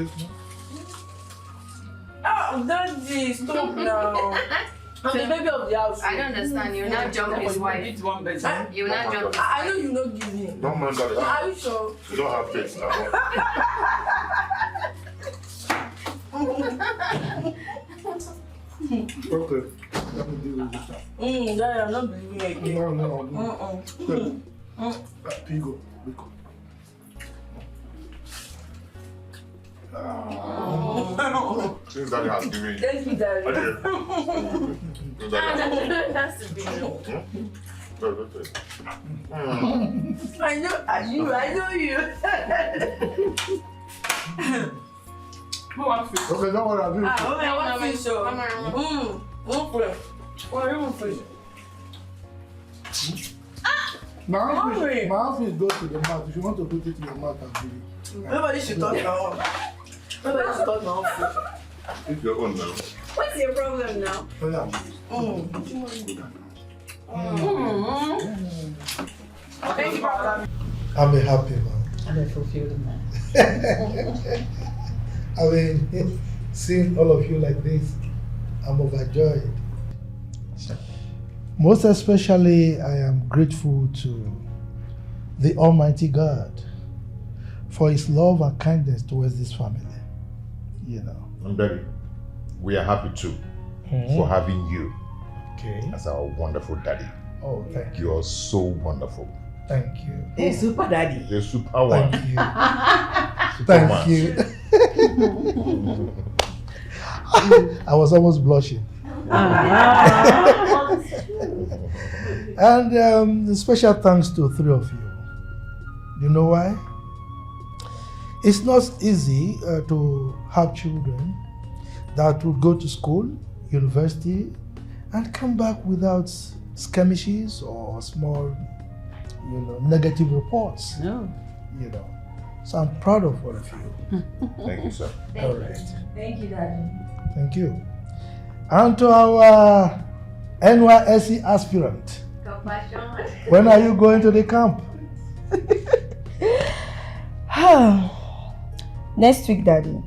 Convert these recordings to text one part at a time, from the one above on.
case now? Oh, Daddy, stop now. I'm the baby of the house. I don't understand. You will not jump his wife. You will not jump. I know you not give me. Don't mind that. Are you sure? You don't have kids now. Okay. Let me deal with this now. Daddy, I'm not believing it again. No. Pigo. Since Daddy has given you. Thank you, Daddy. That's the big I know you. Who wants fish? Okay, don't worry, I'll do it. I want fish. My fish goes to the mouth. If you want to put it in your mouth, I'll give you. Nobody should touch my own. Nobody should touch my own fish. It's your own now. What's your problem now? Oh, yeah. Thank you, Papa. I'm a happy man. I'm a fulfilled man. I mean, seeing all of you like this, I'm overjoyed. Most especially, I am grateful to the Almighty God for His love and kindness towards this family. You know. And Daddy, we are happy too for having you as our wonderful daddy. Oh, thank you. You are so wonderful. Thank you. Hey, super daddy. You're super one. Thank you. Superman. Thank you. I was almost blushing. And special thanks to three of you. You know why? It's not easy to have children that will go to school, university, and come back without skirmishes or small, negative reports. No. So I'm proud of all of you. Thank you, sir. All right. Thank you, Daddy. Thank you. And to our NYSC aspirant, when are you going to the camp? Next week, Daddy.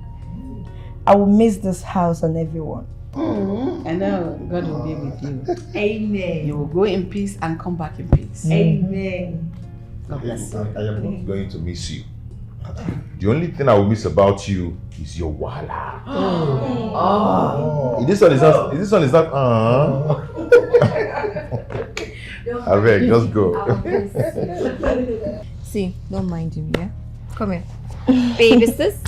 I will miss this house and everyone. I know God will be with you. Amen. You will go in peace and come back in peace. Amen. God bless you. I am not going to miss you. The only thing I will miss about you is your wala. This one is not. I beg, just go. See, don't mind him, yeah? Come here. Baby sis,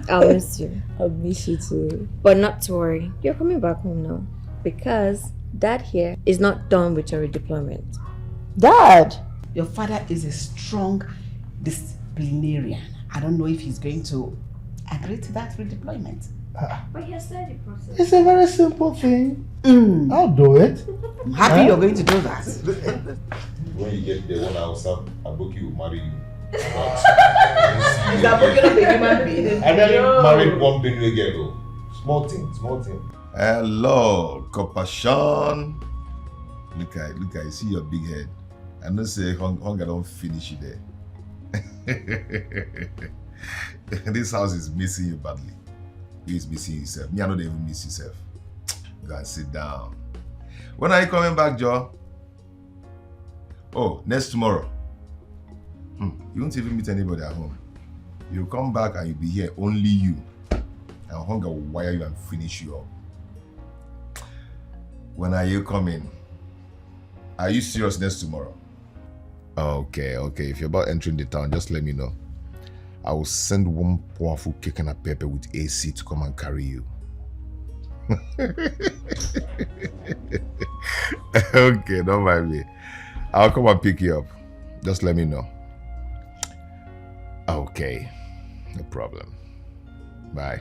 I'll miss you. I'll miss you too. But not to worry, you're coming back home now. Because Dad here is not done with your redeployment. Dad! Your father is a strong disciplinarian. I don't know if he's going to agree to that redeployment. But he has started the process. It's a very simple thing. I'll do it. I'm happy you're going to do that. When you get there, one house up, Aboki will marry you. Is Aboki not a human being? I nearly married one Benue girl. Small thing. Hello, Kopashan. Look at, see your big head. I know say hunger don't finish you there. This house is missing you badly. You is missing yourself. Me, I don't even miss yourself. Go and sit down. When are you coming back, Joe? Oh, next tomorrow. You won't even meet anybody at home. You'll come back and you'll be here, only you. And hunger will wire you and finish you up. When are you coming? Are you serious next tomorrow? Okay. If you're about entering the town, just let me know. I will send one powerful cake and a pepper with AC to come and carry you. Okay, don't mind me. I'll come and pick you up. Just let me know. Okay, no problem. Bye.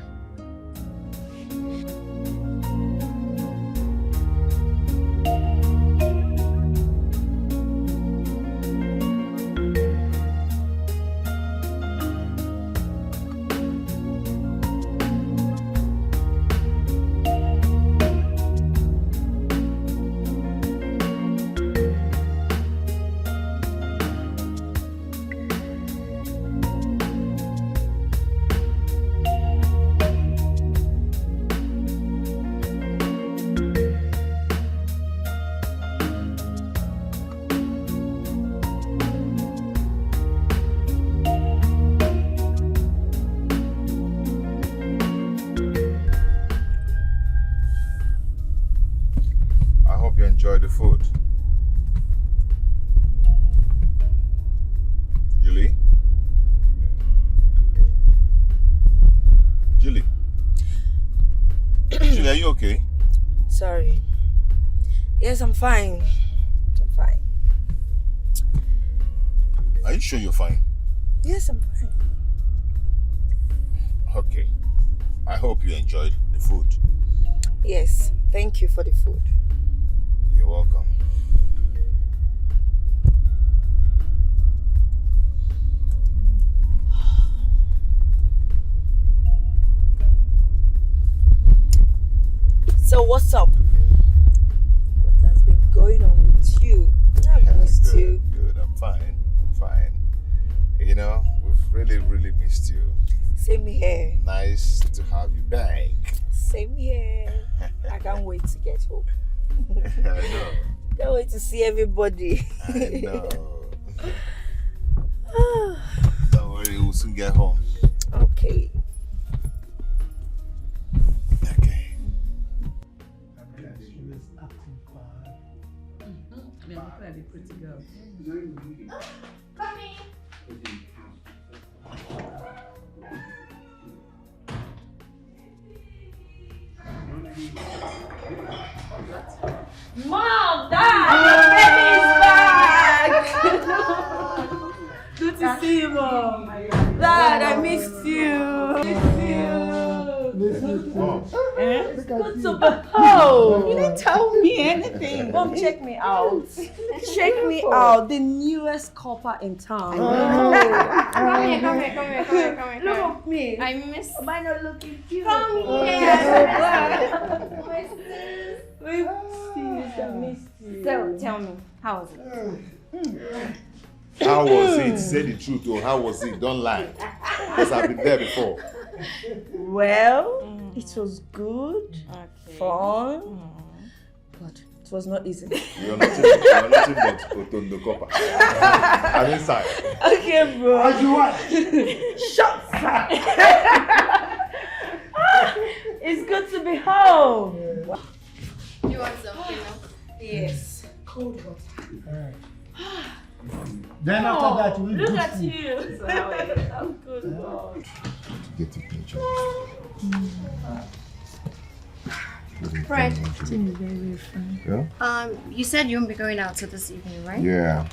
you enjoyed the food. Julie? Julie? Julie, are you okay? Sorry. Yes, I'm fine. I'm fine. Are you sure you're fine? Yes, I'm fine. Okay. I hope you enjoyed the food. Yes, thank you for the food. You're welcome. So what's up? What has been going on with you? I've missed Good, you. good. I'm fine. I'm fine. You know, we've really missed you. Same here. Nice to have you back. Same here. I can't wait to get home. I know. Can't wait to see everybody. I know. Don't worry, we'll soon get home. Okay. Okay. Pretty girl. Mom, Dad, your baby is back. Good to see you, Mom. Dad, I missed you. It's good to be home. You didn't tell me anything. Mom, check me out. Check me out. The newest copper in town. Come here. Look at me. I miss. Am I not looking cute? Come here. I missed you. So tell me, how was it? How was it? Say the truth, or how was it? Don't lie. Because I've been there before. Well, it was good, Okay. fun, but it was not easy. You're nothing but Otondo Copper. I'm inside. Okay, bro. As you want. Shut up. It's good to be home. You want something else? Yes. Cold water. Then after that, we Look do at food. you. I'm good, Lord. Get the picture. Fred. Yeah? You said you won't be going out till this evening, right? Yeah.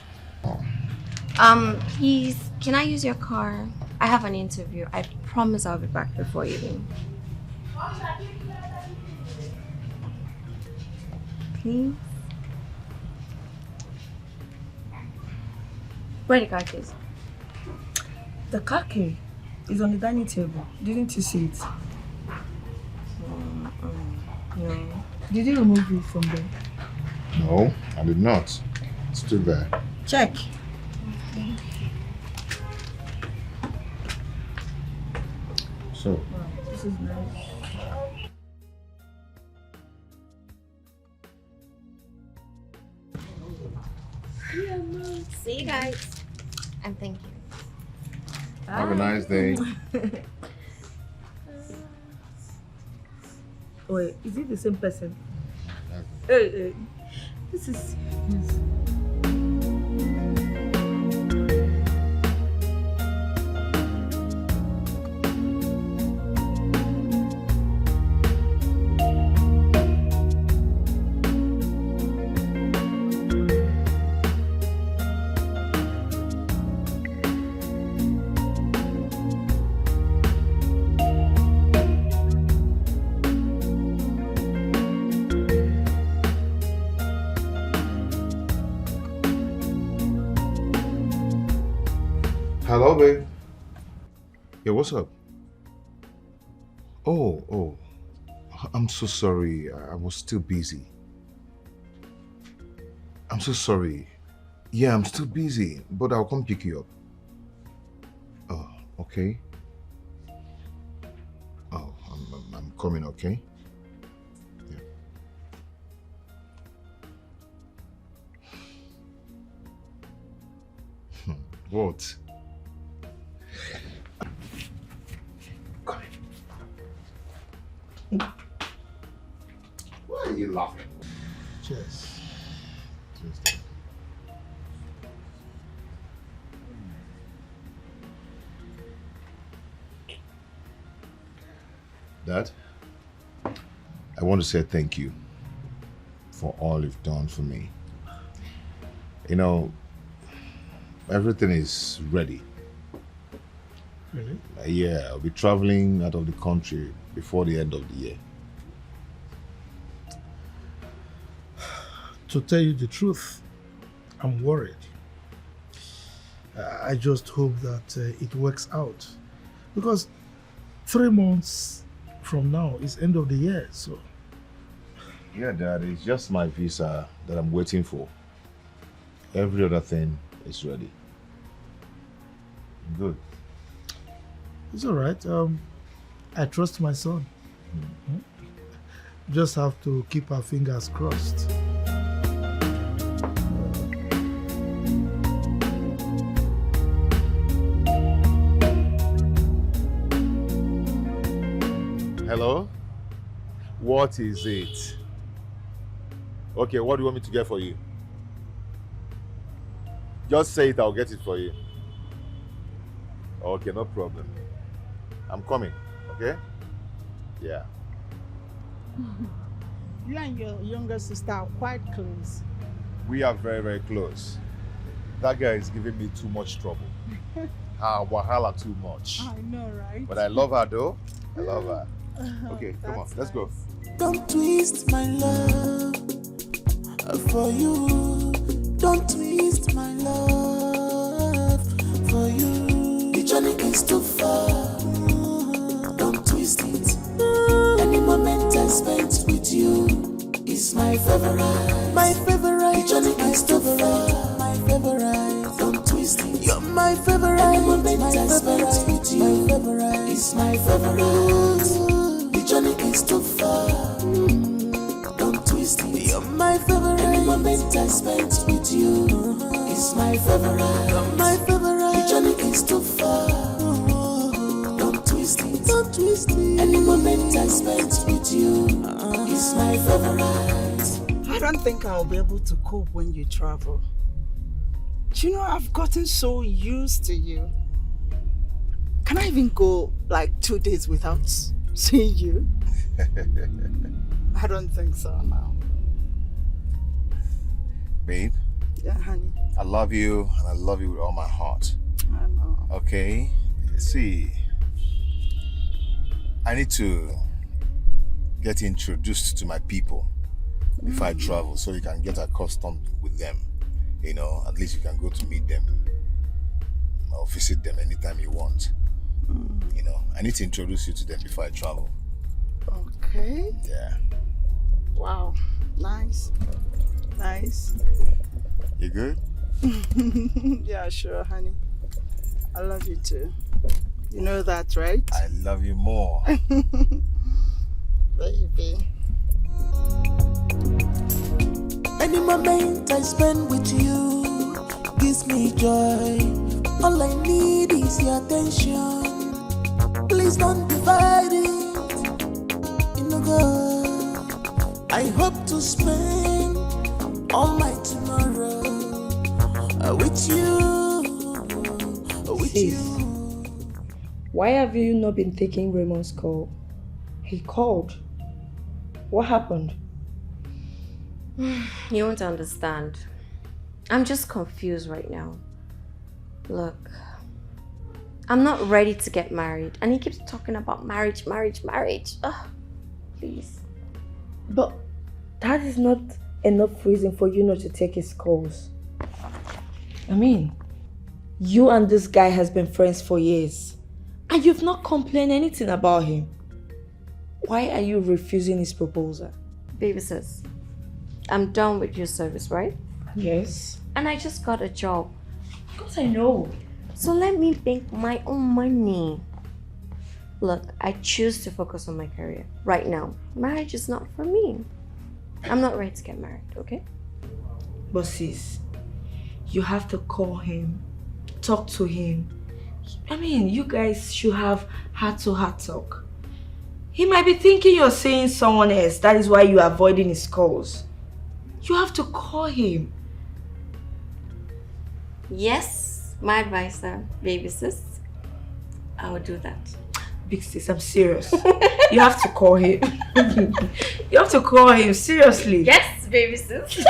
Please, can I use your car? I have an interview. I promise I'll be back before evening. Please? Where the car keys? The car key is on the dining table. Didn't you see it? No. Did you remove it from there? No, I did not. It's still there. Check. So, This is nice. See you guys. And thank you. have a nice day. Wait, is it the same person? Hey, this is serious. Hello, babe. Yeah, what's up? Oh. I'm so sorry. I was still busy. I'm so sorry. Yeah, I'm still busy, but I'll come pick you up. Oh, okay. Oh, I'm coming, okay? Yeah. What? Come in. Why are you laughing? Cheers. Dad, I want to say thank you for all you've done for me. You know, everything is ready. Really? Yeah, I'll be traveling out of the country before the end of the year. To tell you the truth, I'm worried. I just hope that it works out. Because 3 months from now is end of the year, so... Yeah, Dad, it's just my visa that I'm waiting for. Every other thing is ready. Good. It's all right. I trust my son. Just have to keep our fingers crossed. Hello? What is it? Okay, what do you want me to get for you? Just say it, I'll get it for you. Okay, no problem. I'm coming, okay? Yeah. You and your younger sister are quite close. We are very, very close. That guy is giving me too much trouble. Wahala too much. I know, right? But I love her though. I love her. Okay, come on, let's go. Don't twist my love for you. Don't twist my love for you. The journey is too far. Don't twist it. Any moment I spent with you is my favorite. My favorite. The journey is too far. My favorite. Don't twist it. You're my favorite. Any moment I spent with you is my favorite. The journey is too far. Don't twist it. You're my favorite. Any moment I spent with you is my favorite. You're my favorite. The journey is too far. Don't twist it. Don't twist it. Any moment I spent with you is my favorite. I don't think I'll be able to cope when you travel. You know, I've gotten so used to you. Can I even go like 2 days without seeing you? I don't think so now. Babe? Yeah, honey. I love you and I love you with all my heart. I know. Okay? See, I need to get introduced to my people before I travel so you can get accustomed with them. You know, at least you can go to meet them or visit them anytime you want. You know, I need to introduce you to them before I travel. Okay. Yeah. Wow. Nice. Nice. You good? Yeah, sure, honey. I love you too. You know that, right? I love you more. Baby. Any moment I spend with you gives me joy. All I need is your attention. Please don't divide it. You know, God, I hope to spend all my tomorrow with you. With Sis, you. why have you not been taking Raymond's call? He called. What happened? You won't understand. I'm just confused right now. Look, I'm not ready to get married, and he keeps talking about marriage. Ugh, please. But that is not enough reason for you not to take his calls. I mean, you and this guy has been friends for years, and you've not complained anything about him. Why are you refusing his proposal? Baby sis, I'm done with your service, right? Yes. And I just got a job. Of course I know. So let me make my own money. Look, I choose to focus on my career right now. Marriage is not for me. I'm not ready to get married, okay? But sis, you have to call him, talk to him. I mean, you guys should have heart-to-heart talk. He might be thinking you're saying someone else. That is why you're avoiding his calls. You have to call him. Yes, my advisor, baby sis. I will do that. Big sis, I'm serious. You have to call him. You have to call him, seriously. Yes, baby sis.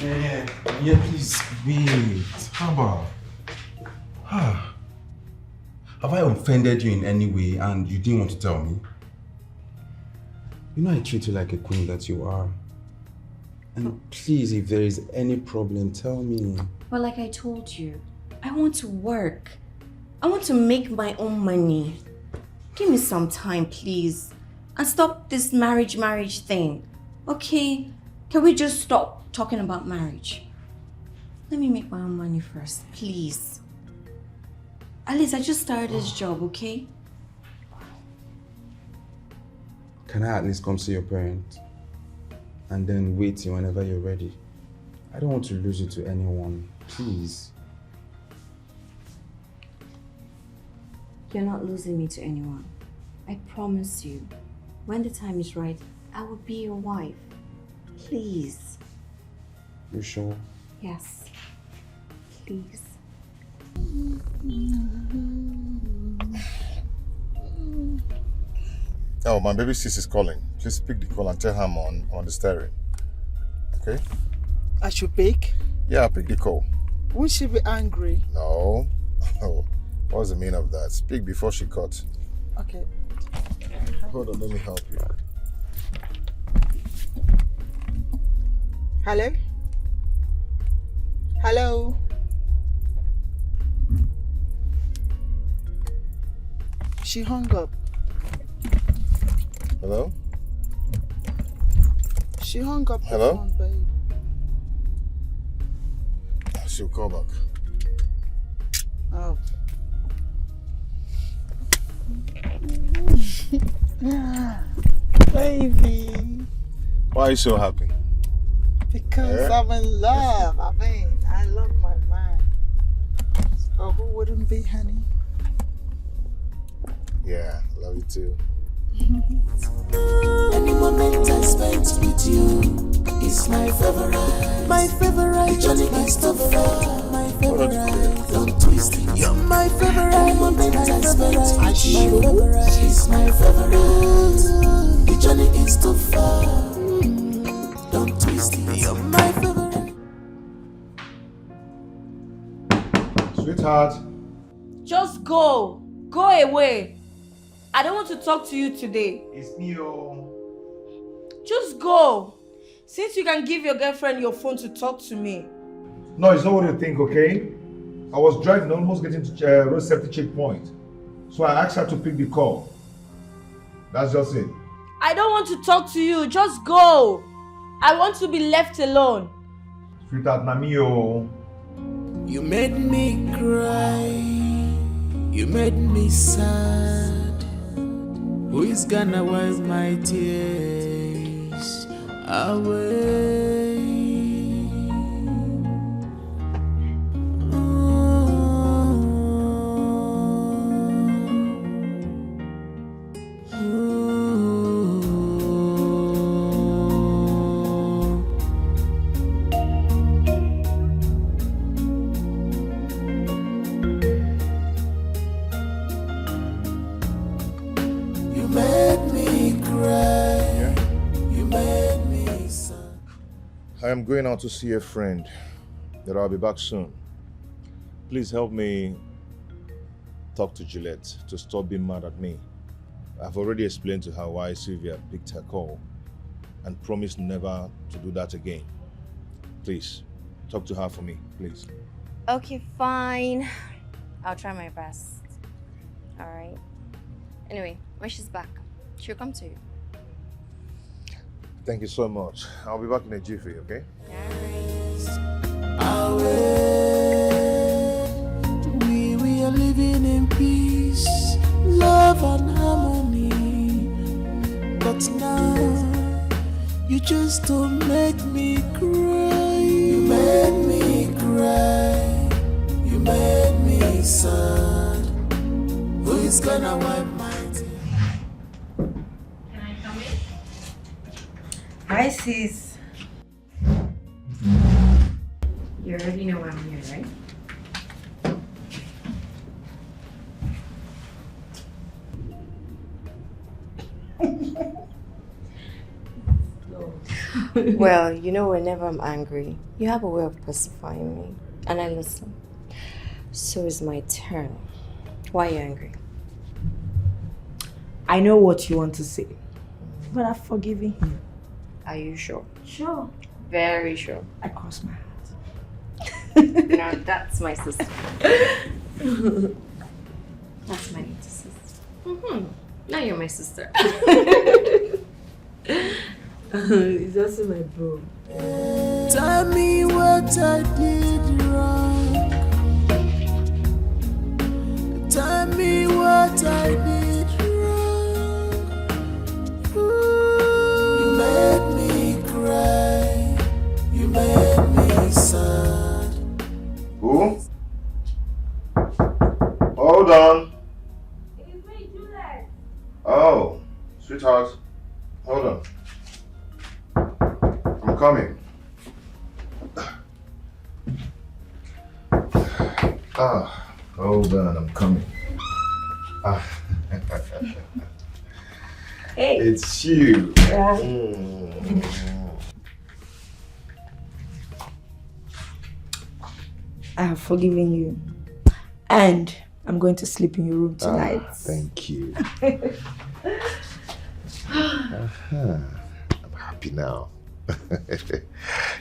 Yeah, please wait. How about? Have I offended you in any way and you didn't want to tell me? You know I treat you like a queen that you are. And please, if there is any problem, tell me. But like I told you, I want to work. I want to make my own money. Give me some time, please. And stop this marriage thing. Okay? Can we just stop talking about marriage? Let me make my own money first, please. At least I just started this job, okay? Can I at least come see your parents? And then wait till whenever you're ready. I don't want to lose you to anyone. Please. You're not losing me to anyone. I promise you. When the time is right, I will be your wife. Please. You sure? Yes. Please. Oh, my baby sis is calling. Please pick the call and tell her I'm on the stereo. Okay? I should pick? Yeah, pick the call. Won't she be angry? No. Oh, what's the meaning of that? Speak before she cuts. Okay. Hold on, let me help you. Hello? Hello? She hung up. Hello? She hung up the Hello? phone, babe. She'll call back. Oh. Baby. Why are you so happy? Because I'm in love. I mean, I love my man. So who wouldn't be, honey? Yeah, love you too. Any moment I spent with you is my favorite. My favorite. Johnny is too far. My favorite. Don't twist it. You're my favorite. Any moment I spent with you is my favorite. The journey is too far. Don't twist it. You're my favorite. Sweetheart. Just go. Go away. I don't want to talk to you today. It's me, oh. Just go. Since you can give your girlfriend your phone to talk to me. No, it's not what you think, okay? I was driving, almost getting to road safety checkpoint. So I asked her to pick the call. That's just it. I don't want to talk to you. Just go. I want to be left alone. Sweetheart, Namio. You made me cry. You made me sad. Who is gonna wipe my tears away? I am going out to see a friend, that I'll be back soon. Please help me talk to Juliet to stop being mad at me. I've already explained to her why Sylvia picked her call and promised never to do that again. Please, talk to her for me, please. Okay, fine. I'll try my best. Alright. Anyway, when she's back, she'll come to you. Thank you so much. I'll be back in a jiffy, okay? We are living in peace, love and harmony. But now, you just don't make me cry. You made me cry. You made me sad. Who is gonna wipe my tears? Can I come in? Hi, sis. You already know why I'm here, right? Well, you know, whenever I'm angry, you have a way of pacifying me, and I listen. So it's my turn. Why are you angry? I know what you want to say, but I've forgiven him. Are you sure? Sure. Very sure. I cross my heart. Now that's my sister. That's my little sister. Now you're my sister. It's also my bro. Tell me what I did wrong. Tell me what I did wrong. Ooh, you made me cry. You made me sad. Who? Hold on. It's me, Juliet. Oh, sweetheart. Hold on. I'm coming. Hold on, I'm coming. Hey. It's you. Yeah. I have forgiven you. And I'm going to sleep in your room tonight. Thank you. I'm happy now.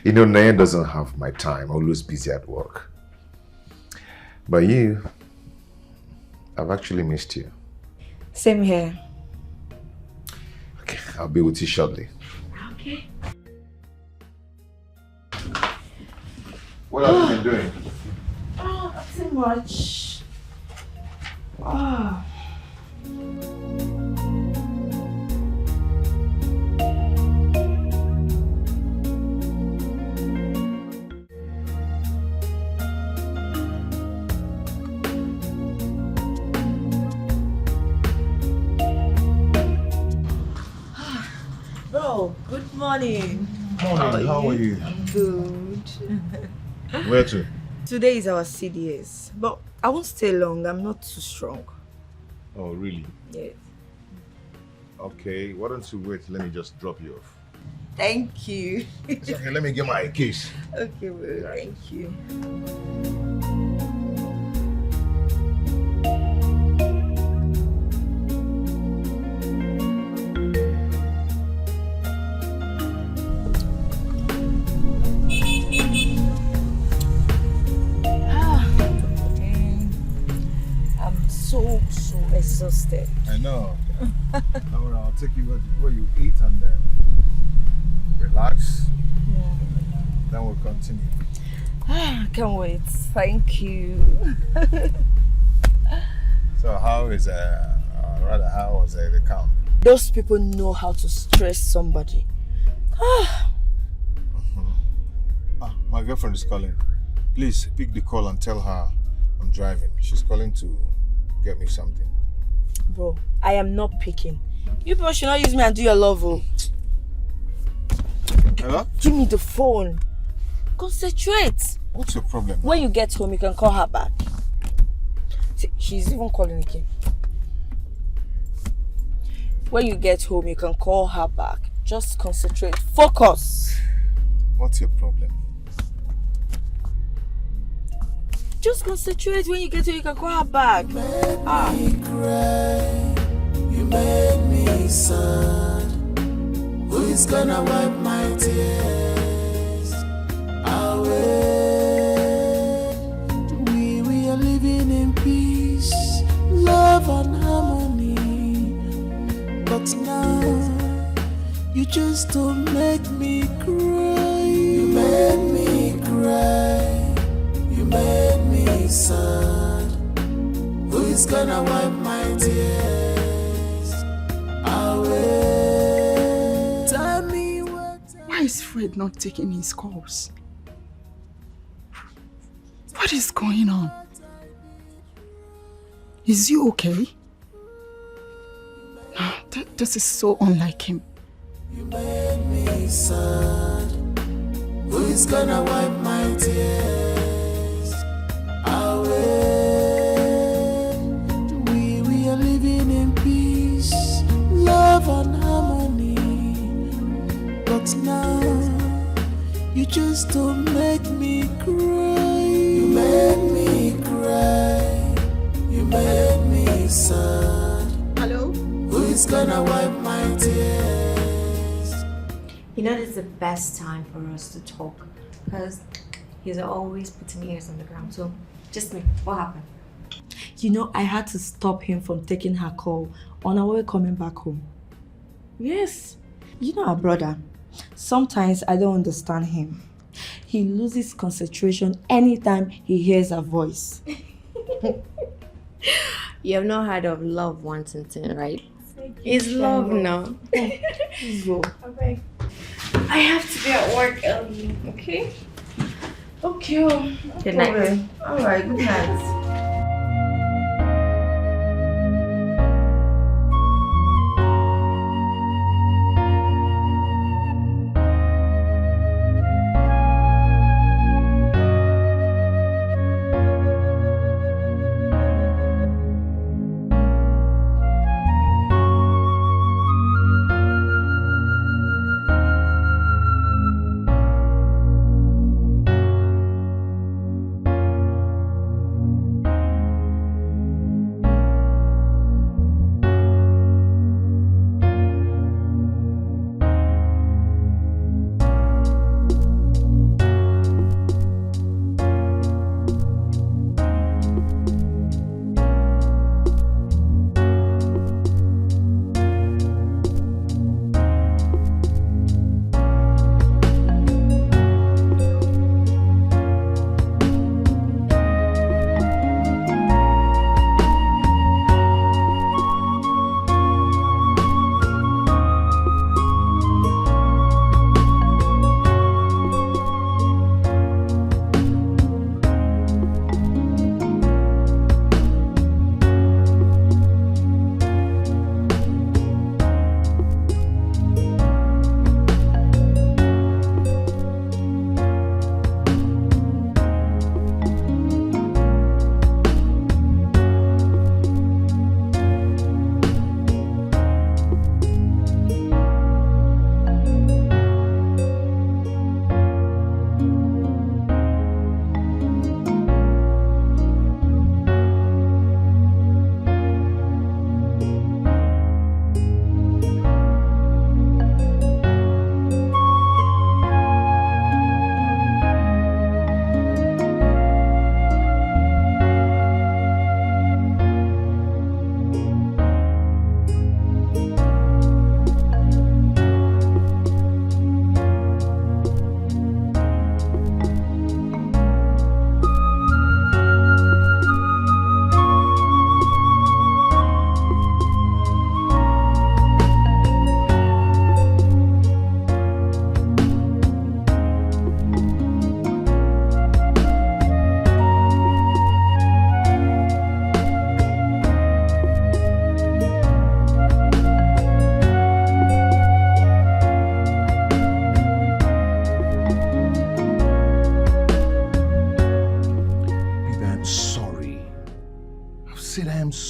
You know, Nayan doesn't have my time, always busy at work. But you, I've actually missed you. Same here. Okay, I'll be with you shortly. Okay. What have you been doing? Oh, nothing much. Oh. Bro, good morning. Morning, how are you? Good. Where to? Today is our CDS, but I won't stay long. I'm not too strong. Oh, really? Yes. Okay, why don't you wait? Let me just drop you off. Thank you. It's okay, let me get my case. Okay, well, thank you. So exhausted. I know. I'll take you where you eat and then relax. Yeah. Then we'll continue. Can't wait. Thank you. So how was the camp? Those people know how to stress somebody. My girlfriend is calling. Please pick the call and tell her I'm driving. She's calling to get me something. Bro, I am not picking. You people should not use me and do your love. Oh. Hello? Give me the phone. Concentrate. What's your problem? When you get home, you can call her back. See, she's even calling again. When you get home, you can call her back. Just concentrate. Focus. What's your problem? Just concentrate. When you get home, you can call her back. You made me cry. You made me sad. Who is gonna wipe my tears away? We are living in peace, love and harmony. But now you just don't make me cry. You made me cry. You made me sad. Who is gonna wipe my tears away? Tell me what. Why is Fred not taking his calls? What is going on? Is he okay? This is so unlike him. You made me sad. Who is gonna wipe my tears away? We are living in peace, love and harmony. But now you just don't make me cry. You made me cry. You made me sad. Hello? Who is gonna wipe my tears? You know, this is the best time for us to talk because he's always putting ears on the ground. So, just me. What happened? You know, I had to stop him from taking her call on our way coming back home. Yes. You know our brother. Sometimes I don't understand him. He loses concentration anytime he hears her voice. You have not heard of love wanting, right? It's love now. Okay. I have to be at work early, okay? Okay. Good night. Alright, good night.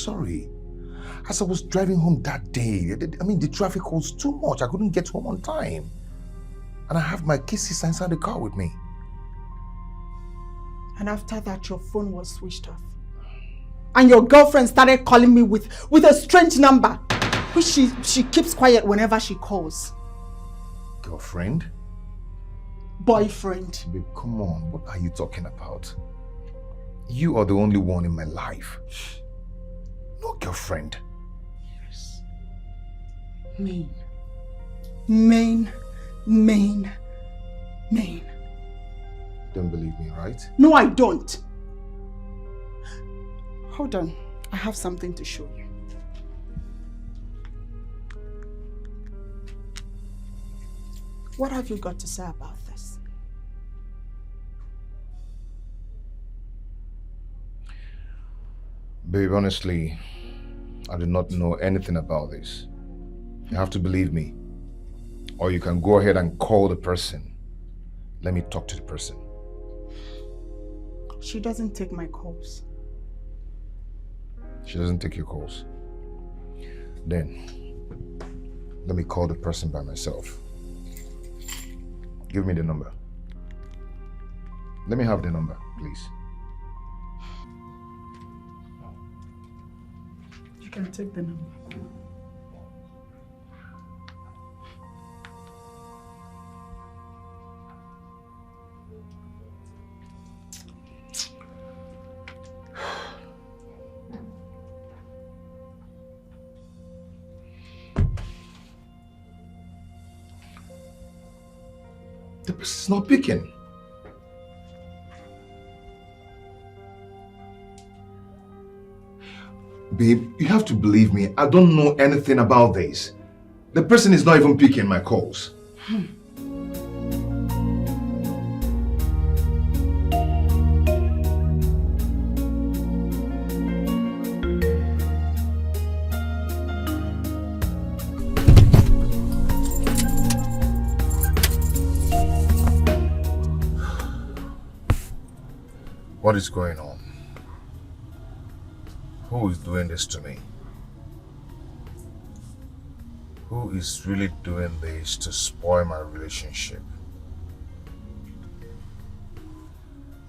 sorry. As I was driving home that day, I mean, the traffic was too much. I couldn't get home on time. And I have my kisses inside the car with me. And after that, your phone was switched off. And your girlfriend started calling me with a strange number, which she keeps quiet whenever she calls. Girlfriend? Boyfriend. Babe, come on. What are you talking about? You are the only one in my life. No girlfriend. Yes. Main. Don't believe me, right? No, I don't. Hold on. I have something to show you. What have you got to say about this? Babe, honestly, I do not know anything about this. You have to believe me. Or you can go ahead and call the person. let me talk to the person. She doesn't take my calls. She doesn't take your calls. Then, let me call the person by myself. Give me the number. Let me have the number, please. You can take the number. The person's not picking. Babe, you have to believe me. I don't know anything about this. The person is not even picking my calls. What is going on? Who is doing this to me? Who is really doing this to spoil my relationship?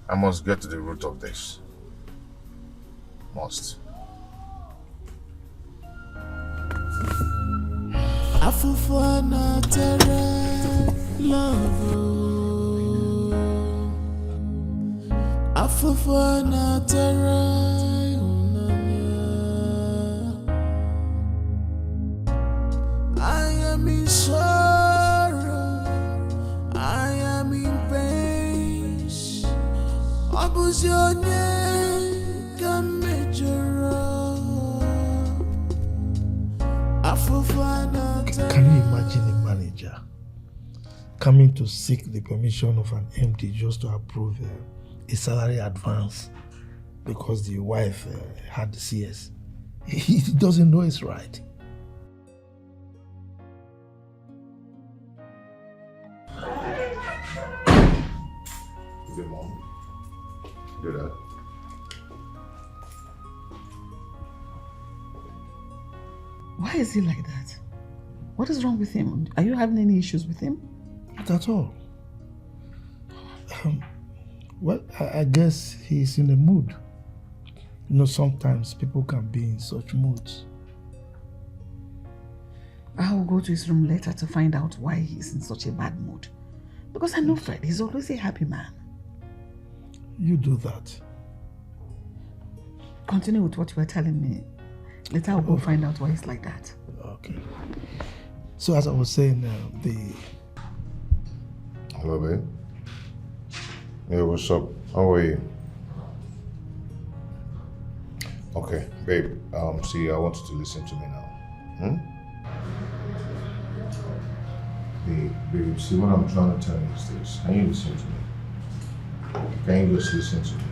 I must get to the root of this. Must. Afufana tere love. Afufana tere. I am in sorrow. I am in pain. Abuse your name, come make your Can you imagine a manager coming to seek the permission of an MD just to approve a salary advance because the wife had the CS? He doesn't know it's right. Good mom. Do that. Why is he like that? What is wrong with him? Are you having any issues with him? Not at all. Well, I guess he's in a mood. You know, sometimes people can be in such moods. I will go to his room later to find out why he's in such a bad mood. Because I know Fred, he's always a happy man. You do that. Continue with what you were telling me. Later I'll go find out why he's like that. Okay. So as I was saying, Hello, babe. Yeah, what's up? How are you? Okay, babe. See, I want you to listen to me now. Babe, see what I'm trying to tell you is this. Can you listen to me? Can you just listen to me?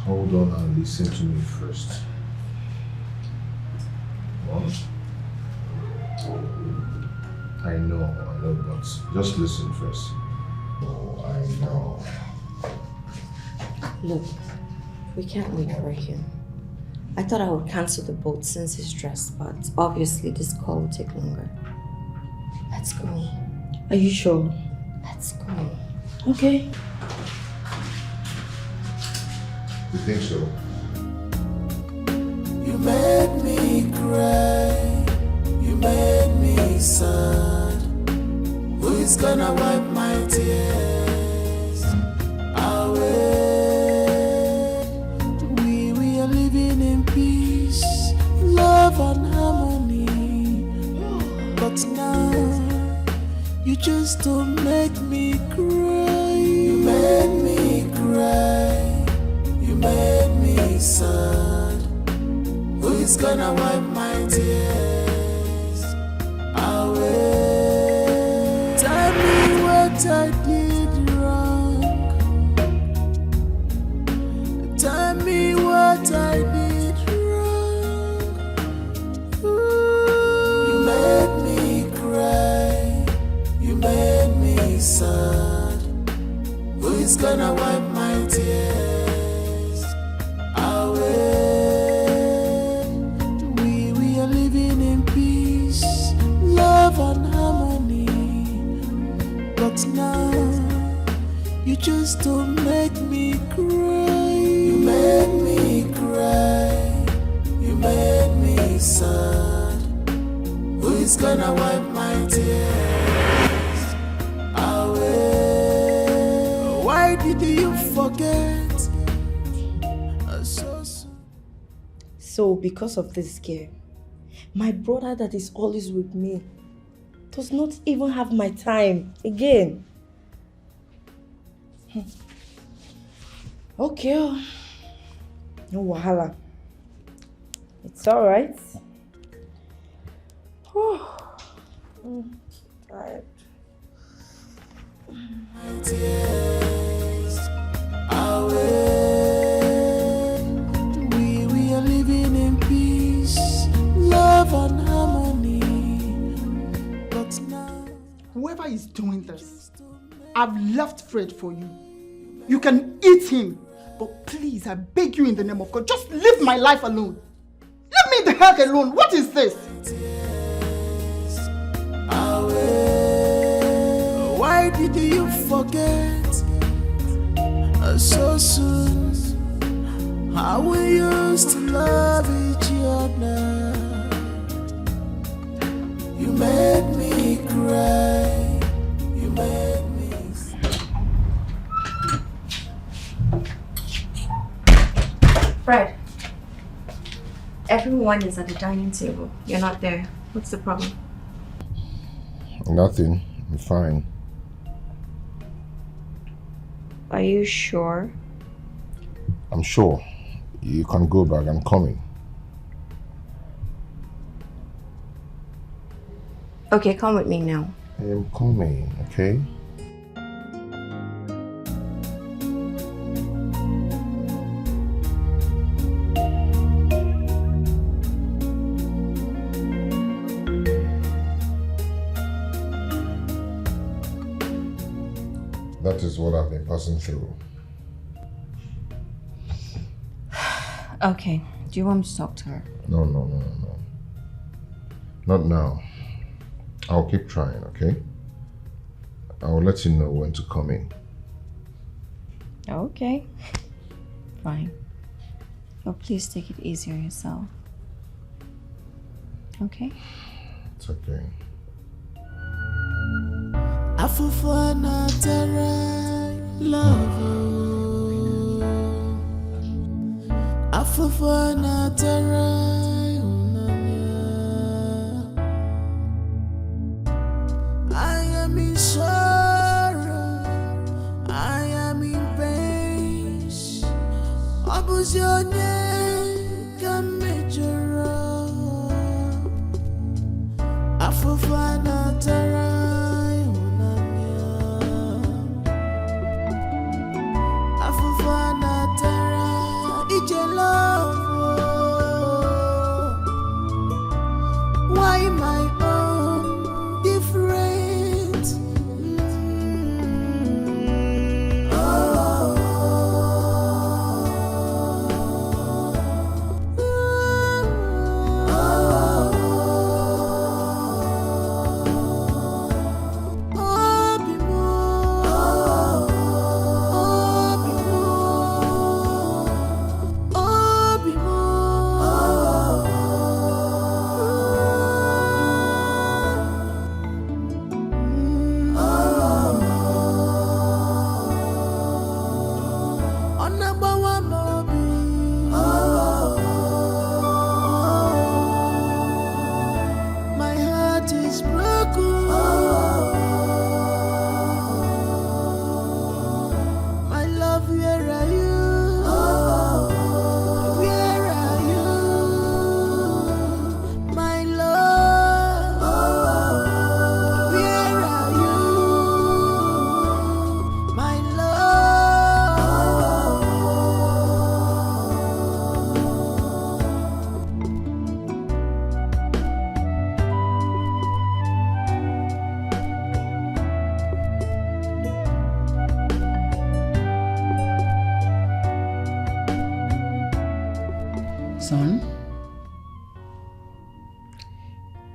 Hold on and listen to me first. What? I know, but just listen first. Oh, I know. Look, we can't wait for him. I thought I would cancel the boat since he's dressed, but obviously this call will take longer. Let's go. Are you sure? Let's go. Okay. You think so? You made me cry. You made me sad. Who is gonna wipe my tears away? We are living in peace, love and harmony. But now you just don't make me cry. You made me cry. You made me sad. Who is gonna wipe my tears away? Tell me what I did wrong. Tell me what I did wrong. Ooh. You made me cry. You made me is gonna wipe my tears away? We are living in peace, love and harmony. But now you just don't make me cry. You make me cry. You make me sad. Who is gonna wipe my tears away? Why did you forget? So because of this girl, my brother that is always with me does not even have my time again. Okay, no wahala. It's all right. I'm tired. My tears away. We are living in peace, love and harmony. But now, Whoever is doing this, I've left Fred for you. You can eat him, but please, I beg you in the name of God, just leave my life alone. Leave me the heck alone. What is this? away. Why did you forget so soon how we used to love each other? You made me cry. You made me Fred, everyone is at the dining table. You're not there. What's the problem? Nothing. I'm fine. Are you sure? I'm sure. You can go back. I'm coming. Okay, come with me now. I am coming, okay? That is what I've been passing through. Okay, do you want me to talk to her? No. Not now. I'll keep trying, okay? I'll let you know when to come in. Okay, fine. But please take it easy on yourself. Okay? It's okay. Afufana Tara love. Afufana Tara. I am in sorrow. I am in pain. Abuse your name can make your own. Afufana Tara. Why my own different? Oh,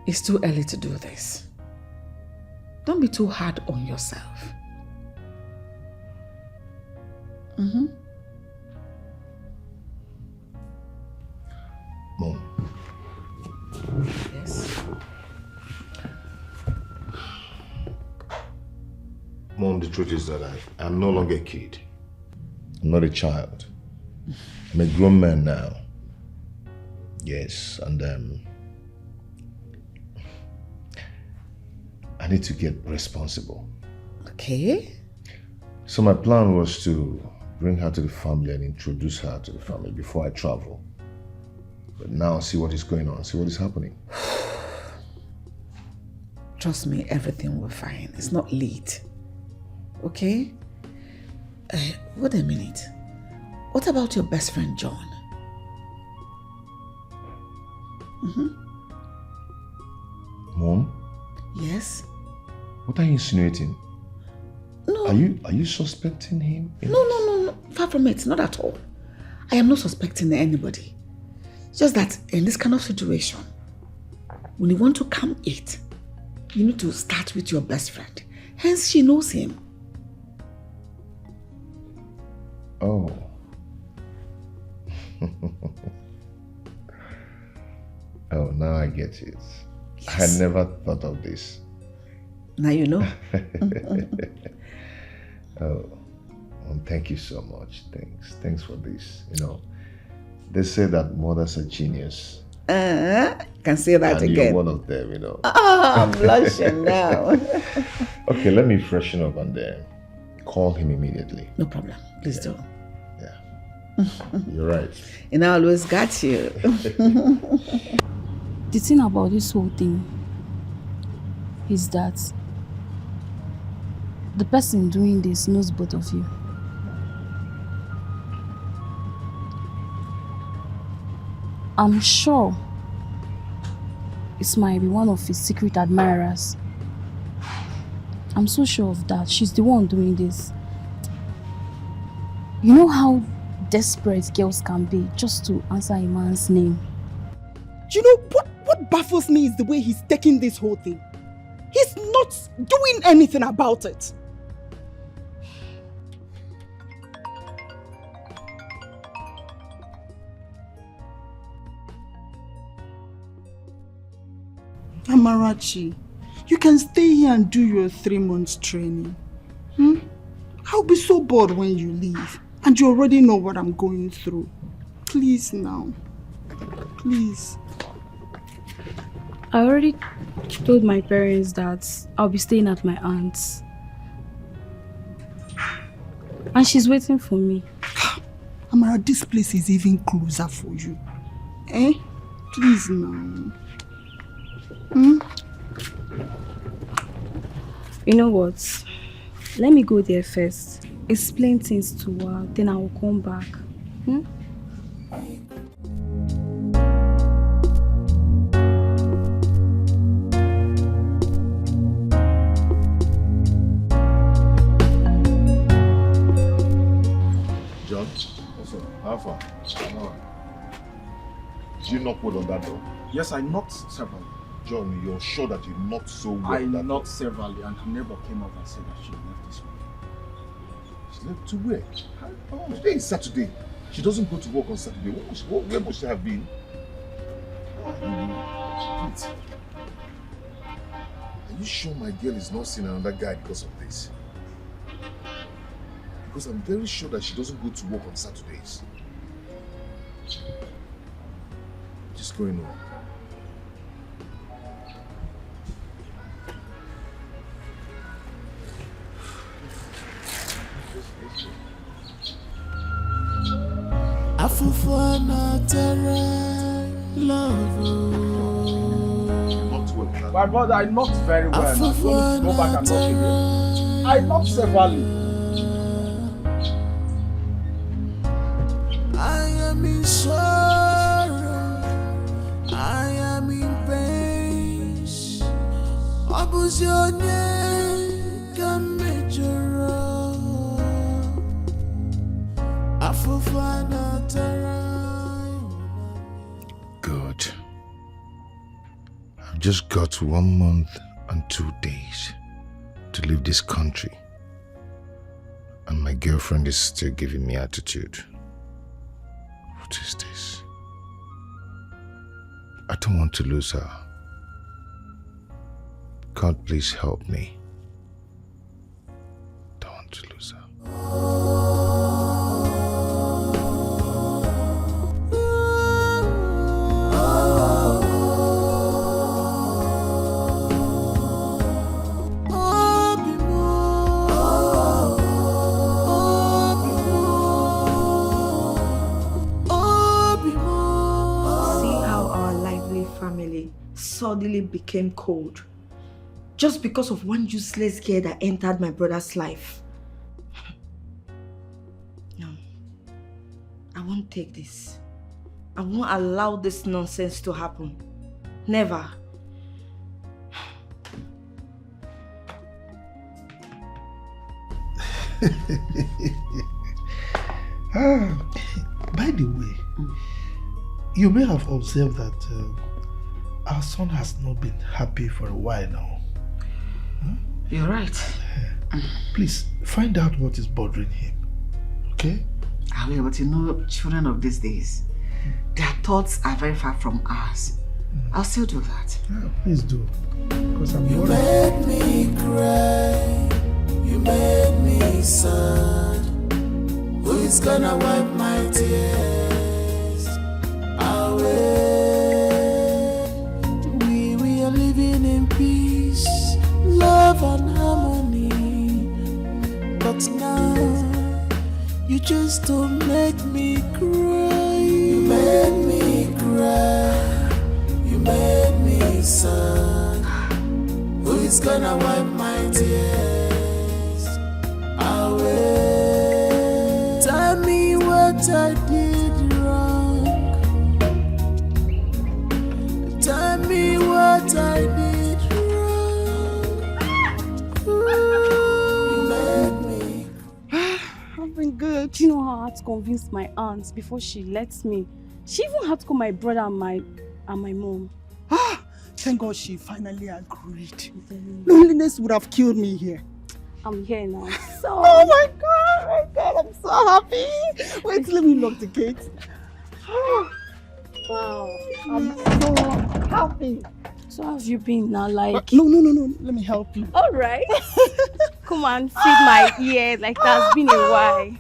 It's too early to do this. Don't be too hard on yourself. Mom. Yes. Mom, the truth is that I'm no longer a kid. I'm not a child. I'm a grown man now. Yes, and I need to get responsible. Okay. So my plan was to bring her to the family and introduce her to the family before I travel. But now see what is going on, see what is happening. Trust me, everything will be fine. It's not late. Okay? Wait a minute. What about your best friend, John? Mom? Yes? What are you insinuating? No. Are you suspecting him? No. Far from it. Not at all. I am not suspecting anybody. Just that in this kind of situation, when you want to come eat, you need to start with your best friend. Hence, she knows him. Oh. Oh, now I get it. Yes. I never thought of this. Now you know. Oh, well, thank you so much. Thanks for this. You know, they say that mothers are genius. Can say that and again. You're one of them, you know. I'm blushing now. Okay, let me freshen up and then call him immediately. No problem. Please do. Yeah. You're right. And I always got you. The thing about this whole thing is that the person doing this knows both of you. I'm sure it might be one of his secret admirers. I'm so sure of that. She's the one doing this. You know how desperate girls can be just to answer a man's name. You know, what baffles me is the way he's taking this whole thing. He's not doing anything about it. Amarachi, you can stay here and do your 3 months training. I'll be so bored when you leave. And you already know what I'm going through. Please now. Please. I already told my parents that I'll be staying at my aunt's. And she's waiting for me. Amara, this place is even closer for you. Eh? Please now. You know what? Let me go there first. Explain things to her, then I will come back. John? Yes, sir. How far? Did you knock wood on that door? Yes, I knocked several. John, you're sure that you knocked so well? I knocked severally, and her neighbor came out and said that she left this morning. She left to where? Oh, today is Saturday. She doesn't go to work on Saturday. Where must she have been? Wait. Are you sure my girl is not seeing another guy because of this? Because I'm very sure that she doesn't go to work on Saturdays. What's going on? My brother, I knocked very well. I'm going to go back and knock again. I knocked severally. I am in sorrow, I am in pain. Abuse your name, come make your Good. just got 1 month and 2 days to leave this country. And my girlfriend is still giving me attitude. What is this? I don't want to lose her. God, please help me. Don't want to lose her. Suddenly became cold just because of one useless girl that entered my brother's life. No, I won't take this. I won't allow this nonsense to happen. Never. By the way, you may have observed that our son has not been happy for a while now. Huh? You're right. Please, find out what is bothering him. Okay? I will, but you know, children of these days, their thoughts are very far from ours. I'll still do that. Yeah, please do. Because I'm You made me cry. You made me sad. Who is gonna wipe my tears away? In peace, love and harmony. But now you just don't make me cry. You made me cry. You made me sad. Who is gonna wipe my tears away? Tell me what I did wrong. Tell me what I did. Good. You know how I had to convince my aunt before she lets me. She even had to call my brother and my mom. Thank God she finally agreed. Loneliness would have killed me here. I'm here now. So oh my God, I'm so happy. Wait, let me lock the gate. Wow, I'm so happy. So how have you been now? Like no, let me help you. All right. Come on, feed my ears like that's been a while.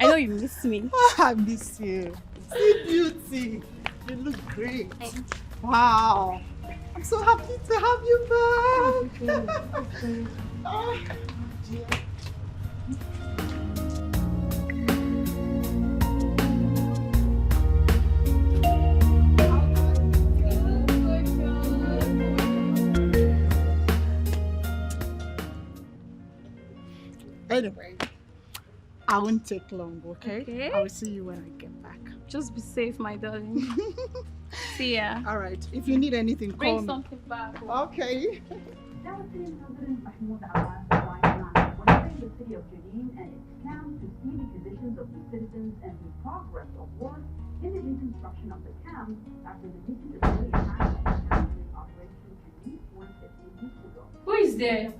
I know you miss me. I miss you. See beauty. You look great. Wow. I'm so happy to have you back. Oh, dear. Anyway, I won't take long, okay? I will see you when I get back. Just be safe, my darling. See ya. All right. If you need anything, call me. Bring something back. Okay. Who is there?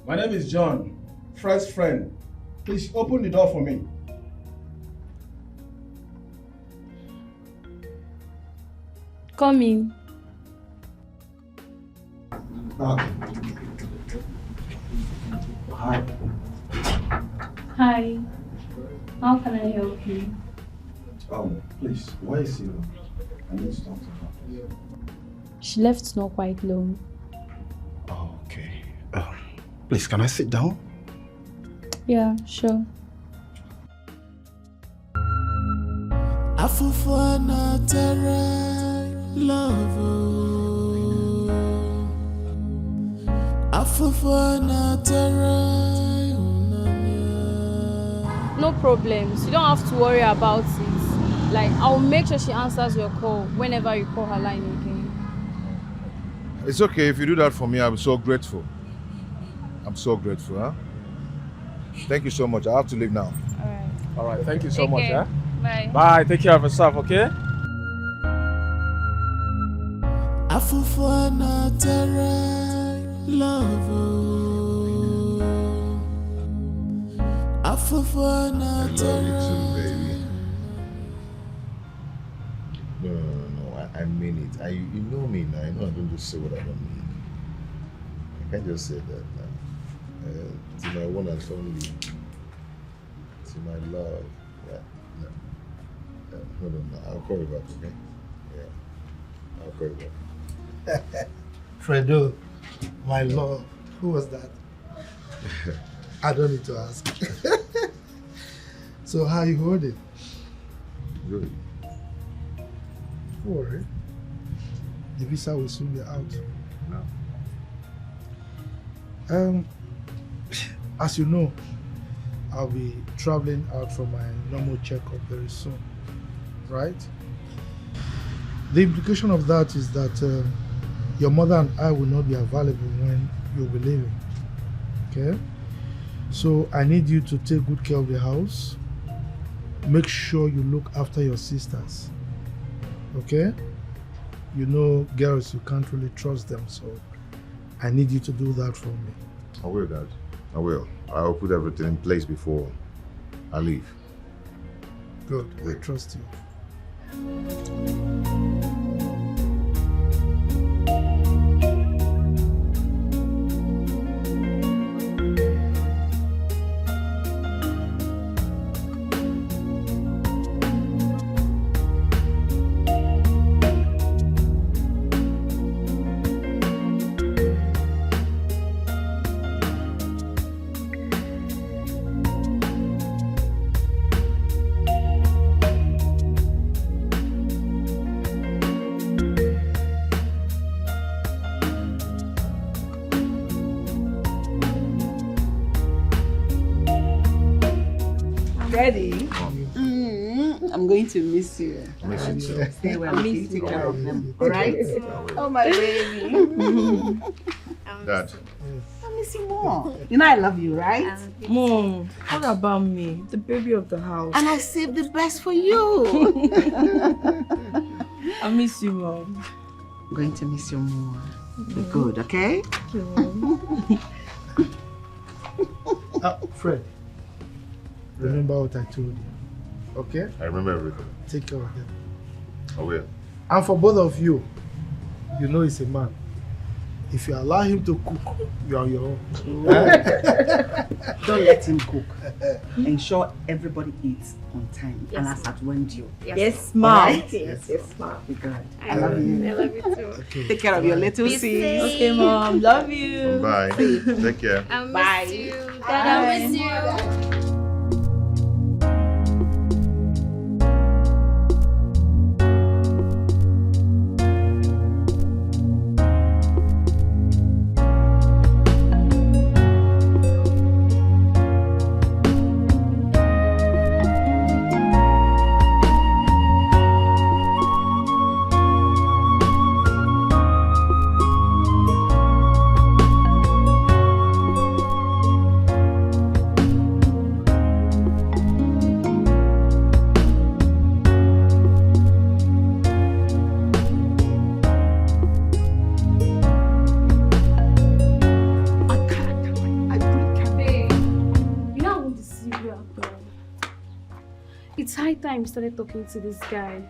My name is John, Fred's friend. Please open the door for me. Come in. Okay. Hi. Hi. How can I help you? Please, where is you? I need to talk to her. She left not quite long. Oh, okay. Please, can I sit down? Yeah, sure. Afufana terra love. Afufana terra. No problems. You don't have to worry about it. Like, I'll make sure she answers your call whenever you call her line again. It's okay if you do that for me. I'm so grateful. I'm so grateful, huh? Thank you so much. I have to leave now. All right. Thank you so much, care. Bye. Bye. Take care of yourself, okay? fall for another love. I fall for another. I love you too, baby. No. I mean it. You know me now. I know I don't just say what I don't mean. I can't just say that now. To my one and only, to my love. Yeah. No. Hold on. I'll call you back, okay? Yeah. I'll call you back. Fredo, my love. Who was that? I don't need to ask. So how you holding? Good. Don't worry. The visa will soon be out. No. As you know, I'll be traveling out for my normal checkup very soon, right? The implication of that is that your mother and I will not be available when you'll be leaving, okay? So I need you to take good care of the house. Make sure you look after your sisters, okay? You know, girls, you can't really trust them, so I need you to do that for me. I will, Dad. I will. I'll put everything in place before I leave. Good. I trust you. Ready? I'm going to miss you. I miss you too. Stay well. Please take care of them. All right? Oh, my baby. Dad. I miss you more. You know I love you, right? Mom, what about me? The baby of the house. And I saved the best for you. I miss you, Mom. I'm going to miss you more. Be good, okay? Thank you, Mom. Fred, remember what I told you, okay? I remember everything. Take care of them. I will. And for both of you, you know he's a man. If you allow him to cook, you are your own. Don't let him cook. Ensure everybody eats on time. Yes, and as at when due. Yes, Mom. Right? Yes, Mom. Be good. I love you. I love you too. Okay. Take care of your little sis. Okay, Mom. Love you. Bye. Take care. I miss Bye. you. Dad, I miss you. It's high time you started talking to this guy.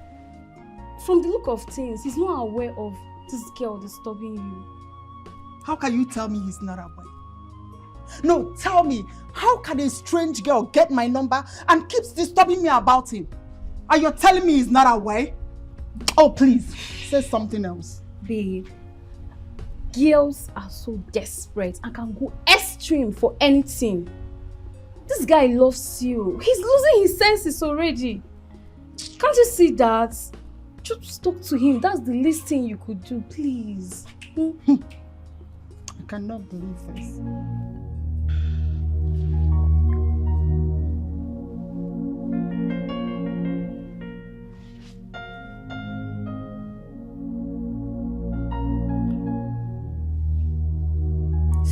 From the look of things, he's not aware of this girl disturbing you. How can you tell me he's not aware? No, tell me, how can a strange girl get my number and keeps disturbing me about him? Are you telling me he's not aware? Oh, please, say something else. Babe, girls are so desperate and can go extreme for anything. This guy loves you. He's losing his senses already. Can't you see that? Just talk to him. That's the least thing you could do, please. I cannot believe this.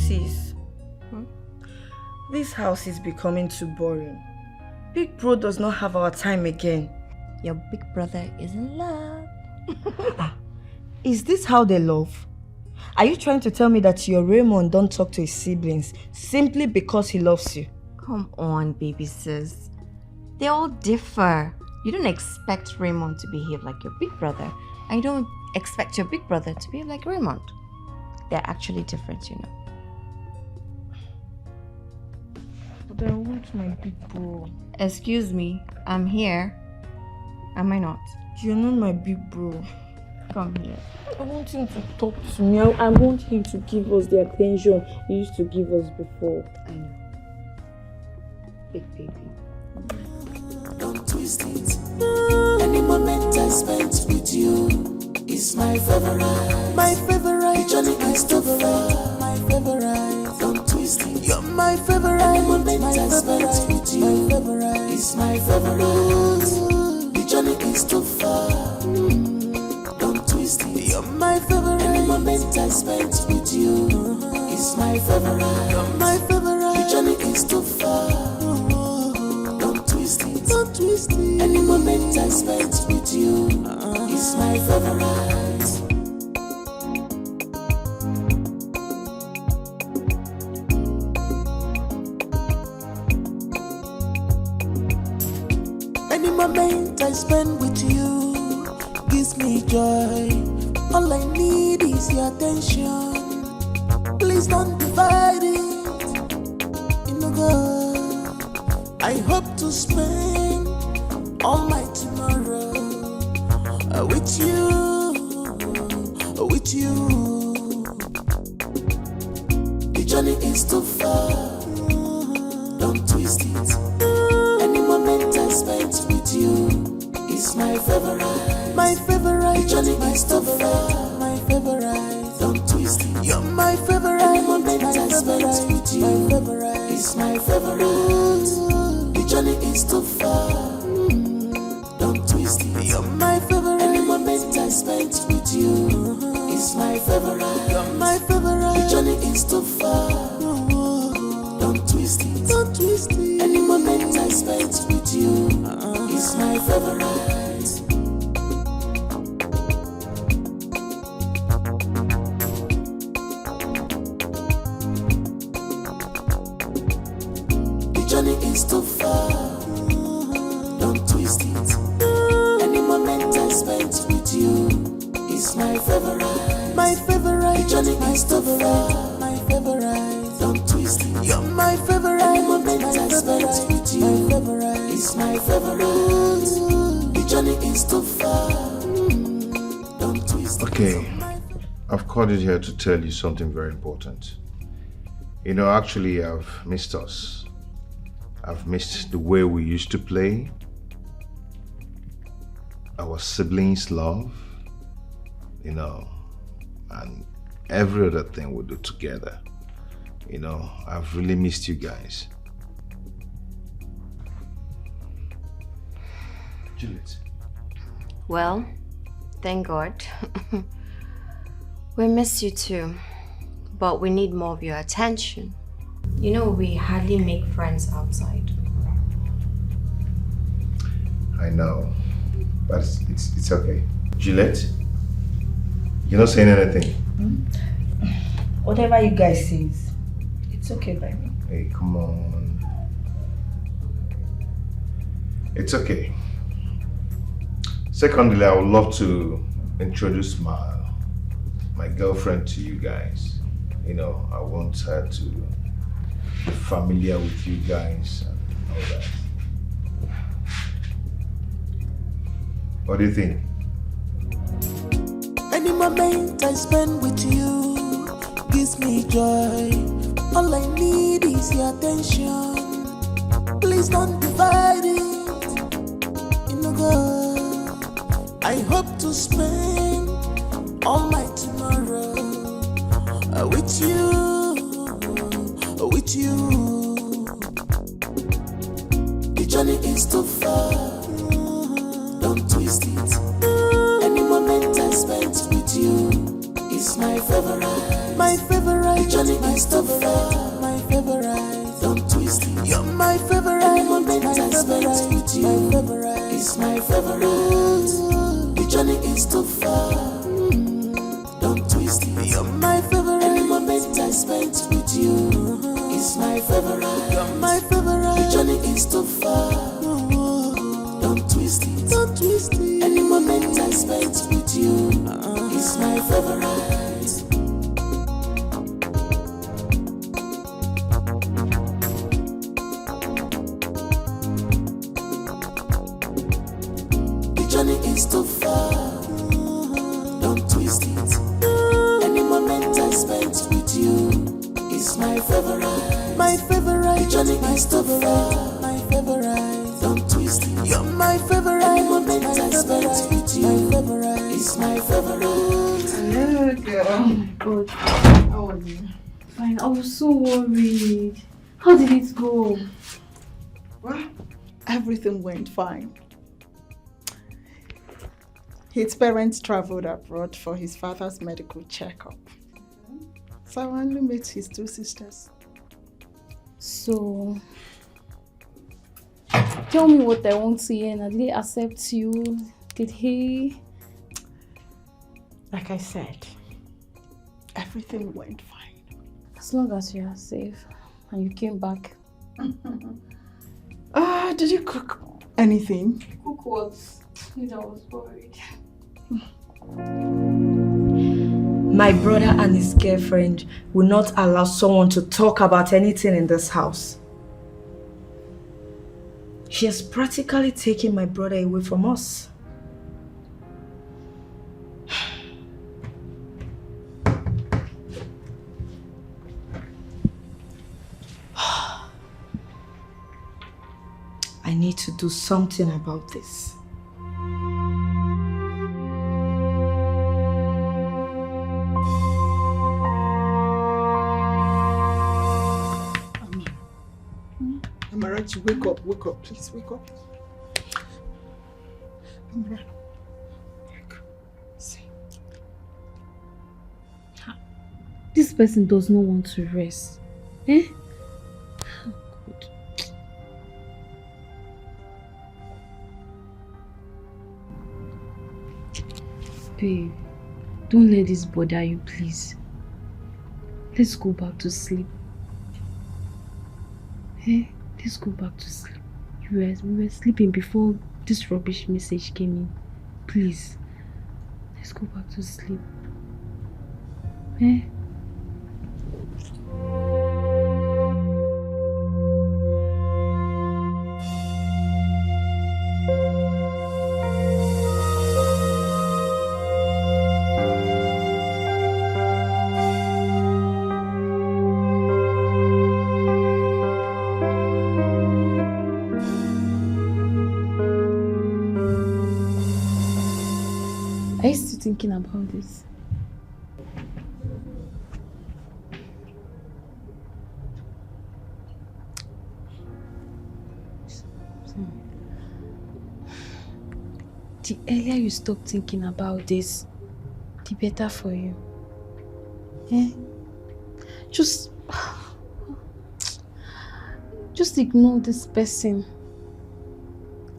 Sis, this house is becoming too boring. Big bro does not have our time again. Your big brother is in love. Is this how they love? Are you trying to tell me that your Raymond don't talk to his siblings simply because he loves you? Come on, baby sis. They all differ. You don't expect Raymond to behave like your big brother. I don't expect your big brother to behave like Raymond. They're actually different, you know. But I want my big bro. Excuse me, I'm here. Am I not? You're not my big bro. Come here. I want him to talk to me. I want him to give us the attention he used to give us before. I know. Big baby. Don't twist it. Any moment I spent with you is my favorite. My favorite. The journey is too far. My favorite. Don't twist it. You're my favorite. Any moment I spent with you is my favorite. The journey is too far. Don't twist it. You're my favorite. Any moment I spent with you is my favorite. You're my favorite. The journey is too far. Don't twist it. Don't twist it. Any moment I spent with you is my favorite. Any moment I spend with you gives me joy. All I need is your attention. Please don't divide it. You know, God, I hope to spend all my tomorrow with you, with you. The journey is too far. Don't twist it. Any moment I spent with you is my favorite. My favorite. The journey is too far. My favorite. Don't twist it. You're my favorite. Any moment I spent with you is my favorite. The journey is too far. Don't twist it. You're my favorite. Any moment I spent with you is my favorite. You're my favorite. The journey is too far. Don't twist it. Don't twist it. Any moment I spent with you is my favorite. The journey is too far. Don't twist it. Any moment I spent with you is my favorite. My favorite. The journey is too far. My favorite. Don't twist it. You're my favorite. Any moment I spent with you is my favorite. The journey is too far. Don't twist it. Okay, I've called it here to tell you something very important. You know, actually, I've missed us. I've missed the way we used to play, our siblings' love, you know, and every other thing we do together. You know, I've really missed you guys. Juliet. Well, thank God. We miss you too, but we need more of your attention. You know, we hardly make friends outside. I know, but it's okay. Juliet, you're not saying anything. Whatever you guys say, it's okay by me. Hey, come on. It's okay. Secondly, I would love to introduce my girlfriend to you guys. You know, I want her to be familiar with you guys and all that. What do you think? Any moment I spend with you gives me joy. All I need is your attention. Please don't divide it. You know, God, I hope to spend all my tomorrow with you, with you. The journey is too far. Don't twist it. Any moment I spent with you is my favorite. My favorite. The journey is too far. My favorite. Don't twist it. You're my favorite. Any moment I spent with you is my favorite. The journey is too far. favorite. You're my favorite. The journey is too far. Don't twist it. Don't twist it. Any moment I spent with you is my favorite. The journey is too far. Don't twist it. Any moment I spent with you is my favorite. My favorite. The journey is too far. My favorite. Don't twist it. You're my favorite. Any moment I spent with you is my favorite. Hello, girl. Oh my god. How are you? Fine. I was so worried. How did it go? Well, everything went fine. His parents traveled abroad for his father's medical checkup. So I only met his two sisters. So, tell me what I want to hear. Did he accept you? Did he? Like I said, everything went fine. As long as you are safe and you came back. Did you cook anything? Cook what? I was worried. My brother and his girlfriend will not allow someone to talk about anything in this house. She has practically taken my brother away from us. I need to do something about this. Amarachi, wake up, please, wake up. Amara, wake up. See. This person does not want to rest. Eh? Oh, God. Babe, don't let this bother you, please. Let's go back to sleep. Eh? Let's go back to sleep. We were sleeping before this rubbish message came in. Please. Let's go back to sleep. Eh? Are you still thinking about this? The earlier you stop thinking about this, the better for you. Eh? Just ignore this person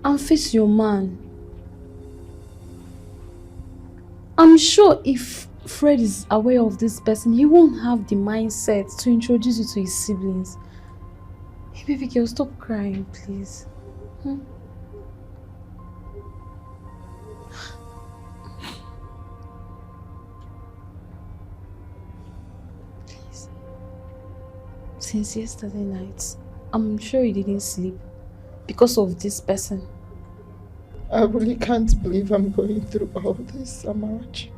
and face your man. I'm sure if Fred is aware of this person, he won't have the mindset to introduce you to his siblings. Hey, baby girl, stop crying, please. Hmm? Please. Since yesterday night, I'm sure you didn't sleep because of this person. I really can't believe I'm going through all this, Amarachi.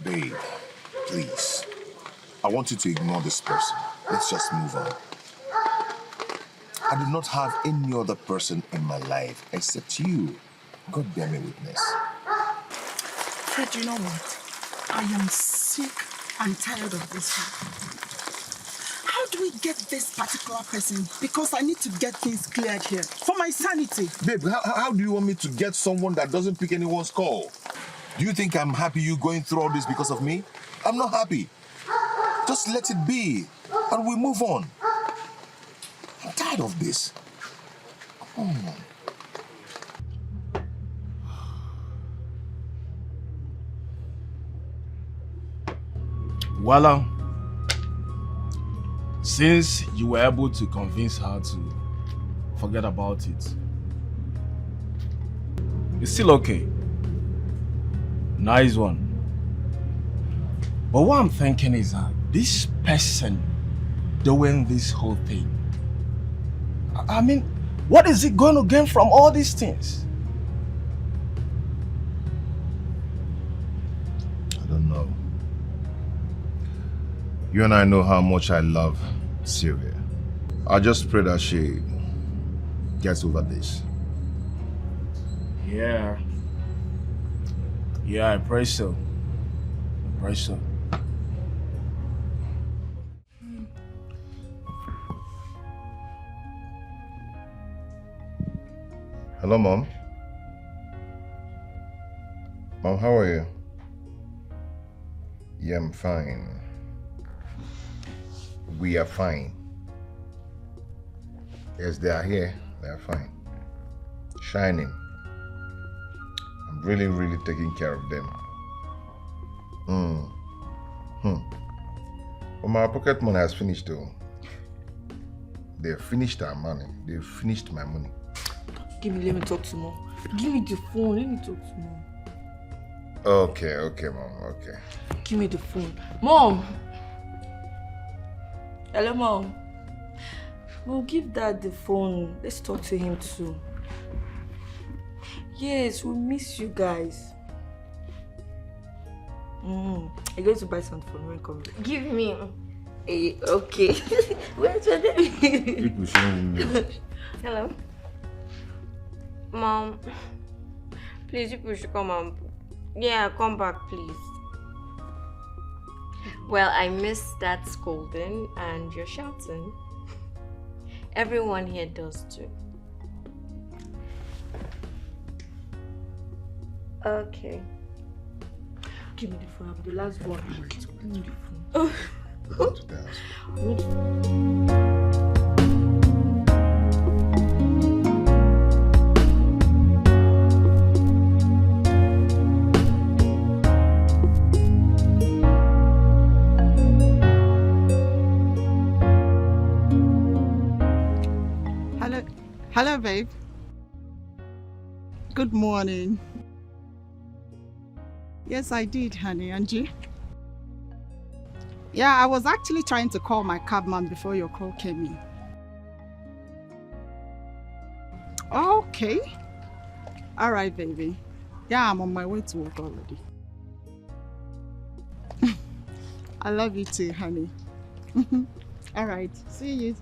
Babe, please. I want you to ignore this person. Let's just move on. I do not have any other person in my life except you. God bear me witness. Fred, you know what? I am sick and tired of this one. How do we get this particular person? Because I need to get things cleared here. For my sanity. Babe, how do you want me to get someone that doesn't pick anyone's call? Do you think I'm happy you going through all this because of me? I'm not happy. Just let it be, and we move on. I'm tired of this. Come on. Well, since you were able to convince her to forget about it, it's still okay. Nice one. But what I'm thinking is that this person doing this whole thing, I mean, what is it going to gain from all these things? I don't know. You and I know how much I love Sylvia. I just pray that she gets over this. Yeah, I pray so. I pray so. Hello, Mom. Mom, how are you? Yeah, I'm fine. We are fine. Yes, they are here. They are fine. Shining. I'm really, really taking care of them. Well, my pocket money has finished though. They finished our money. They finished my money. Let me talk to Mom. Give me the phone, let me talk to Mom. Okay, Mom, okay. Give me the phone. Mom! Hello, Mom. We'll give Dad the phone. Let's talk to him too. Yes, we miss you guys. I'm going to buy something for me when come back. Give me. Hey, okay. Where's your name? Hello? Mom, please, you should come and... Yeah, come back, please. Well, I miss that scolding and you're shouting. Everyone here does too. Okay. Give me the phone. I'm the last one. Give me the phone. Go to dance. Hello, babe. Good morning. Yes, I did, honey. And you? Yeah, I was actually trying to call my cabman before your call came in. Okay. All right, baby. Yeah, I'm on my way to work already. I love you too, honey. All right. See you.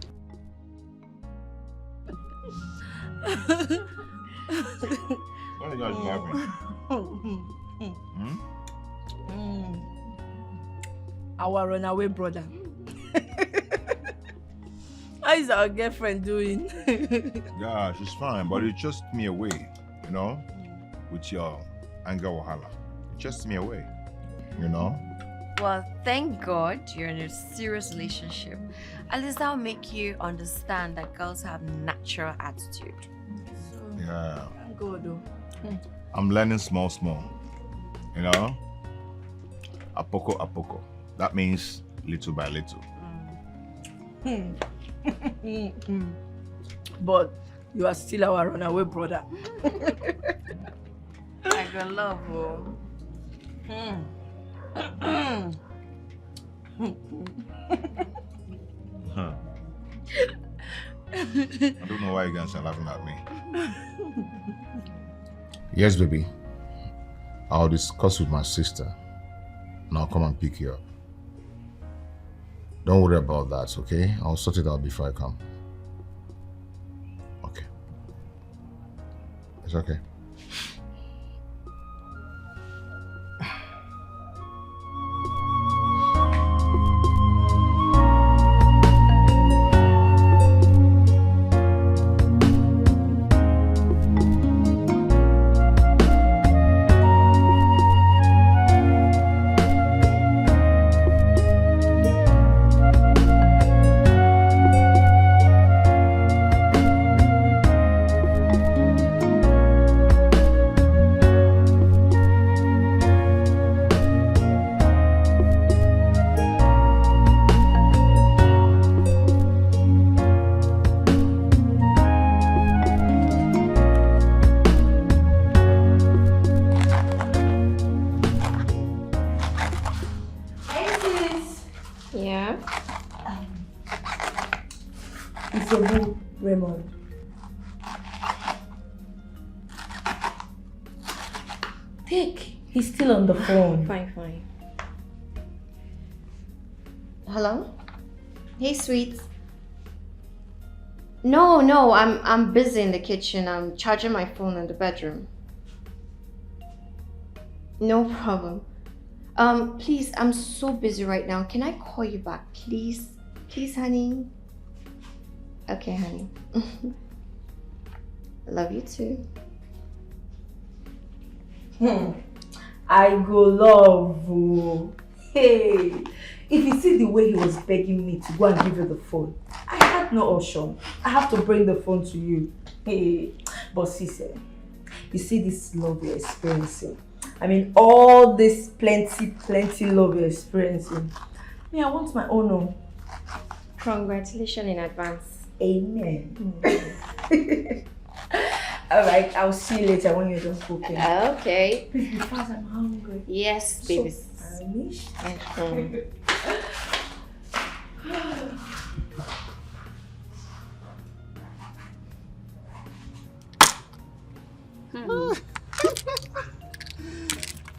What are you guys laughing? Our runaway brother. How is our girlfriend doing? Yeah, she's fine, but it chased me away, you know, with your anger wahala. It chased me away, you know. Well, thank God you're in a serious relationship. At least that'll make you understand that girls have natural attitude. Yeah. Thank God, though. I'm learning small, you know. Apoko, apoko. That means little by little. But you are still our runaway brother. I got love, oh. I don't know why you guys are laughing at me. Yes, baby. I'll discuss with my sister and I'll come and pick you up. Don't worry about that, okay? I'll sort it out before I come. Okay. It's okay. Yeah? It's a boo, Raymond. Take. He's still on the phone. Fine. Hello? Hey, sweet. No, I'm busy in the kitchen. I'm charging my phone in the bedroom. No problem. Please, I'm so busy right now. Can I call you back, please? Please, honey. Okay, honey. Love you too. I go love you. Hey, if you see the way he was begging me to go and give you the phone, I had no option. I have to bring the phone to you. Hey, but sis, you see this love you're experiencing. I mean, all this plenty love you're experiencing. Me, I want my own. Oh. Congratulations in advance. Amen. Alright, I'll see you later when you're done cooking. Okay. Please be fast, I'm hungry. Yes, baby. So Spanish.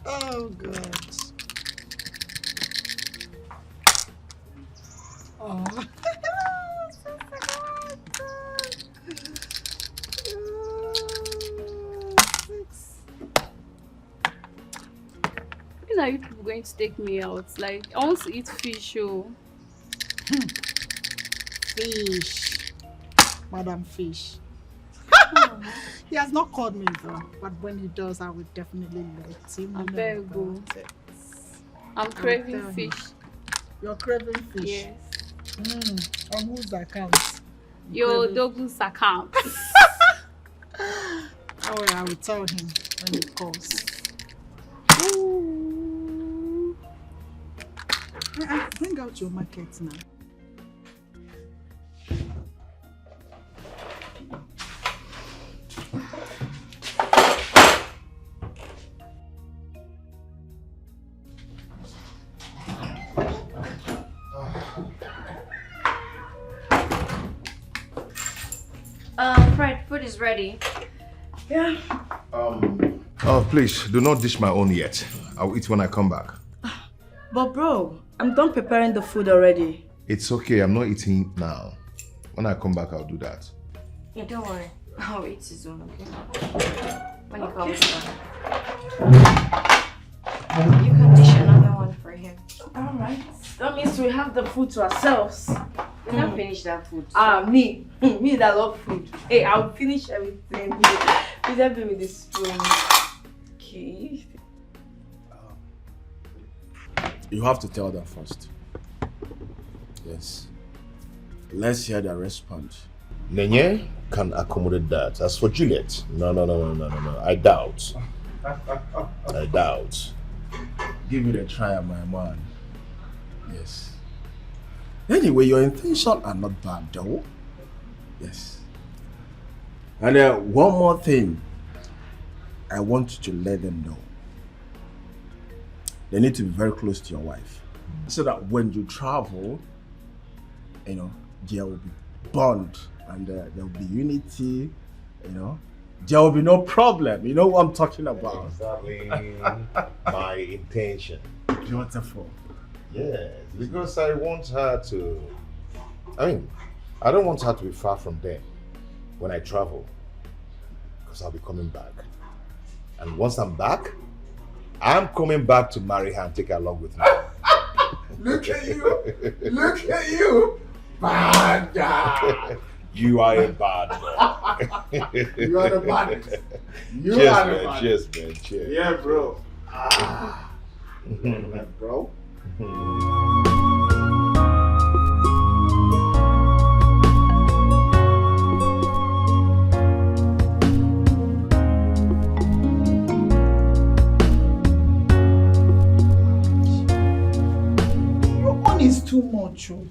Oh, God. Oh. When are you people going to take me out? Like, I want to eat fish, oh. Fish. Madam Fish. He has not called me though, but when he does, I will definitely let him know. I better go. I'm craving fish. You're craving fish? Yes. On whose account? Your dog's account. Oh, I will tell him when he calls. Ooh. Bring out your market now. Fred, food is ready. Yeah. Oh, please, do not dish my own yet. I'll eat when I come back. But bro, I'm done preparing the food already. It's okay, I'm not eating now. When I come back, I'll do that. Yeah, don't worry. I'll eat his own, okay? When he comes back. You can dish another one for him. Alright. That means we have the food to ourselves. We can't finish that food. Me. Me that love food. Hey, I'll finish everything. Please help me with this spoon. Okay. You have to tell them first. Yes. Let's hear their response. Nenye can accommodate that. As for Juliet, no. I doubt. I doubt. Give it a try, my man. Yes. Anyway, your intentions are not bad, though. Yes. And one more thing. I want you to let them know. They need to be very close to your wife. So that when you travel, there will be bond and there will be unity, There will be no problem. You know what I'm talking about. Exactly my intention. Beautiful. Yes, because I want her to... I don't want her to be far from them when I travel. Because I'll be coming back. And once I'm back, I'm coming back to marry her and take her along with me. Look at you! Look at you! Bad guy! You are a bad boy. You are the baddest. You Cheers, are the man. baddest. Cheers, man. Cheers. Yeah, bro. Bro. Your own is too much. Oh.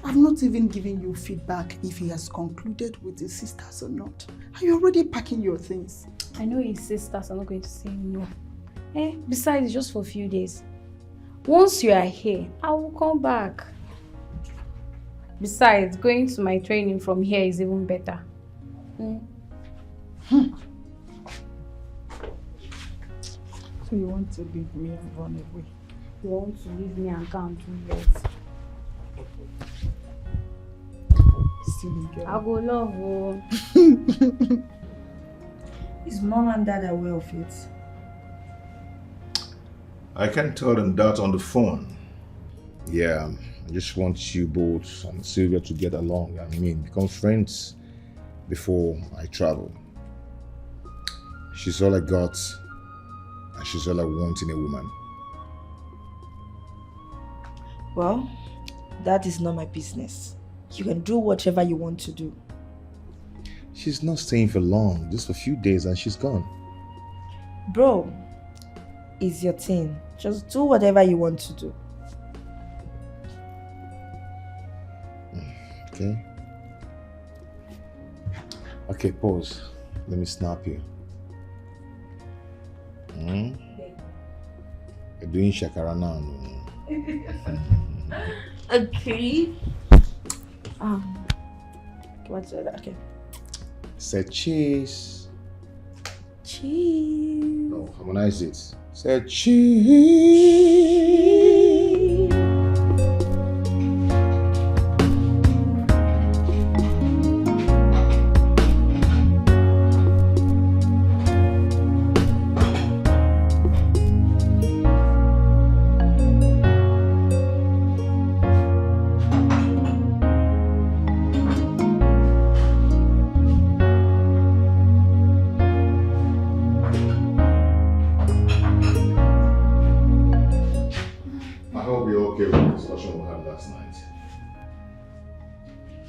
I've not even given you feedback if he has concluded with his sisters or not. Are you already packing your things? I know his sisters are not going to say no. Besides, it's just for a few days. Once you are here, I will come back. Besides, going to my training from here is even better. So you want to leave me and run away? You want to leave me and can't do that? Silly girl. I go love you. Is mom and dad aware of it? I can tell them that on the phone. Yeah, I just want you both and Sylvia to get along. I mean, become friends before I travel. She's all I got, and she's all I want in a woman. Well, that is not my business. You can do whatever you want to do. She's not staying for long, just a few days and she's gone. Bro, it's your thing. Just do whatever you want to do. Okay? Okay, pause. Let me snap you. You're doing shakara now. Okay. What's that? Okay. Say cheese. Cheese. No, harmonize it. Say cheese.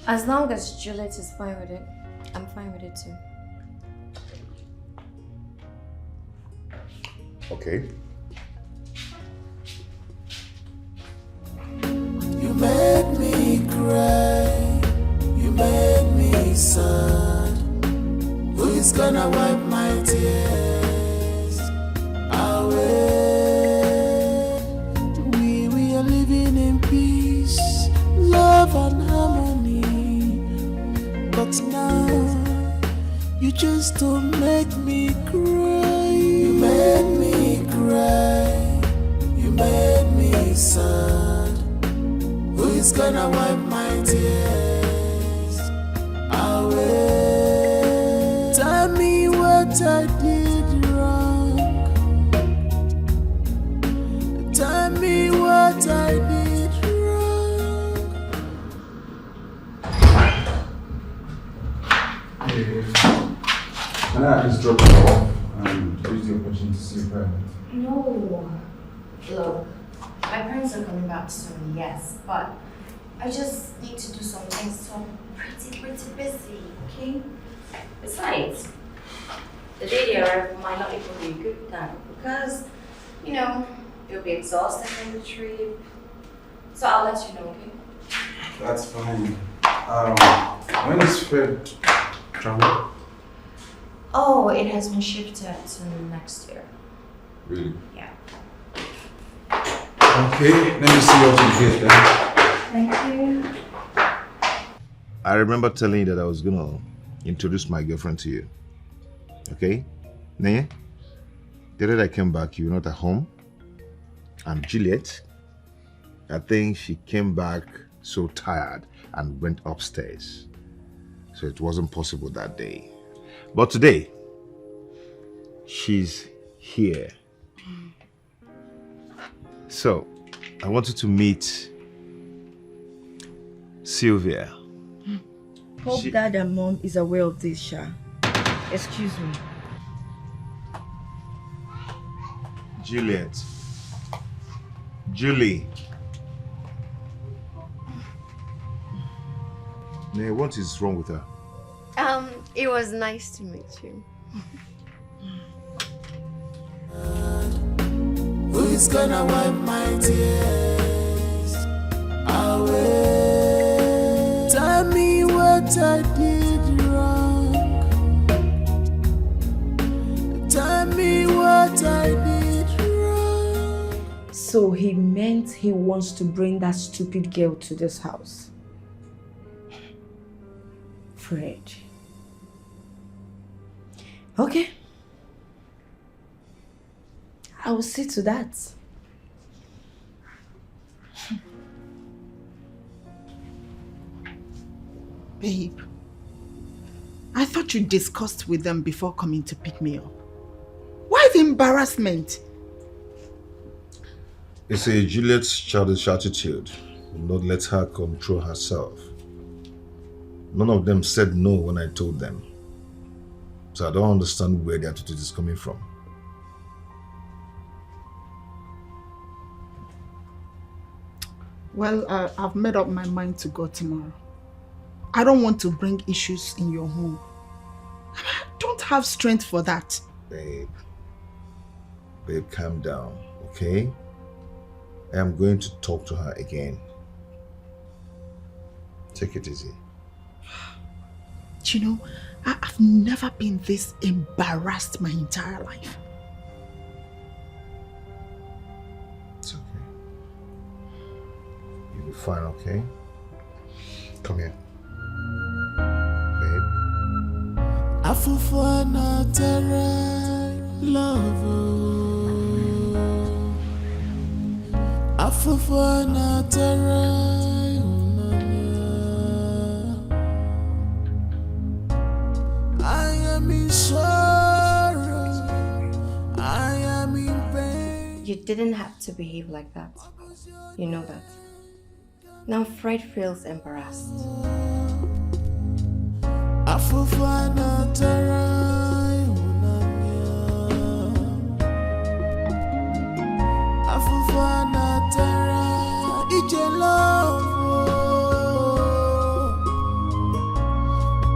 As long as Juliet is fine with it, I'm fine with it too. Okay. You made me cry, you made me sad. Who is gonna wipe my tears away? We are living in peace, love and harmony. But now, you just don't make me cry. You made me cry, you made me sad. Who is gonna wipe my tears away? Tell me what I did wrong. Tell me what I did wrong. Can I at least drop you off and use the opportunity to see your parents? No. Look, my parents are coming back soon, yes, but I just need to do some things, so I'm pretty busy, okay? Besides, the day they arrive might not even be a good time because, you know, you'll be exhausted from the trip. So I'll let you know, okay? That's fine. When is Fred travel? Oh, it has been shifted to next year. Really? Yeah. Okay, let me see what you get then. Thank you. I remember telling you that I was gonna introduce my girlfriend to you. Okay? Nene? The day I came back, you were not at home. And Juliet, I think she came back so tired and went upstairs. So it wasn't possible that day. But today, she's here. So, I wanted to meet Sylvia. Hope dad and mom is aware of this, Sha. Excuse me. Juliet. Julie. Nay, what is wrong with her? It was nice to meet you. Who is gonna wipe my tears away? Tell me what I did wrong. Tell me what I did wrong. So So he meant he wants to bring that stupid girl to this house. Fred. Okay. I will see to that. Babe, I thought you discussed with them before coming to pick me up. Why the embarrassment? It's a Juliet's childish attitude. Will not let her control herself. None of them said no when I told them. So I don't understand where the attitude is coming from. Well, I've made up my mind to go tomorrow. I don't want to bring issues in your home. I don't have strength for that. Babe, calm down, okay? I am going to talk to her again. Take it easy. You know, I've never been this embarrassed my entire life. It's okay. You'll be fine, okay? Come here. Babe. Afufana tere love. Afufana tere. I am in sorrow. I am in pain. You didn't have to behave like that. You know that. Now Fred feels embarrassed. Afufana tere. Afufana tere. Ije love.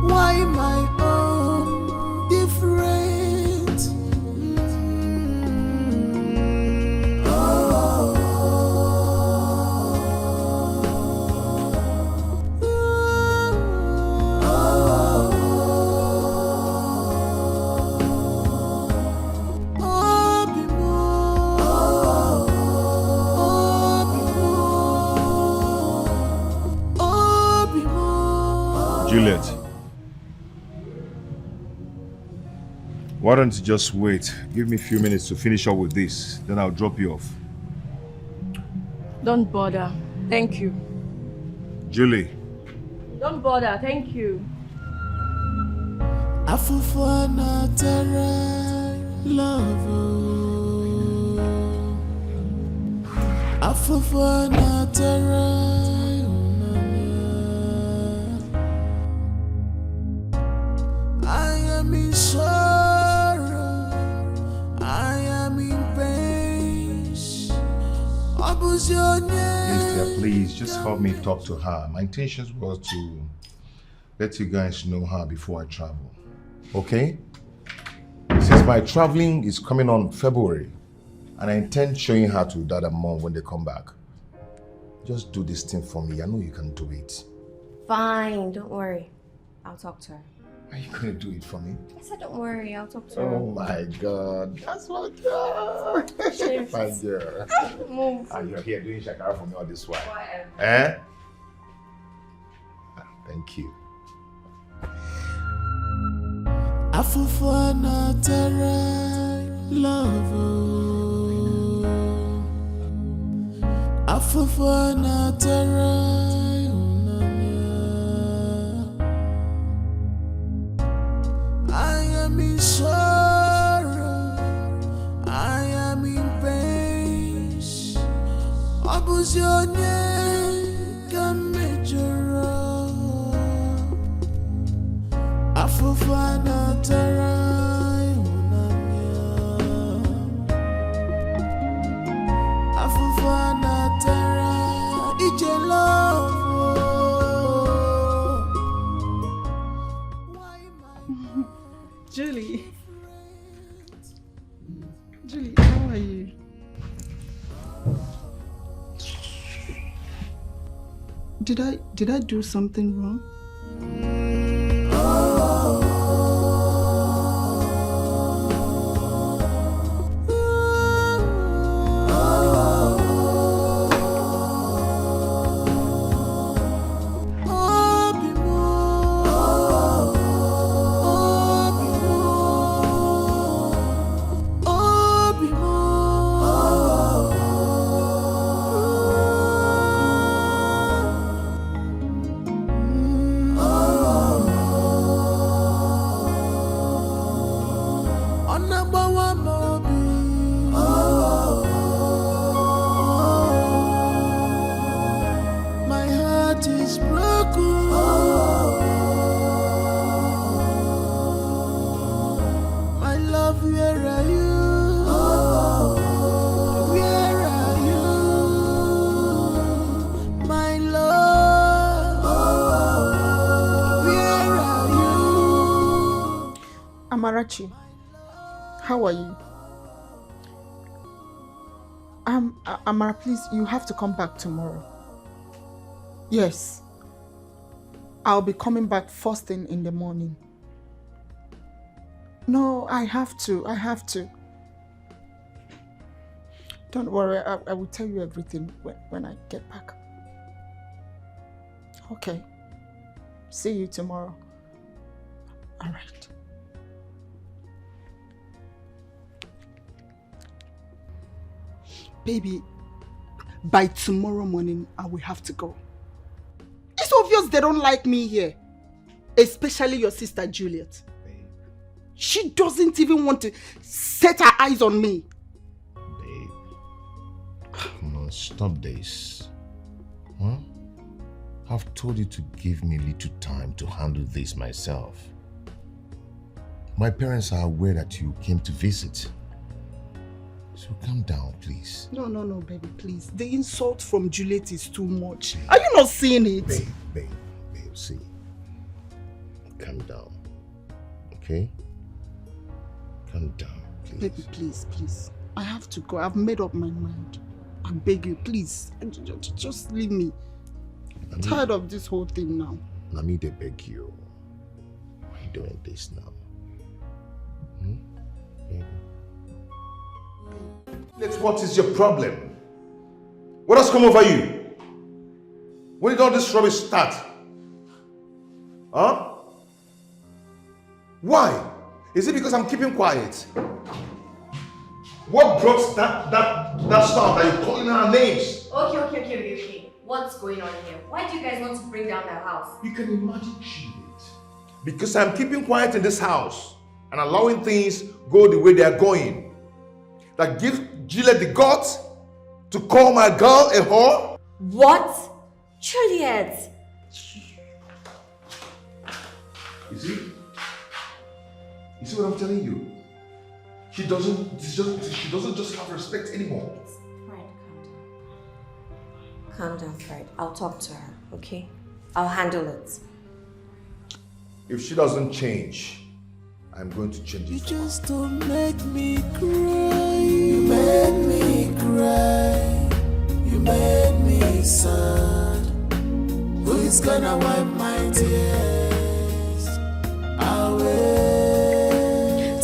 Why my own different? Juliet. Why don't you just wait? Give me a few minutes to finish up with this. Then I'll drop you off. Don't bother. Thank you. Julie. Don't bother. Thank you. Afufana tere love. Afufana tere. I am in sorrow. I am in pain. Please, just help me talk to her. My intention was to let you guys know her before I travel. Okay? Since my traveling is coming on February, and I intend showing her to dad and mom when they come back. Just do this thing for me. I know you can do it. Fine, don't worry. I'll talk to her. Are you going to do it for me? I said don't worry, I'll talk to her. Oh my God, that's my girl. My girl. Move. And you're here doing shakara for me all this while. Whatever. Eh? Thank you. Afufana tere love. Afufana tere. I am in sorrow. I am in pain. What was your name? Come make your own. Afufana tere. Afufana tere. Ije love. Julie. Julie, how are you? Did I do something wrong? heart is broken. My love, where are you? Where are you? My love, where are you? Amarachi, how are you? Amara, please, you have to come back tomorrow. Yes. I'll be coming back first thing in the morning. No, I have to. Don't worry, I will tell you everything when I get back. Okay. See you tomorrow. All right. Baby, by tomorrow morning, I will have to go. It's obvious they don't like me here. Especially your sister Juliet. Babe. She doesn't even want to set her eyes on me. Babe. Come on, stop this. Huh? I've told you to give me a little time to handle this myself. My parents are aware that you came to visit. So calm down, please. No, baby, please. The insult from Juliet is too much. Are you not seeing it? Babe, see. Calm down. Okay? Calm down, please. Baby, please. I have to go. I've made up my mind. I beg you, please. Just leave me. I'm tired of this whole thing now. Let me beg you. Why are you doing this now? Baby. What is your problem? What has come over you? When did all this rubbish start? Huh? Why? Is it because I'm keeping quiet? What brought that stuff that you're calling our names? Okay. What's going on here? Why do you guys want to bring down our house? You can imagine Juliet. Because I'm keeping quiet in this house and allowing things go the way they are going. That gives Juliet the guts to call my girl a whore? What? Juliet! You see what I'm telling you? She doesn't just have respect anymore. Fred, calm down, Fred. I'll talk to her, okay? I'll handle it. If she doesn't change, I'm going to change it. You just don't make me cry. You made me cry. You made me sad. Who is gonna wipe my tears away?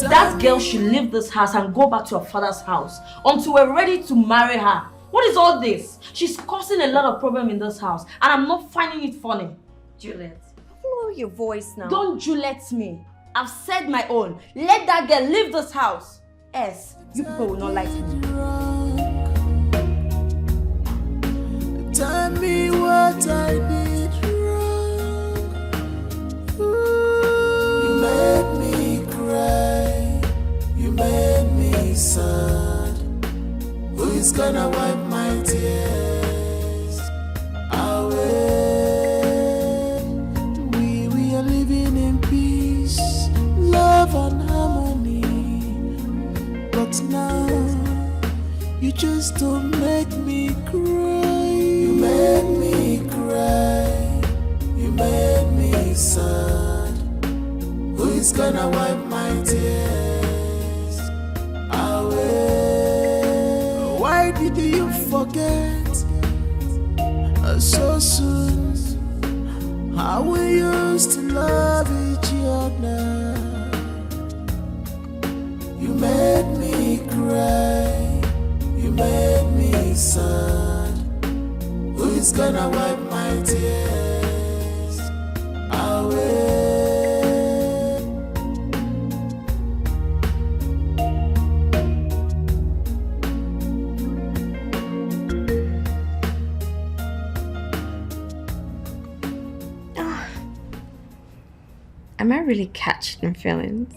That girl should leave this house and go back to her father's house until we're ready to marry her. What is all this? She's causing a lot of problem in this house and I'm not finding it funny. Juliet, lower your voice now. Don't Juliet me. I've said my own. Let that girl leave this house. Else, you people will not like me. Tell me what I did wrong. You made me cry. You made me sad. Who is gonna wipe my tears away? We are living in peace, love and harmony. But now you just don't make me cry. You made me cry. You made me sad. Who is gonna wipe my tears away? Why did you forget so soon how we used to love each other? You made me cry. You made me sad. Who is gonna wipe my tears away? Am I really catching feelings?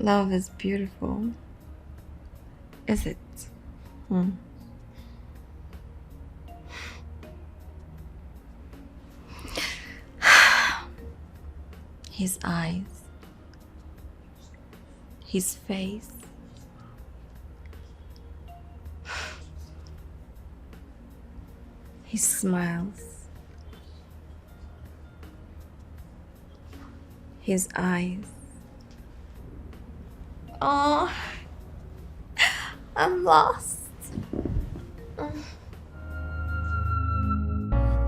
Love is beautiful. Is it? His eyes. His face. He smiles. His eyes. Oh, I'm lost.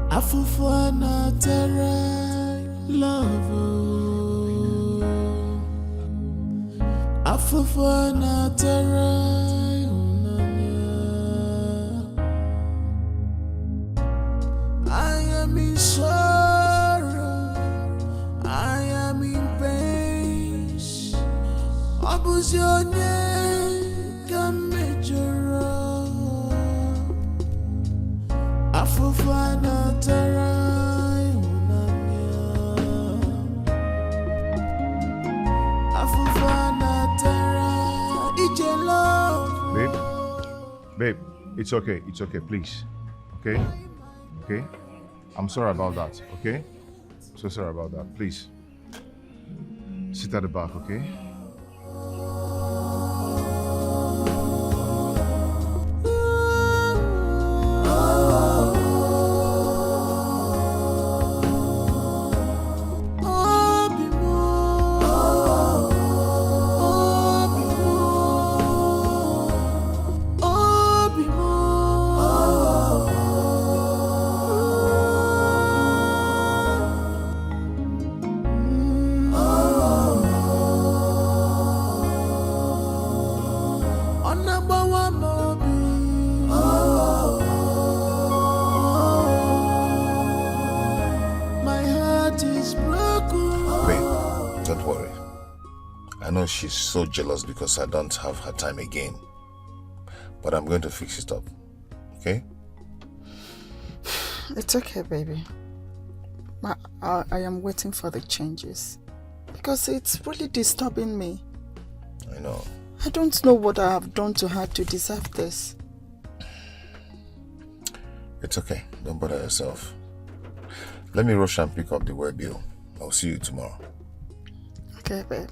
Afufana terra love. Afufana terra. I am in sorrow, I am in pain. Abuse your name, come major. Afufana tara, Afufana tara, it's your love. Babe, it's okay, please. Okay? Okay? I'm sorry about that, okay? So sorry about that. Please. Sit at the back, okay? She's so jealous because I don't have her time again. But I'm going to fix it up. Okay? It's okay, baby. I am waiting for the changes. Because it's really disturbing me. I know. I don't know what I have done to her to deserve this. It's okay. Don't bother yourself. Let me rush and pick up the wear bill. I'll see you tomorrow. Okay, babe.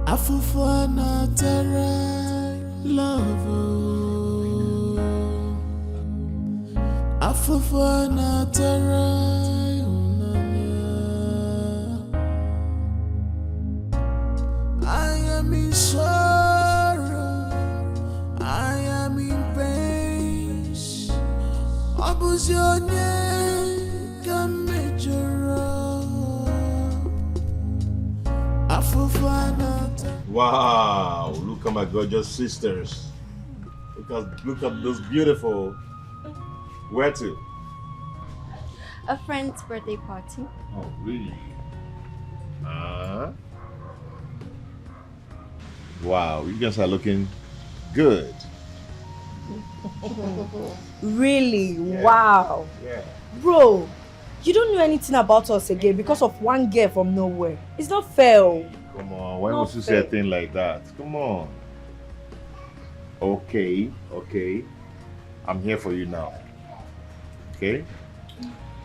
Afufana terra love. Afufana terra. I am in sorrow, I am in pain. Abuse your name, come major. Wow, look at my gorgeous sisters. Look at those beautiful. Where to? A friend's birthday party. Oh, really? Wow, you guys are looking good. Really? Yeah. Wow. Yeah. Bro, you don't know anything about us again because of one girl from nowhere. It's not fair. Come on, why must you say a thing like that? Come on. Okay. I'm here for you now. Okay?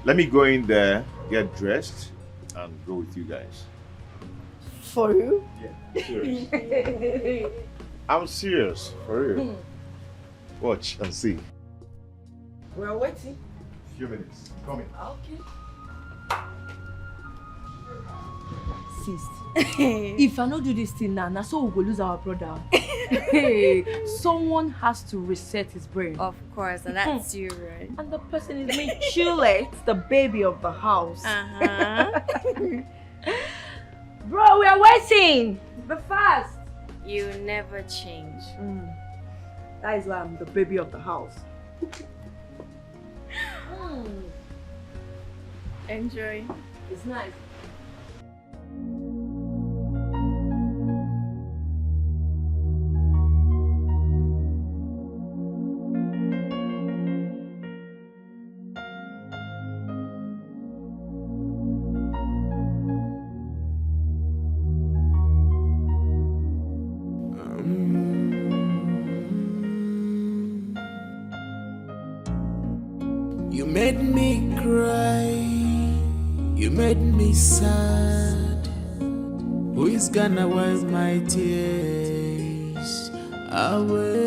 Let me go in there, get dressed, and go with you guys. For you? Yeah, serious. I'm serious, for real. Watch and see. We're waiting. Few minutes. Coming. Okay. Sis, if I don't do this thing now, so we will lose our brother. Someone has to reset his brain. Of course, and that's you, right? And the person is me, Chile, the baby of the house. Bro, we are waiting. Be fast. You never change. That is why I'm the baby of the house. Enjoy. It's nice. You made me cry. You made me sad. Who is gonna wipe my tears away?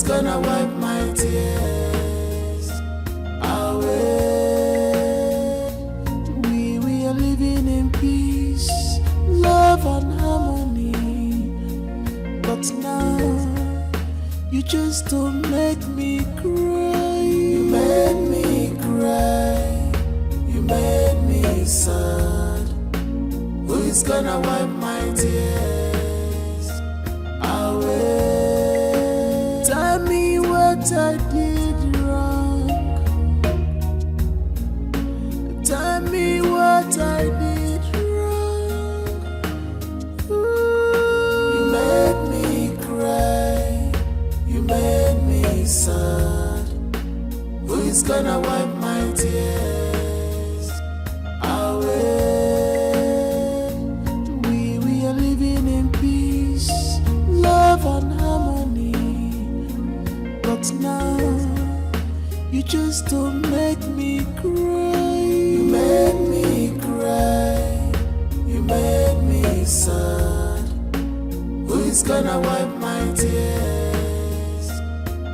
Gonna wipe my tears away. We are living in peace, love and harmony. But now you just don't make me cry. You made me cry. You made me sad. Who is gonna wipe my tears away? Tell me what I did wrong. Tell me what I did wrong. Ooh. You made me cry. You made me sad. Who is gonna wipe my tears away? We are living in peace, love and harmony. But now you just don't make me cry. You made me cry. You made me sad. Who is gonna wipe my tears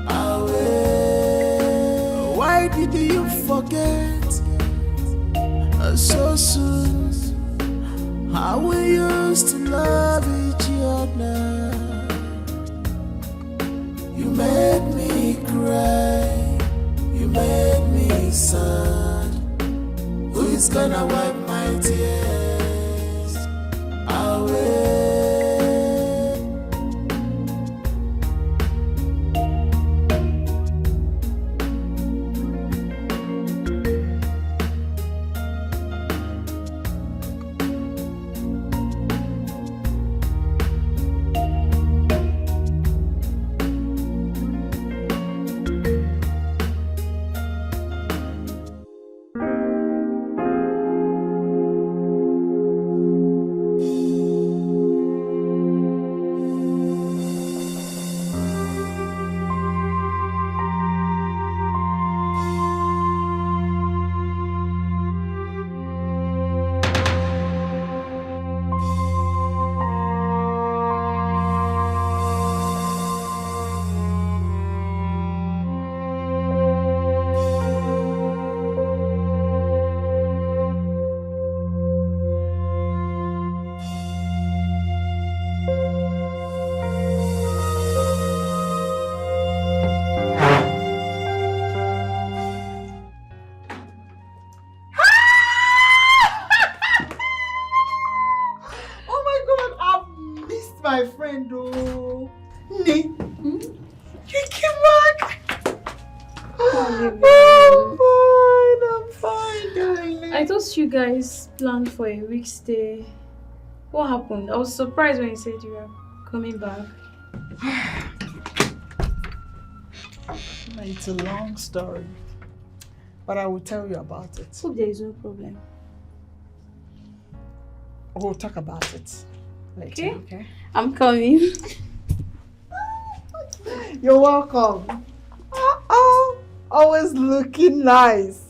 away? Why did you forget so soon how we used to love each other? You made me cry, you made me sad. Who is gonna wipe my tears away? My friend, oh, you came back. I'm fine, darling. I thought you guys planned for a week's stay. What happened? I was surprised when you said you were coming back. It's a long story, but I will tell you about it. Hope there is no problem. We'll talk about it later, okay? I'm coming. You're welcome. Always looking nice.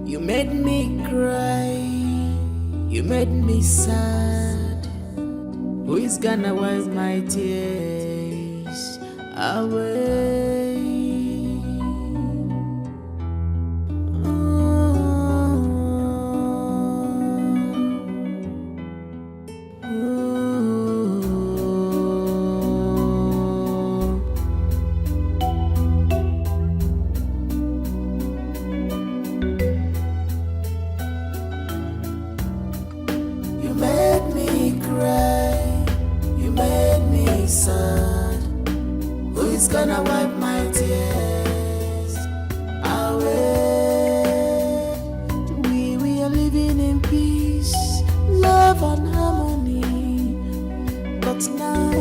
You made me cry. You made me sad. Who is gonna wipe my tears away? gonna wipe my tears away? We are living in peace, love and harmony. But now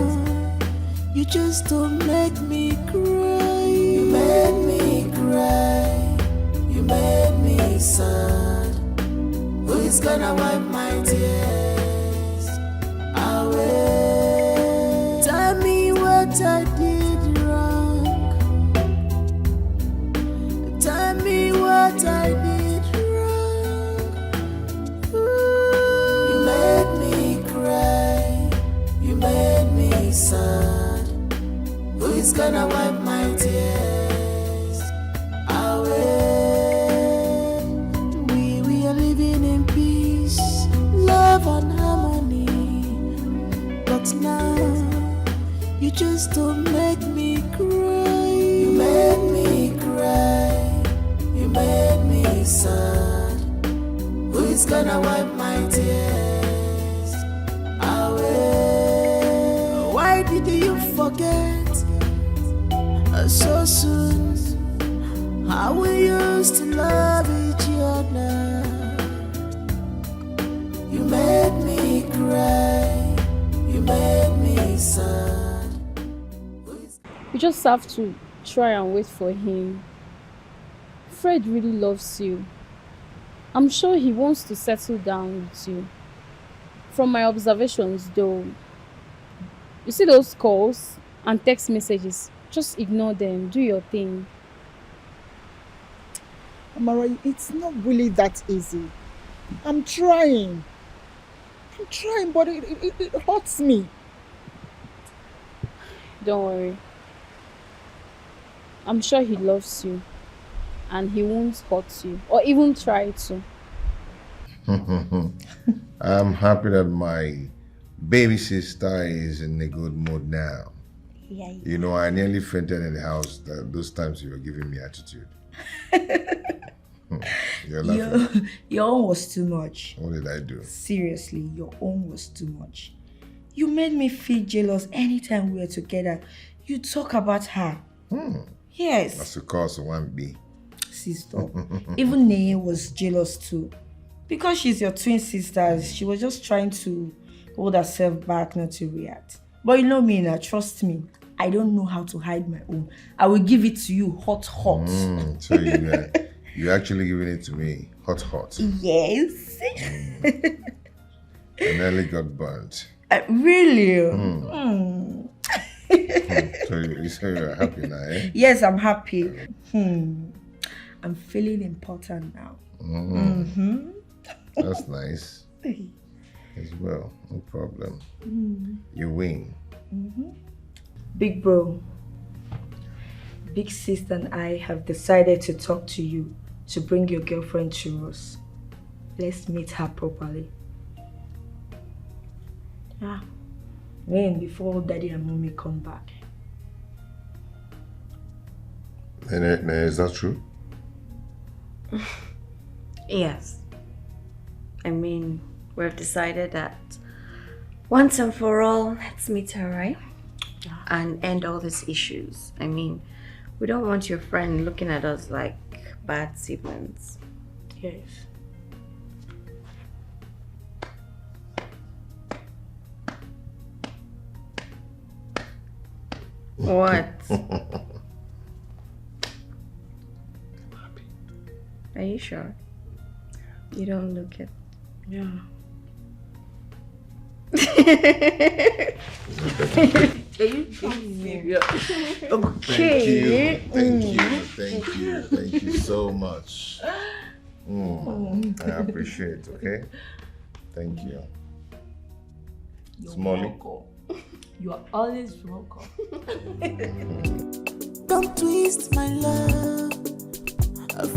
you just don't make me cry. You made me cry. You made me sad. Who is gonna wipe my tears away? Tell me what I did wrong. Tell me what I did wrong. Ooh. You made me cry. You made me sad. Who is gonna wipe my tears away? We are living in peace, love and harmony. But now you just don't make me cry. You made me cry. You made me sad. Who is gonna wipe my tears away? Why did you forget so soon how we used to love each other? You made me cry. You made me sad. You just have to try and wait for him. Fred really loves you. I'm sure he wants to settle down with you. From my observations though, you see those calls and text messages, just ignore them, do your thing. Amara, it's not really that easy. I'm trying, but it hurts me. Don't worry. I'm sure he loves you and he won't hurt you or even try to. I'm happy that my baby sister is in a good mood now. Yeah. You know, I nearly fainted in the house those times you were giving me attitude. You're laughing. Your own was too much. What did I do? Seriously, your own was too much. You made me feel jealous anytime we were together. You talk about her. Yes. That's the cause of 1B. Sister. Even Neye was jealous too. Because she's your twin sister, she was just trying to hold herself back not to react. But you know me now, trust me. I don't know how to hide my own. I will give it to you hot. So you're actually giving it to me hot. Yes. I nearly got burnt. Really? So you say you're happy now, eh? Yes, I'm happy. I'm feeling important now. That's nice. As well, no problem. You win. Big bro, big sister and I have decided to talk to you to bring your girlfriend to us. Let's meet her properly. Yeah. Before daddy and mommy come back. Is that true? Yes. I mean, we've decided that once and for all, let's meet her, right? Yeah. And end all these issues. I mean, we don't want your friend looking at us like bad siblings. Yes. What? Are you sure? You don't look it. Yeah. Okay. Thank you so much. I appreciate it, okay? Thank you. Smolly. You are always welcome. Don't twist my love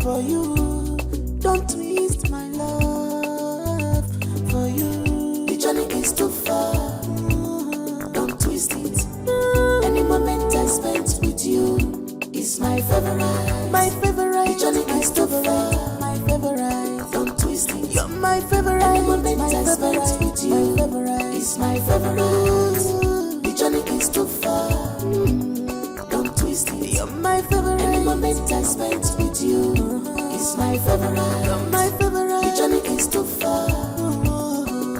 for you. Don't twist my love for you. The journey is too far. Don't twist it. Any moment I spent with you is my favorite. My favorite. The journey is too far. My favorite. Don't twist it. You're my favorite. Any moment I spent with you is my favorite. The journey is too far. Don't twist moment I spent with you is my favorite. You're my favorite. The journey is too far.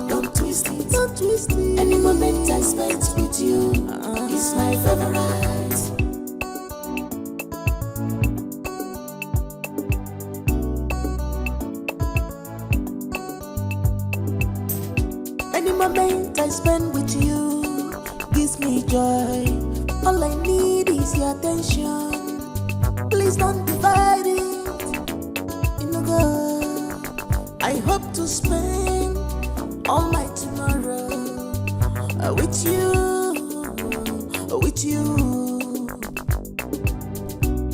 Don't twist it. Don't twist it. Any moment I spent with you is my favorite. Any moment I spend with you gives me joy. All I need is your attention. Please don't divide it. I hope to spend all my tomorrow with you, with you.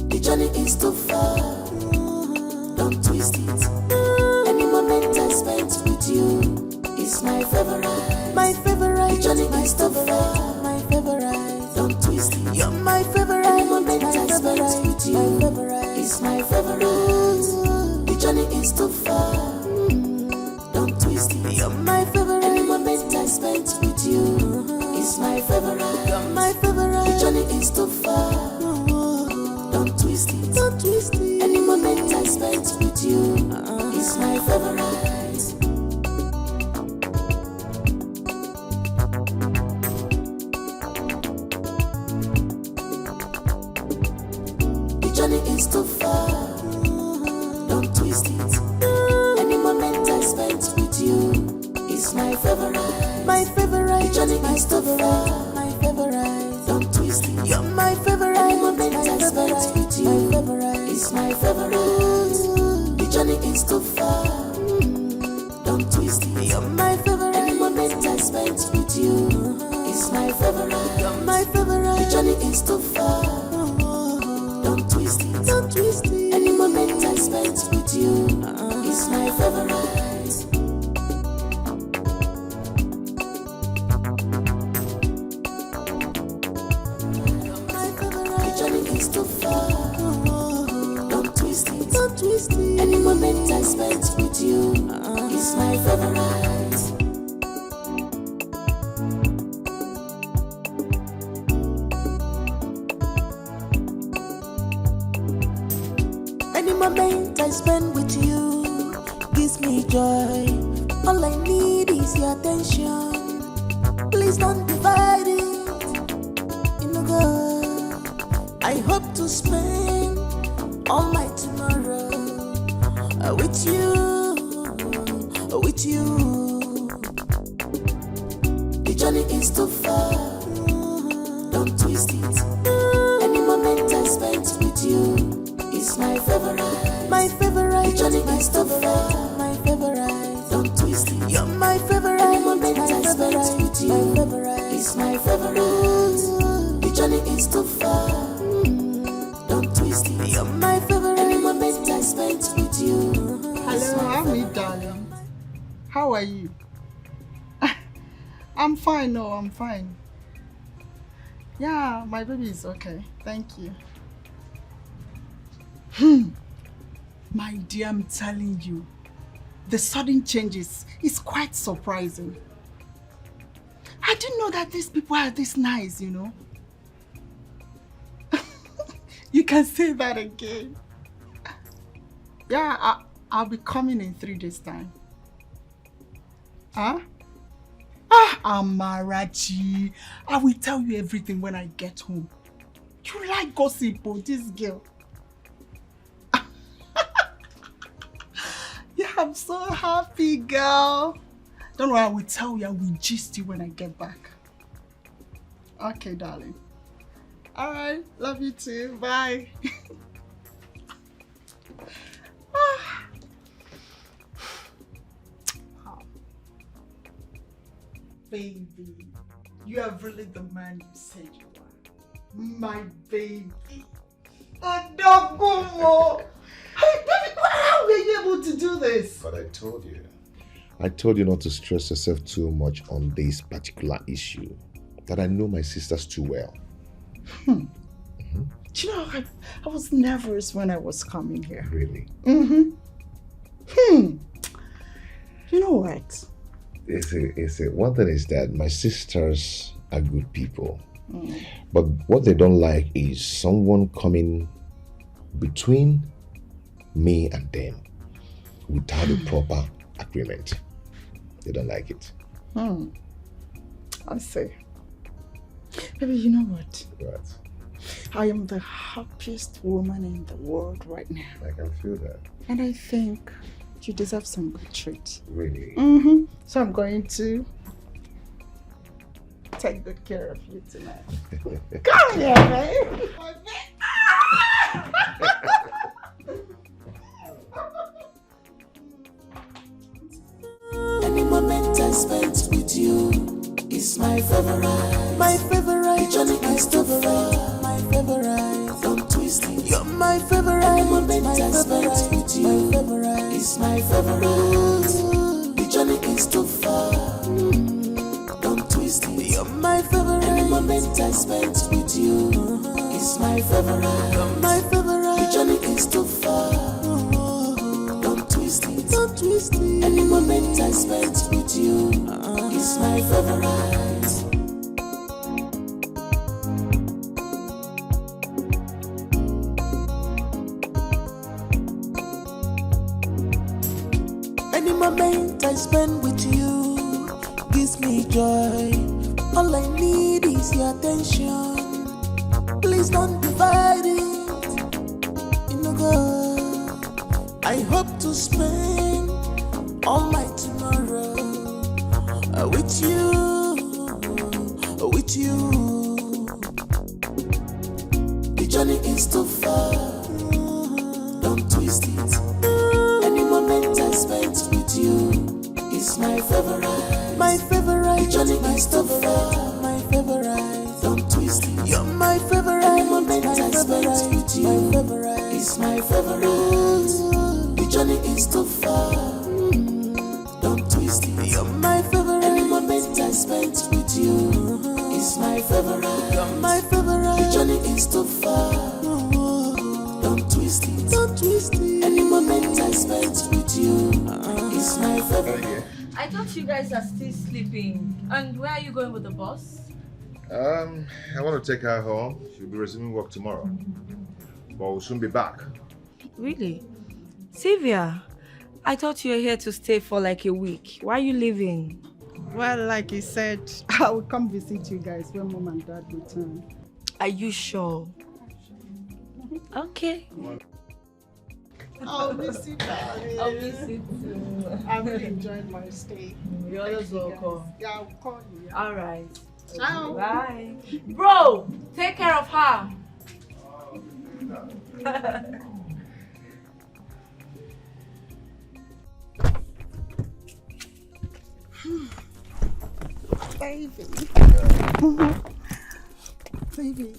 The journey is too far. Don't twist it. Any moment I spent with you is my favorite. My favorite. The journey is too far. My favorite. Don't twist it. You're my favorite. Any moment I spent with you is my favorite. The journey is too far. Don't twist it. You're my favorite. Any moment I spent with you is my favorite. You're my favorite. The journey is too far. Don't twist it. Don't twist it. Any moment I spent with you is my favorite. The journey is too far. Don't twist it. Any moment I spent with you is my favorite. My favorite. The journey is too far. My favorite. Don't twist it. You're my favorite. Any moment I spent with you is my favorite. The journey is too far. Don't twist it. You're my favorite. Any moment I spent with you is my favorite. You're my favorite. The journey is too far. Don't twist it. Don't twist it. Any moment I spent with you is my favorite. The journey is too far. Don't twist it. Don't twist it. Any moment I spent with you is my favorite. Any moment I spend with you gives me joy. All I need is your attention. Please don't divide it. I hope to spend all my tomorrow with you, with you. The journey is too far. Don't twist it. Any moment I spent with you is my favorite. My favorite. The journey is too far. My favorite. Don't twist it. You're my favorite. Any moment I spent with you is my favorite. The journey is too far. Don't twist it. You're my favorite. Any moment I spent with you. Hello, Ami, darling. How are you? I'm fine. No, I'm fine. Yeah, my baby is okay. Thank you. My dear, I'm telling you, the sudden changes is quite surprising. I didn't know that these people are this nice, you know. You can say that again. Yeah, I'll be coming in 3 days' time. Huh? Amarachi, I will tell you everything when I get home. You like gossip, oh, this girl. Yeah, I'm so happy, girl. Don't worry, I will tell you, I will gist you when I get back. Okay, darling. All right, love you too. Bye. Baby, you are really the man you said you are. My baby. Adogumo. Hey, baby, how were you able to do this? But I told you not to stress yourself too much on this particular issue. That I know my sisters too well. Do you know, I was nervous when I was coming here. Really? You know what? One thing is that my sisters are good people. But what they don't like is someone coming between me and them without a proper agreement. They don't like it. I see. Baby, you know what? What? I am the happiest woman in the world right now. I can feel that. And I think you deserve some good treat. Really? So I'm going to take good care of you tonight. Come here, babe. Any moment I spent with you is my favorite. My favorite. Johnny is too far. My favorite. Don't twist it. You're my favorite. Any moment I spent with you is my favorite. The journey is too far. Don't twist it. You're my favorite. Any moment I spent with you is my favorite. You're my favorite. The journey is too far. Don't twist it. Don't twist it. Any moment I spent with you is my favorite. Any moment I spend with you gives me joy. All I need is your attention. Please don't divide it. You know, God, I hope to spend all my tomorrow with you, with you. The journey is too far. Don't twist it. Any moment I spent with you is my favorite. My favorite. The journey is too far. My favorite. Don't twist it. You're my favorite. Any moment I spent with you is my favorite. The journey is too far. Don't twist it. You're my favorite. Any moment I spent with you is my favorite. You're my favorite. The journey is too far. Don't twist it. Don't twist it. Any moment I spent with you is my favorite. I thought you guys are still sleeping. And where are you going with the boss? I want to take her home. She'll be resuming work tomorrow. But we'll soon be back. Really? Sylvia, I thought you were here to stay for like a week. Why are you leaving? Well, like you said, I will come visit you guys when Mom and Dad return. Are you sure? Okay. I'll miss you, darling. I'll miss you too. I really enjoyed my stay. You're always welcome. Yeah, I'll call you. All right. Ciao. Bye. Bro, take care of her. Baby. Baby,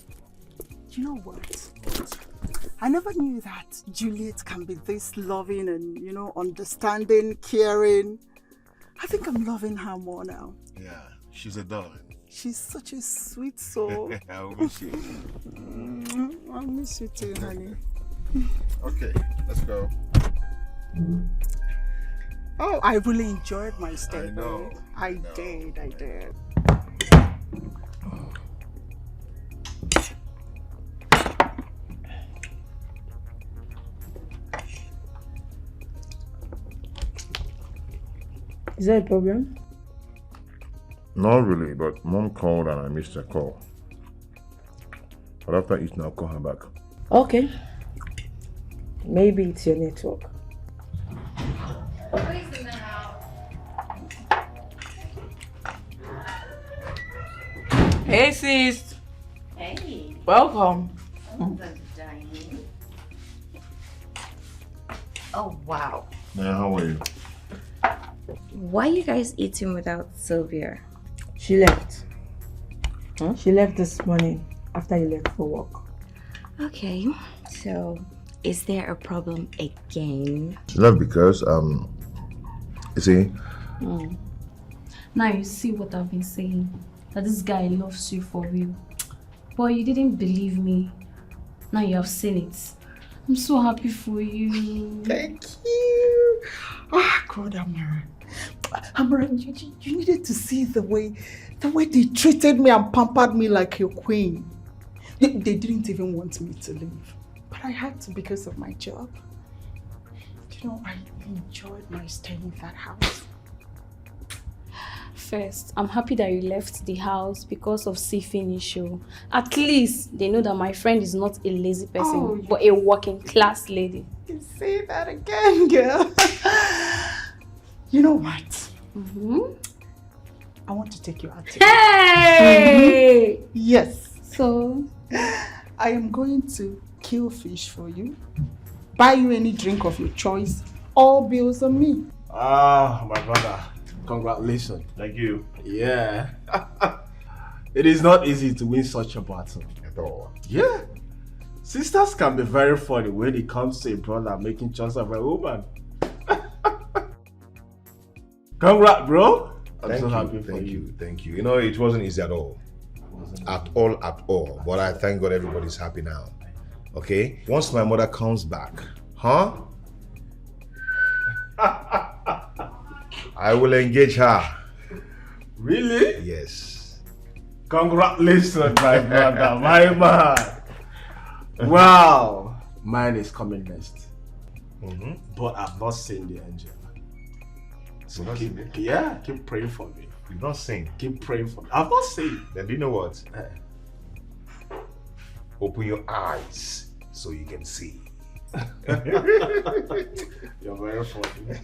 you know what? I never knew that Juliet can be this loving and, you know, understanding, caring. I think I'm loving her more now. Yeah, she's a darling. She's such a sweet soul. I'll miss you. I'll miss you too, honey. Okay, let's go. Oh, I really enjoyed my stay. I know. I did. Is there a problem? Not really, but Mom called and I missed her call. But after eating, I'll call her back. Okay. Maybe it's your network. Hey sis. Hey. Welcome. Oh wow. Yeah, how are you? Why are you guys eating without Sylvia? She left. Huh? She left this morning after you left for work. Okay. So, is there a problem again? She left because, you see, Now you see what I've been saying. That this guy loves you for real. But you didn't believe me. Now you have seen it. I'm so happy for you. Thank you. Ah, God, Amara, you needed to see the way they treated me and pampered me like a queen. They didn't even want me to leave. But I had to because of my job. You know, I enjoyed my stay in that house. First, I'm happy that you left the house because of Sifin issue. At least they know that my friend is not a lazy person, but a working class lady. You say that again, girl. You know what? I want to take you out today. Hey! Yes. So? I am going to kill fish for you, buy you any drink of your choice, all bills on me. Ah, my brother. Congratulations. Thank you. Yeah. It is not easy to win such a battle. At all. Yeah. Sisters can be very funny when it comes to a brother making choice of a woman. Congrats, bro. I'm so happy for you. Thank you. You know, it wasn't easy at all. At all. But I thank God everybody's happy now. Okay? Once my mother comes back, huh? I will engage her. Really? Yes. Congratulations, my brother, my man. Wow. Mine is coming next. But I've not seen the angel. So keep praying for me. You've not seen? Keep praying for me. I've not seen. Then do you know what? Open your eyes so you can see. You're very funny.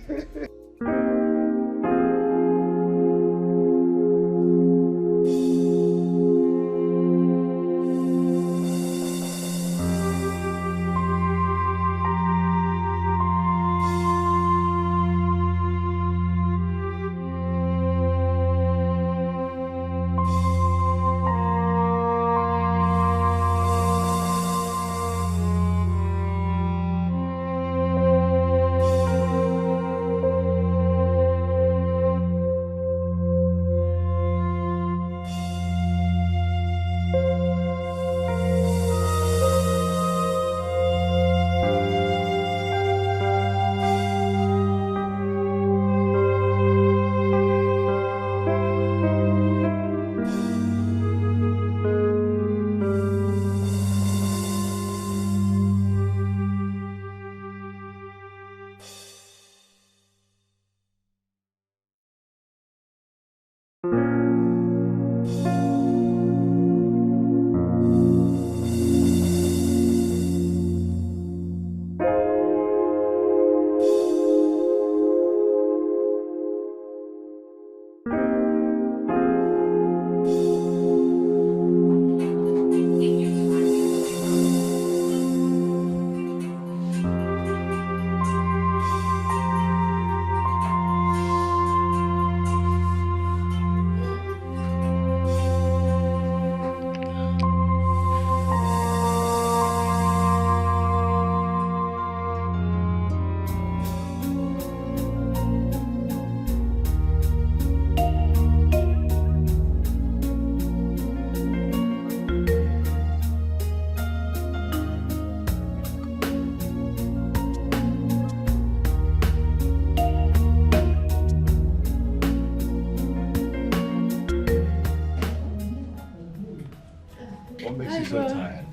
What makes you so tired?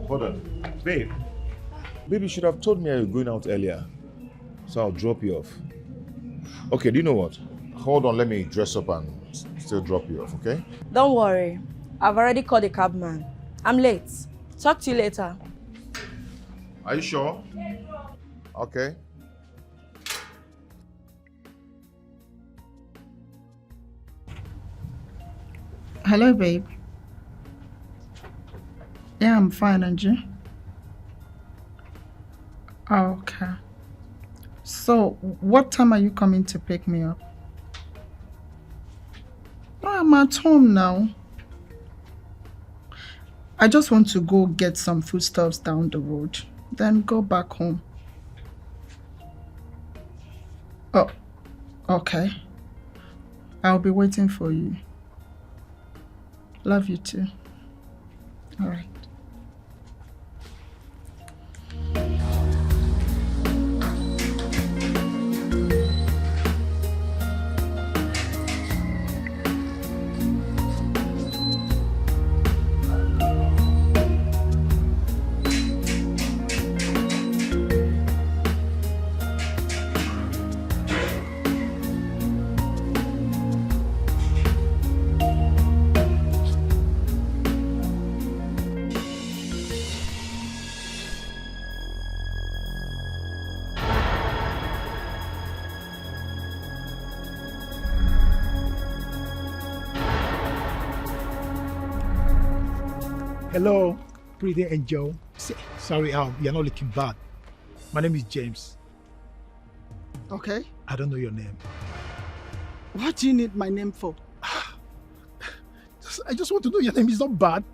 Hold on. Babe. Babe, you should have told me you were going out earlier. So I'll drop you off. Okay, do you know what? Hold on, let me dress up and still drop you off, okay? Don't worry. I've already called the cabman. I'm late. Talk to you later. Are you sure? Okay. Hello, babe. Yeah, I'm fine, and you? Okay. So, what time are you coming to pick me up? I'm at home now. I just want to go get some foodstuffs down the road, then go back home. Oh, okay. I'll be waiting for you. Love you too. All right. Hello, pretty angel. Sorry, you're not looking bad. My name is James. Okay. I don't know your name. What do you need my name for? I just want to know your name. It's not bad.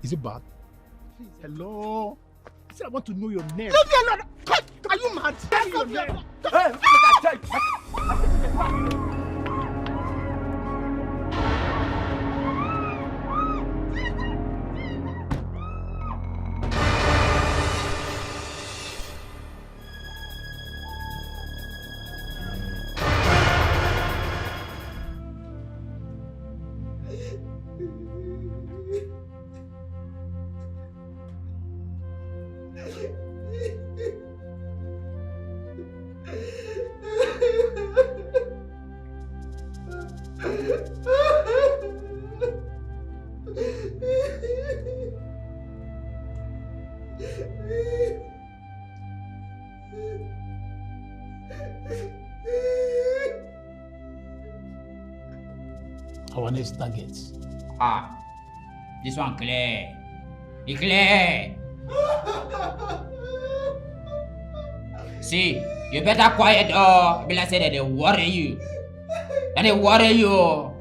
Is it bad? Please. Hello? I said I want to know your name. Leave me alone! Are you mad? Tell me your name. Our next target. This one clear. Be clear. See, you better quiet or be like say that they worry you. And they worry you.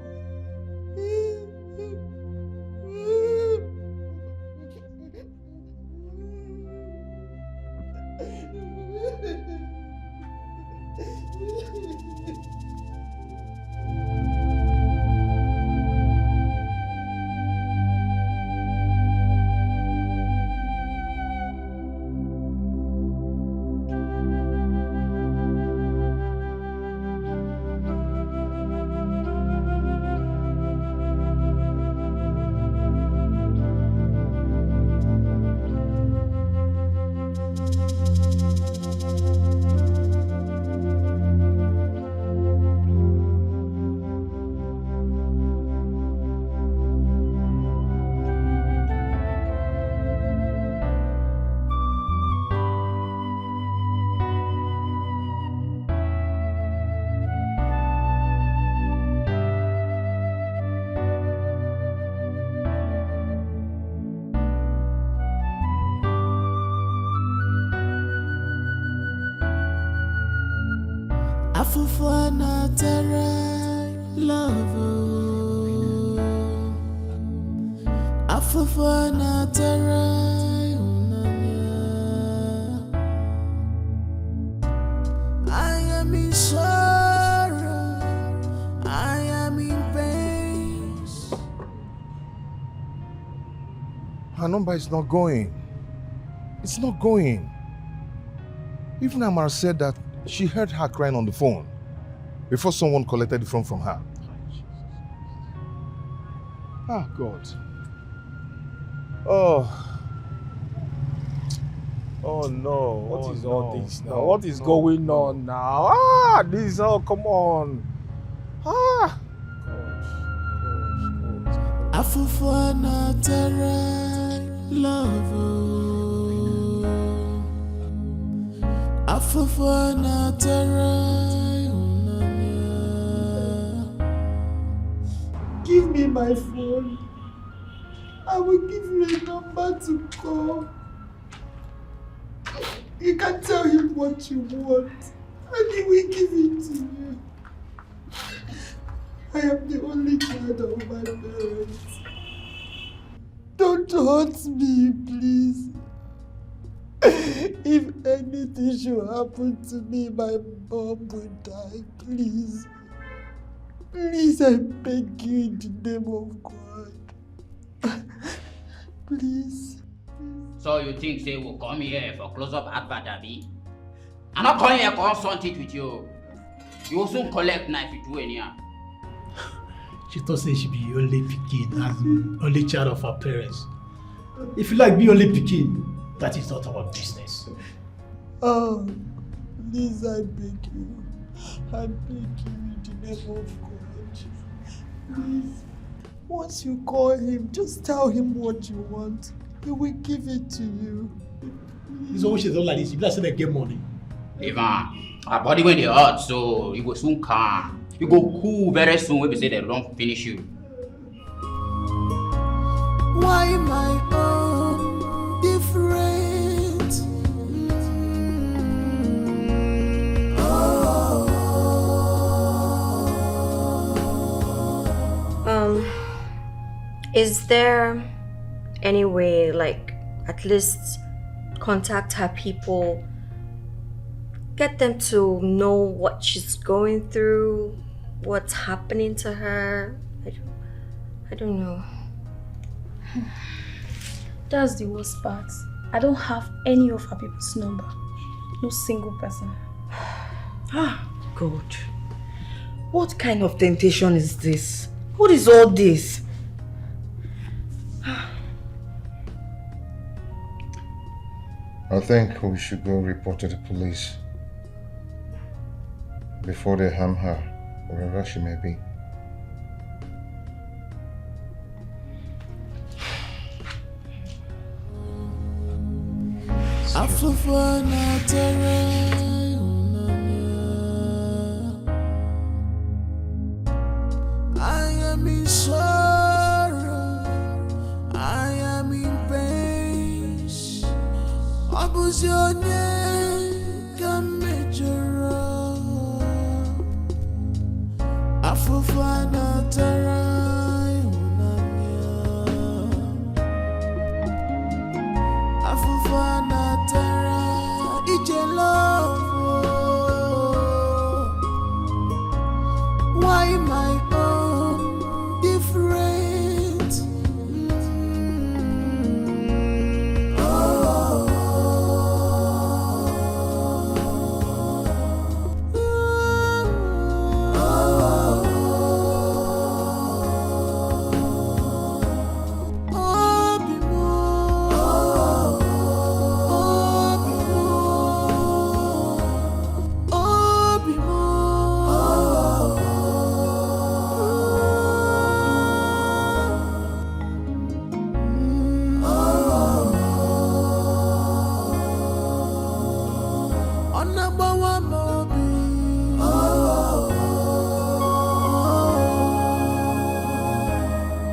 Afufana terra love. Afufana terra. I am in sorrow. I am in pain. Her number is not going. It's not going. Even Amar said that she heard her crying on the phone before someone collected the phone from her. Ah, God. Oh no. What is all this now? What is going on now? This, come on. Afufana terra love. Afufana terra. Give me my phone. I will give you a number to call. You can tell him what you want, and he will give it to you. I am the only child of my parents. Don't hurt me, please. If anything should happen to me, my mom will die. Please. Please, I beg you in the name of God. Please. So you think they will come here for close-up advert, Abby? I'm not coming here to consult it with you. You will soon collect knife with you in here. She thought say she be only Pikin, as only child of her parents. If you like be only Pikin, that is not our business. Oh, please, I beg you. I beg you in the name of God. Please, once you call him, just tell him what you want. He will give it to you. This always she's not like this. You guys say they get money. Ivan, our body when they hurt, so you go soon calm. You go cool very soon when we say they don't finish you. Why my Is there any way, like, at least contact her people, get them to know what she's going through, what's happening to her? I don't know. That's the worst part. I don't have any of her people's number. No single person. Ah, God. What kind of temptation is this? What is all this? I think we should go report to the police before they harm her, wherever she may be. I am in sorrow, I am in pain. Abuzionye kamejoro, afufana tarai unamia, afufana tarai ijelavo. Why my own different?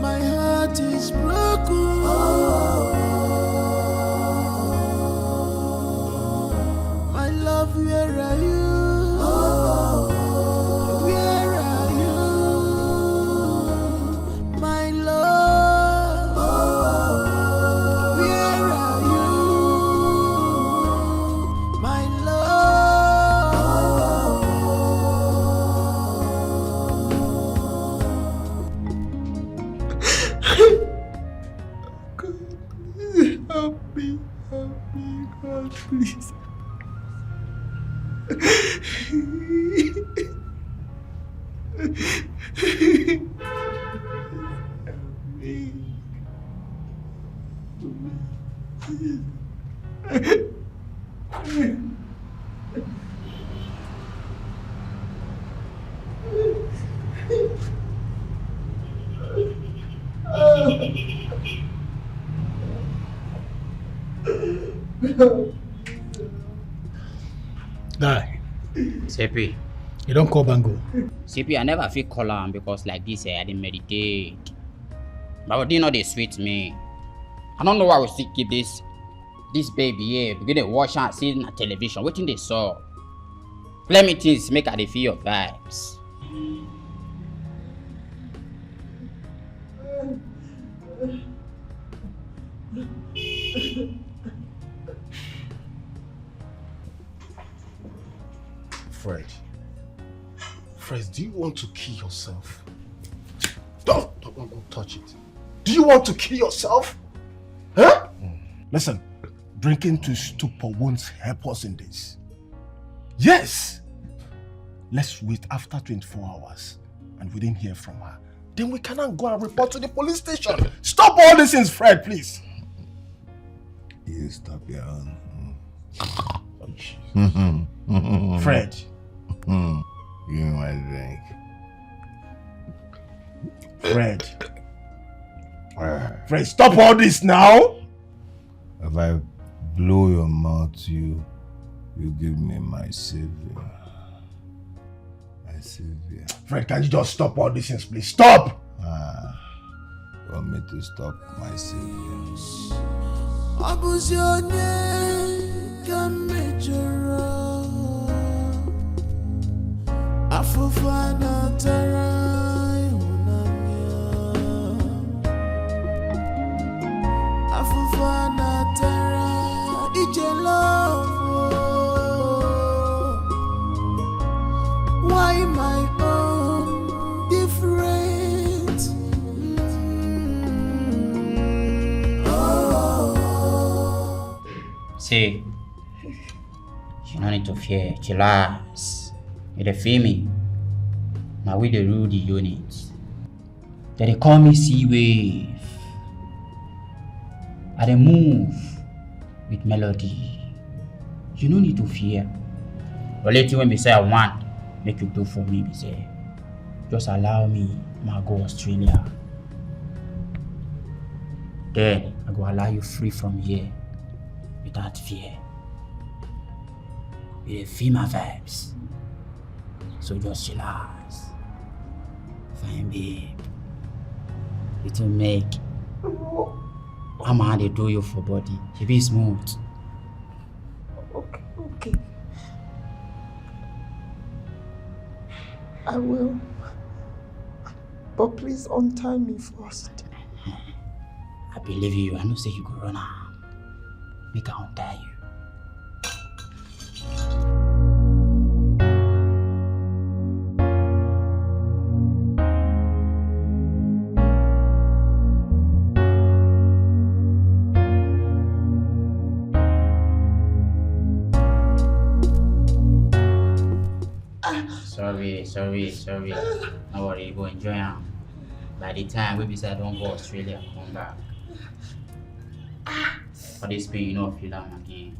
My heart is broken. My love, where are you? Where are you? My love, where are you? My Help me, God, please. Die. CP. You don't call Bango. CP, I never feel call am because like this, I didn't meditate. But you know they sweet me. I don't know why we still keep this baby here. Begin to watch and see on television. What thing they saw? Play me things, make her dey feel your vibes. Fred, do you want to kill yourself? Don't touch it. Do you want to kill yourself? Huh? Listen, drinking to stupor won't help us in this. Yes! Let's wait after 24 hours and we didn't hear from her. Then we cannot go and report to the police station. Stop all these things, Fred, please. You stop your own. Fred. You know my drink. Fred, stop all this now. If I blow your mouth, you give me my savior. My savior. Fred, can you just stop all these things, please? Stop! You want me to stop my savior? Afufana tarai unamia, See, you don't need to fear. Chillax. You dey feel me? Now we the rule the unit. They call me sea wave. I dey move with melody. You no need to fear. But later when we say I want, make you do for me, we say, just allow me to go Australia. Then I go allow you free from here without fear. You feel my vibes. So just chillax. Fine babe. It will make I'm how they do you for body. You be smooth. Okay. I will. But please untie me first. I believe you. I know say you go run out. Make I untie you. Sorry. No worry, you go enjoy them. By the time we decide don't go Australia, come back. For this pain, you know, feel them again.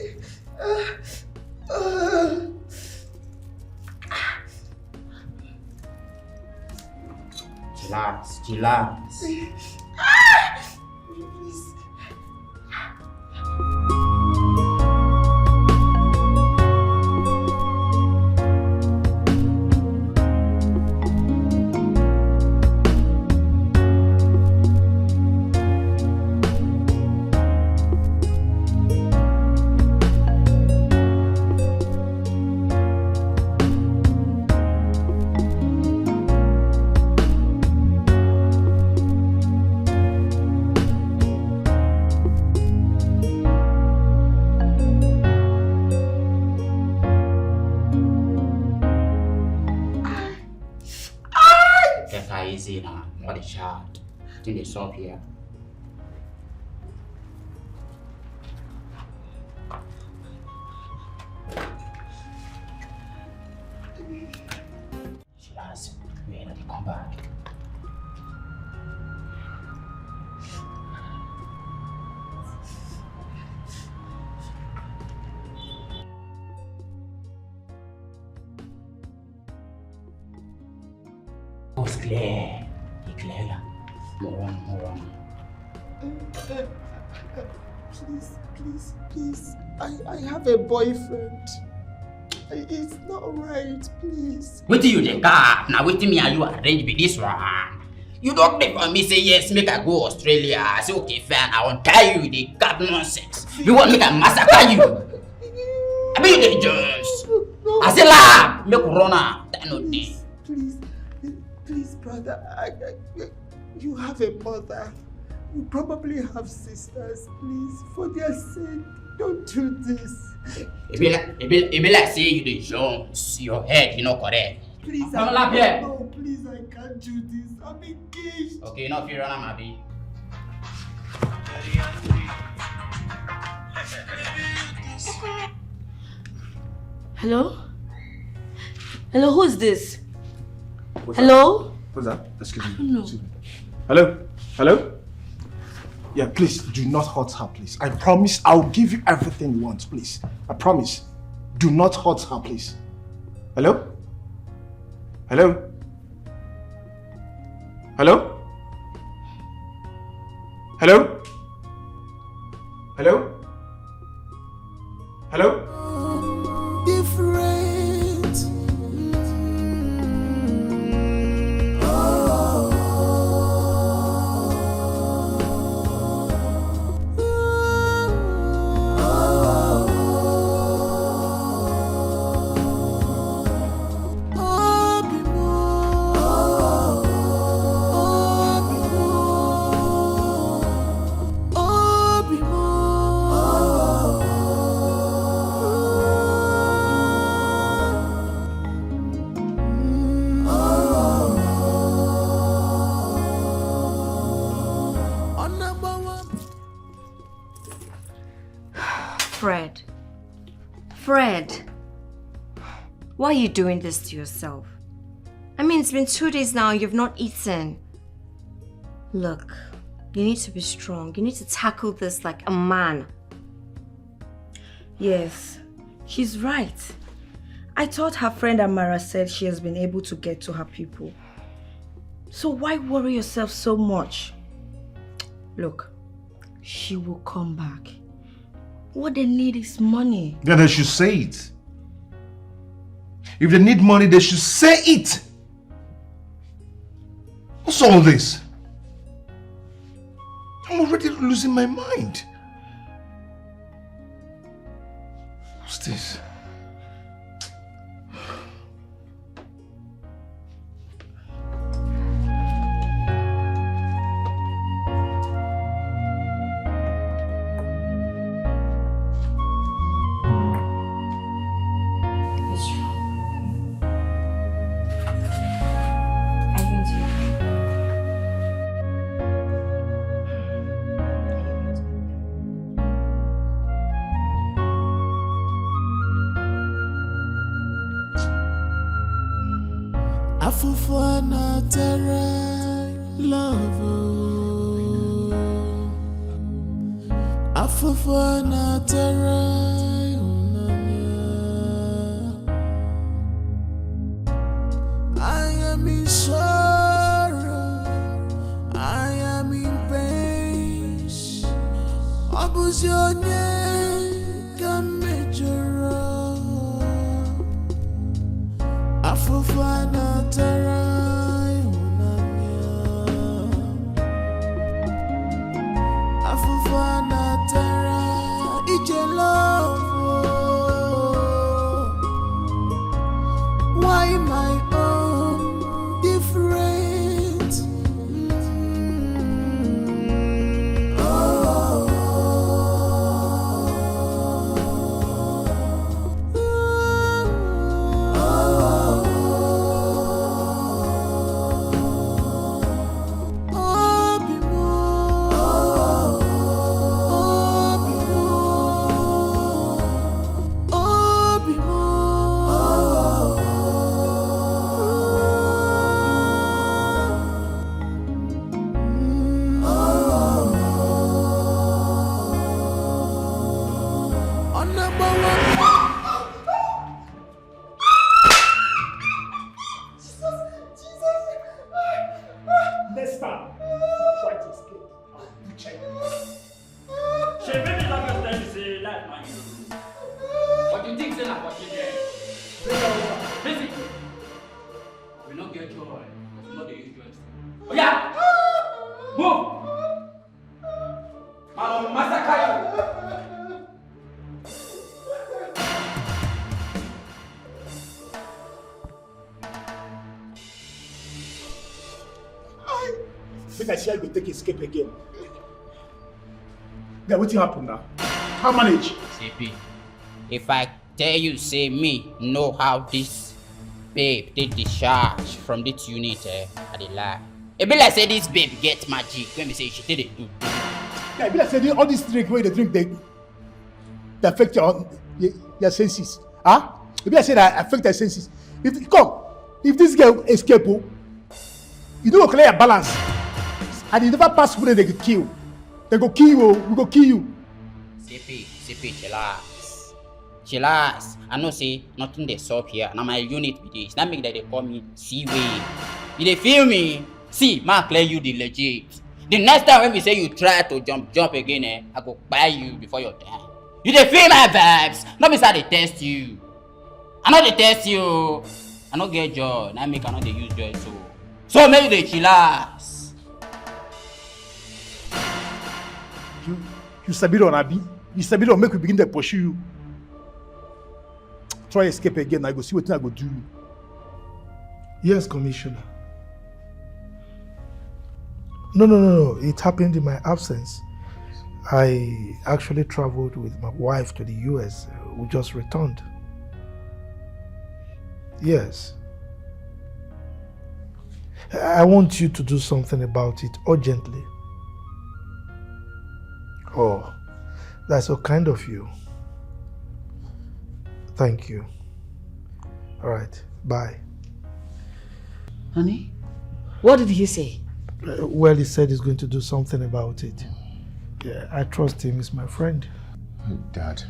Chillax. Easy now, not a child. I think they stop here. She has wait until they come back. It's clear. More on. Please. I have a boyfriend. It's not right, please. What do you think? Now wait me and you arrange with this one. You don't make for me say yes, make I go Australia. I say okay, fine, I won't tell you the cat nonsense. You want me to massacre you? I mean you the Jones. I say la, make corona. That no day. Please, brother, you have a mother. You probably have sisters. Please, for their sake, don't do this. It be like say you the Jones. Your head, you know correct. Please, no, please, I can't do this. I'm engaged. Okay, no fear, Anna, Mabi. Hello, who's this? Hello? What's that? Excuse me. No. Excuse me. Hello? Yeah, please do not hurt her, please. I promise I'll give you everything you want, please. I promise. Do not hurt her, please. Hello? Hello? Different. Fred, Fred, why are you doing this to yourself? I mean, it's been 2 days now, you've not eaten. Look, you need to be strong. You need to tackle this like a man. Yes, she's right. I thought her friend Amara said she has been able to get to her people. So why worry yourself so much? Look, she will come back. What they need is money. Then they should say it. If they need money, they should say it. What's all this? I'm already losing my mind. What's this? Afufana terra love. Afufana terra. I am in sorrow. I am in pain. Abuse your name can make your Afufana terra. Afufana terra. It's your love. Why my own different? Oh. Next time, try to escape. You check. She maybe not just tell you say that man. What do you think say na what she get? Bring her over. Busy. We not get joy. We not dey use joy. Oh yeah. Move. I'll massacre you. Think I see how you take escape again. Yeah, what happened now? How manage? CP, if I tell you, say me know how this babe take discharge from this unit, I dey lie. It be like say this babe get magic when we say she did it do. Yeah, it be like say all this drink where they drink they affect your senses. Huh? It be like say that affect your senses. If this girl escape, you don't clear your balance. And you never pass through, they go kill. They go kill you, we go kill you. CP, chillax. I know say nothing they solve here. Now my unit be this. That make that they call me C-Way. You they feel me? See, man clear you the legit. The next time when we say you try to jump again, I go buy you before your time. You they feel my vibes. Not because they test you. I know they test you. I don't get joy. Now make I know they use joy too. So maybe they chillax. You sabi on Abi. You sabi on make we begin to pursue you. Try escape again. I go see what I go do. Yes, Commissioner. No. It happened in my absence. I actually traveled with my wife to the US. We just returned. Yes. I want you to do something about it urgently. Oh, that's so kind of you. Thank you. All right, bye. Honey, what did he say? Well, he said he's going to do something about it. Yeah, I trust him. He's my friend. Dad,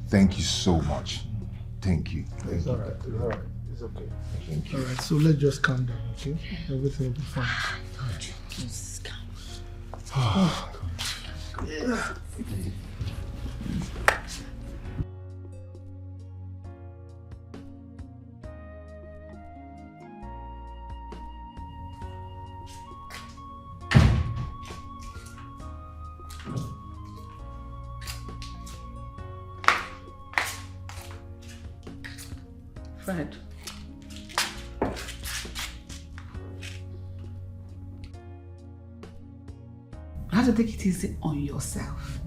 thank you so much. Thank you. It's all right. It's all right. It's okay. Thank you. All right, so let's just calm down, okay? Everything will be fine. Just calm. Oh, yeah. Fred. You have to take it easy on yourself.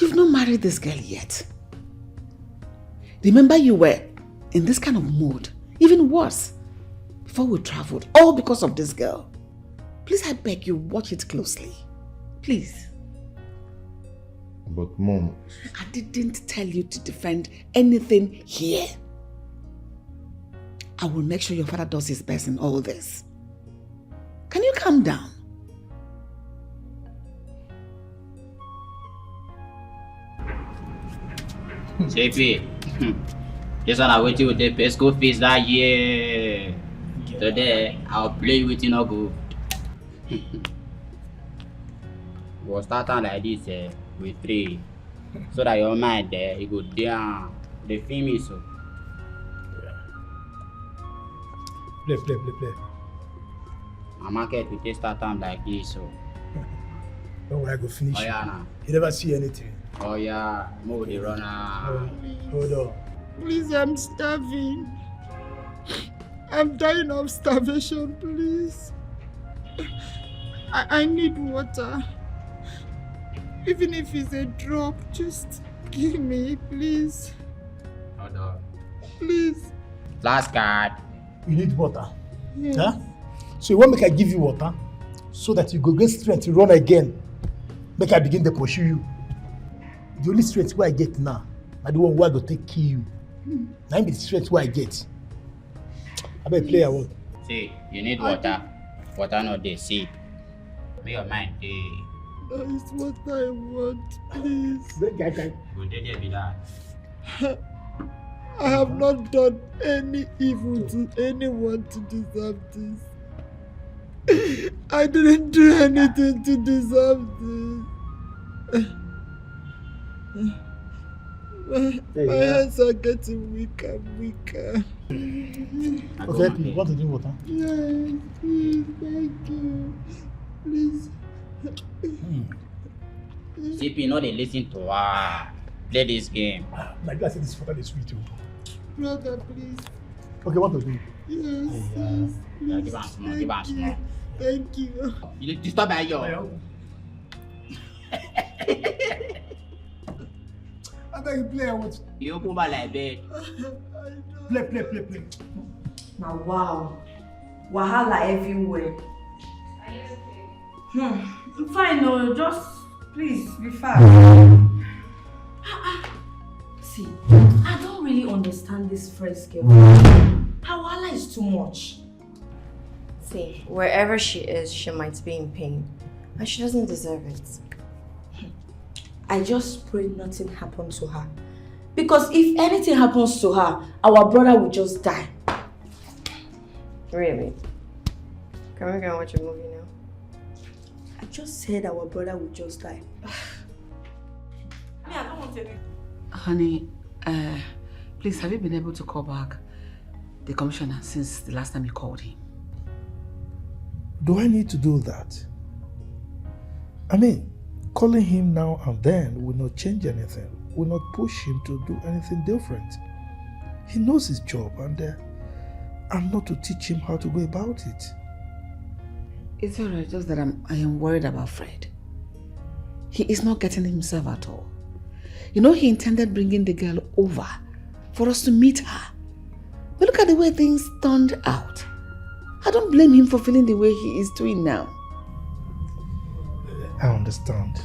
You've not married this girl yet. Remember, you were in this kind of mood, even worse, before we traveled, all because of this girl. Please, I beg you, watch it closely. Please. But Mom... I didn't tell you to defend anything here. I will make sure your father does his best in all this. Can you calm down? JP, this one I wait you with the best school fees that year. Today, I'll play with you no good. We'll start on like this with 3. So that your mind there, you go down. The film is so. Play. My market will take start time like this so. Don't worry, I go finish. Oh yeah, nah. You never see anything. Oh yeah, move the runner. Hold on. Please, I'm starving. I'm dying of starvation, please. I need water. Even if it's a drop, just give me, please. Hold on. Please. Last card. You need water. Yes. Huh? So you want make I give you water so that you go get strength to run again. Make I begin to pursue you. The only strength where I get now, I the one where I go take kill you. Now be the strength where I get. I better play a word. See, you need water. Water not dey sip. Make your mind dey. That is what I want, please. Go there be that. I have not done any evil to anyone to deserve this. I didn't do anything to deserve this. My hands are getting weaker and weaker. Okay, please, want to drink water? Yes, please, thank you. Please. CP, no dey listen to her. Play this game. Like I said, this water is sweet too. Brother, please. Okay, what to do? Yes, Yeah. Yeah, give her small, give her small. Thank you. You need to stop by your. I beg you play, I want. You open my like bed. Play. Now, wow. Wahala everywhere. I'm fine, no, just please be fast. See, I don't really understand this first girl. Her wahala is too much. See, wherever she is, she might be in pain. And she doesn't deserve it. I just pray nothing happens to her. Because if anything happens to her, our brother will just die. Really? Can we go and watch a movie now? I just said our brother will just die. I don't want to. Honey, please, have you been able to call back the commissioner since the last time you called him? Do I need to do that? I mean, calling him now and then will not change anything, will not push him to do anything different. He knows his job and I'm not to teach him how to go about it. It's alright, just that I am worried about Fred. He is not getting himself at all. You know, he intended bringing the girl over for us to meet her. But look at the way things turned out. I don't blame him for feeling the way he is doing now. I understand.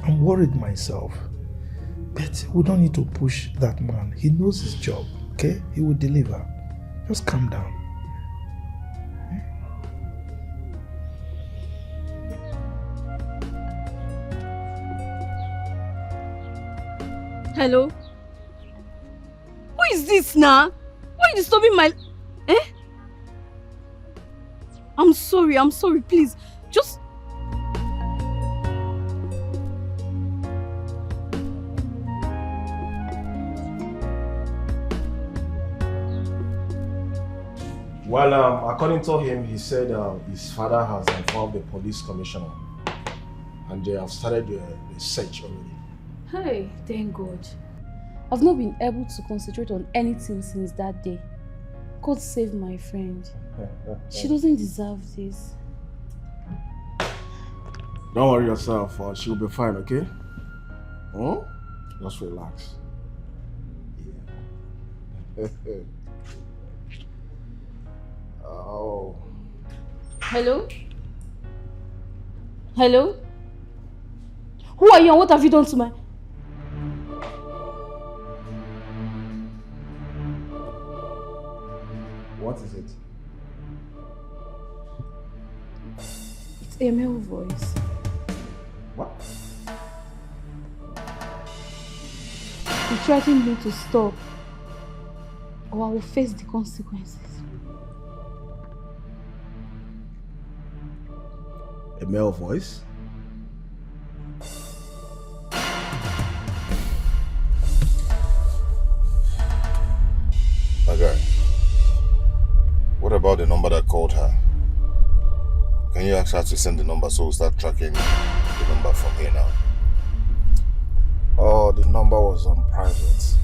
I'm worried myself. But we don't need to push that man. He knows his job, okay? He will deliver. Just calm down. Hello? Who is this now? Why are you disturbing my... Eh? I'm sorry, please. Just... Well, according to him, he said his father has informed the police commissioner and they have started the search already. Hey, thank God. I've not been able to concentrate on anything since that day. God save my friend. She doesn't deserve this. Don't worry yourself, she'll be fine, okay? Hmm? Just relax. Yeah. Oh. Hello? Hello? Who are you and what have you done to my... What is it? It's a male voice. What? He threatened me to stop or I will face the consequences. A male voice? Okay. What about the number that called her? Can you ask her to send the number so we'll start tracking the number from here now? Oh, the number was on private.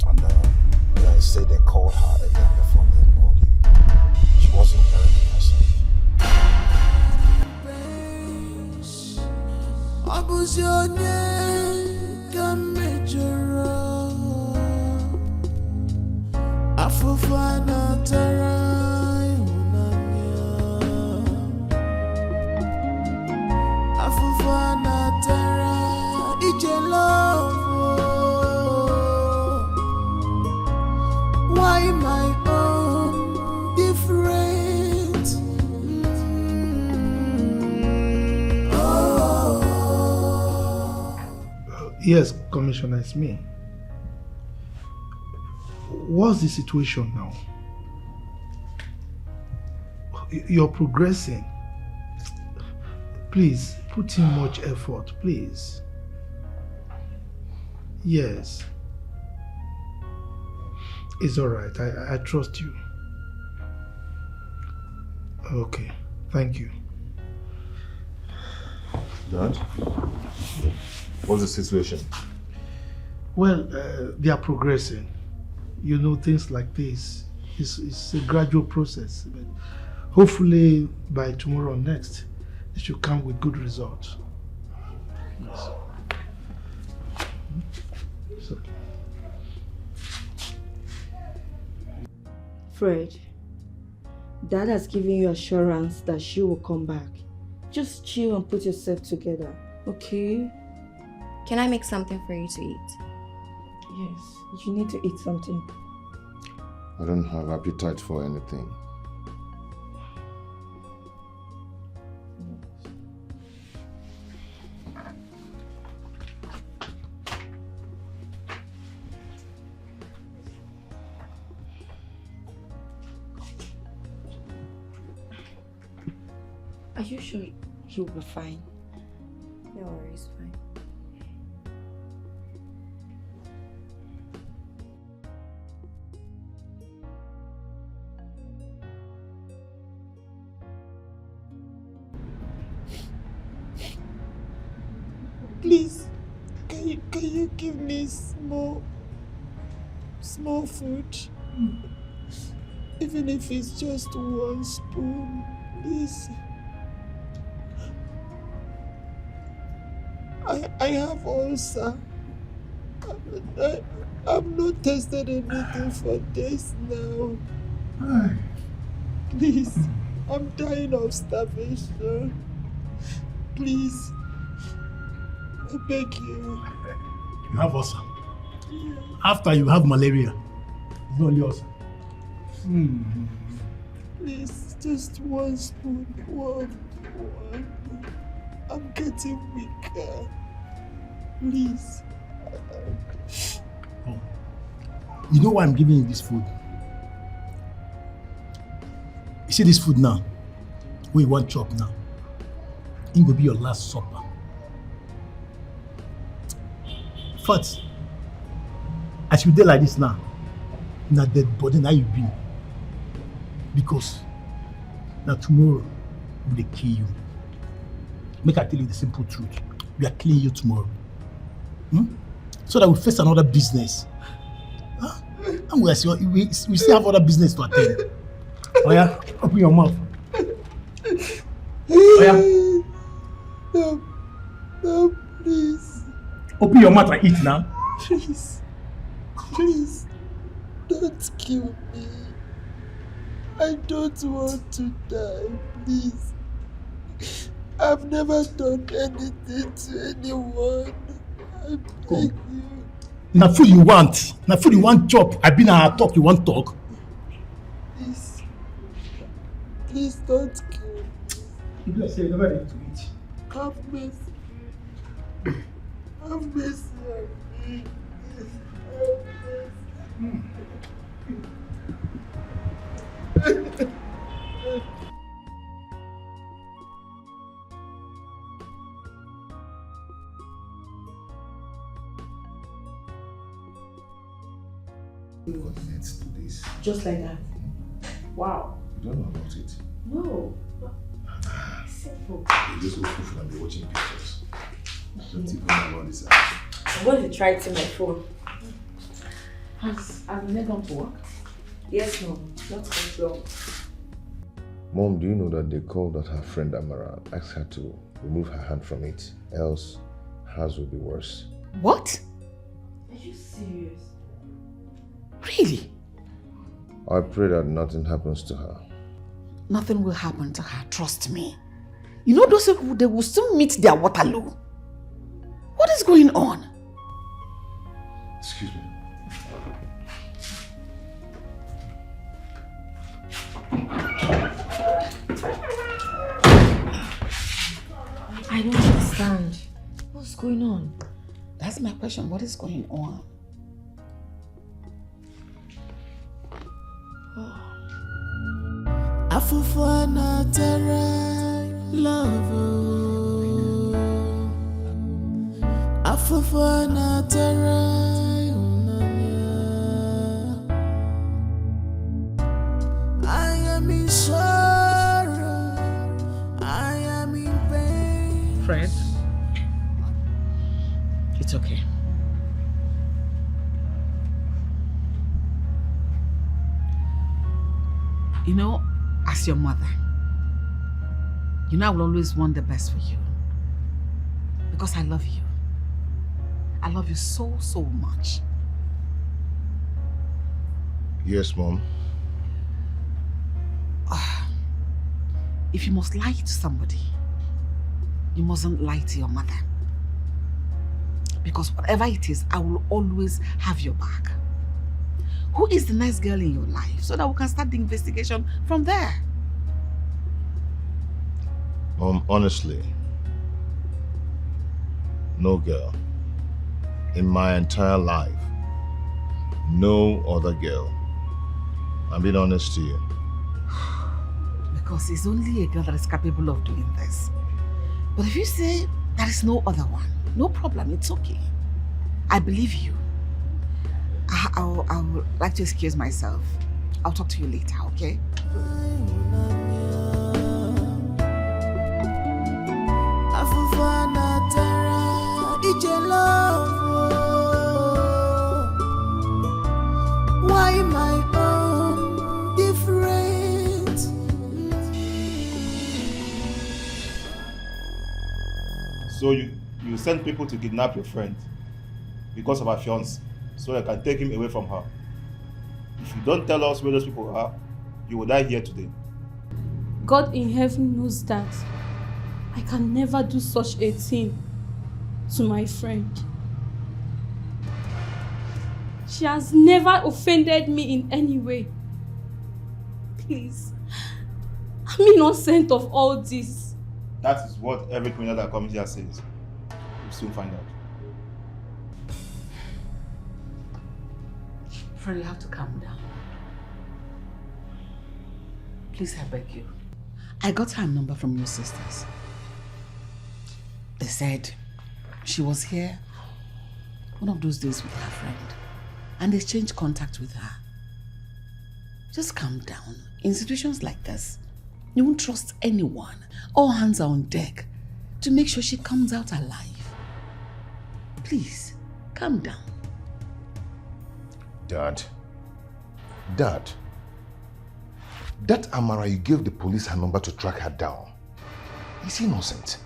And they said they called her again before anybody. She wasn't very person. Why my own different? Yes, Commissioner, it's me. What's the situation now? You're progressing. Please, put in much effort, please. Yes. It's alright. I trust you. Okay. Thank you. Dad? What's the situation? Well, they are progressing. You know, things like this. It's a gradual process. But hopefully, by tomorrow or next, they should come with good results. Yes. So. Fred, Dad has given you assurance that she will come back. Just chill and put yourself together, okay? Can I make something for you to eat? Yes, you need to eat something. I don't have appetite for anything. Are you sure he'll be fine? No worries, fine. Please, can you give me small food? Even if it's just 1 spoon, please. I have ulcer. I've not tasted anything for days now. Please, I'm dying of starvation. Please, I beg you. You have ulcer. After you have malaria, it's not only ulcer. Please, just one spoon. One. I'm getting weaker. Please. Oh. You know why I'm giving you this food? You see this food now? Where you want chop now? It will be your last supper. First, as you dey like this now, na dead body now you be. Because now tomorrow we will kill you. Make I tell you the simple truth. We are killing you tomorrow. So that we face another business. Huh? And we still have other business to attend. Oh yeah, open your mouth. Oh yeah. No, please. Open your mouth and eat now. Please, don't kill me. I don't want to die, please. I've never done anything to anyone. I beg you. Now food you want. Now food you want chop. I been at talk you want talk. Please don't kill me. People say you never need to eat. Have mercy. Have mercy on me. Have mercy. Coordinates to this. Just like that. Wow. You don't know about it. No. Simple. You just open phone and be watching pictures. Don't even know about this app. I'm going to try it in my phone. Has Amina gone to work? Yes, no. Not going well. Mom, do you know that they called that her friend Amara asked her to remove her hand from it, else hers will be worse. What? Are you serious? Really? I pray that nothing happens to her. Nothing will happen to her, trust me. You know those people, they will soon meet their Waterloo. What is going on? Excuse me. I don't understand. What's going on? That's my question. What is going on? Afufana terra love. Afufana terra. I am in sorrow. I am in pain. Fred, it's okay. You know, as your mother, you know I will always want the best for you. Because I love you. I love you so, so much. Yes, Mom. If you must lie to somebody, you mustn't lie to your mother. Because whatever it is, I will always have your back. Who is the nice girl in your life so that we can start the investigation from there? Honestly, no girl. In my entire life, no other girl. I'm being honest to you. Because it's only a girl that is capable of doing this. But if you say there is no other one, no problem, it's okay. I believe you. I would like to excuse myself. I'll talk to you later, okay? Why my own different? So you send people to kidnap your friend because of her fiancé, so I can take him away from her. If you don't tell us where those people are, you will die here today. God in heaven knows that I can never do such a thing to my friend. She has never offended me in any way. Please. I'm innocent of all this. That is what every criminal that comes here says. We'll soon find out. Fred, you have to calm down. Please, I beg you. I got her number from your sisters. They said she was here one of those days with her friend, and they exchanged contact with her. Just calm down. In situations like this, you won't trust anyone. All hands are on deck to make sure she comes out alive. Please, calm down. Dad, that Amara you gave the police her number to track her down is innocent.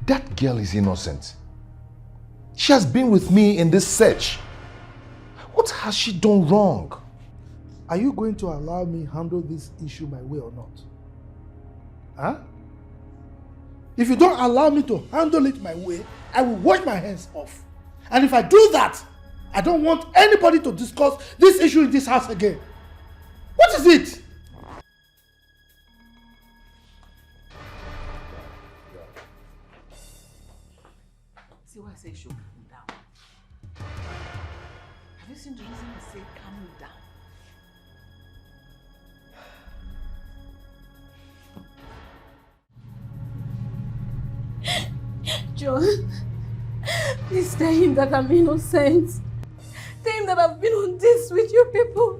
That girl is innocent. She has been with me in this search. What has she done wrong? Are you going to allow me handle this issue my way or not? Huh? If you don't allow me to handle it my way, I will wash my hands off. And if I do that, I don't want anybody to discuss this issue in this house again. What is it? See why I say you should calm down. Have you seen the reason I say calm down? John, please tell him that I'm innocent. Tell him that I've been on this with you people.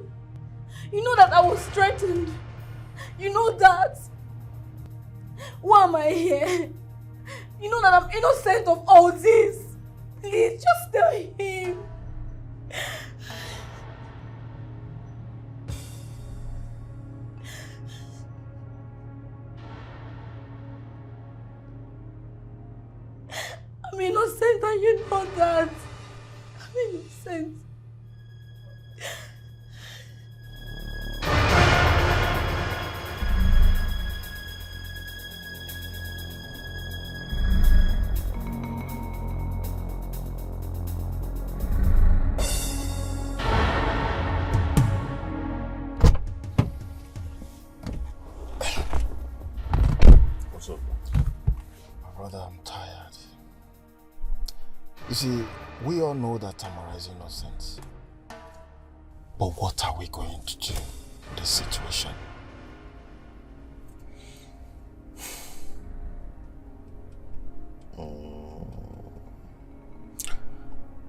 You know that I was threatened. You know that. Why am I here? You know that I'm innocent of all this. Please, just tell him. I'm innocent and you know that. I'm innocent. What's up? My brother, I'm tired. You see, we all know that Tamara is innocent. But what are we going to do in this situation?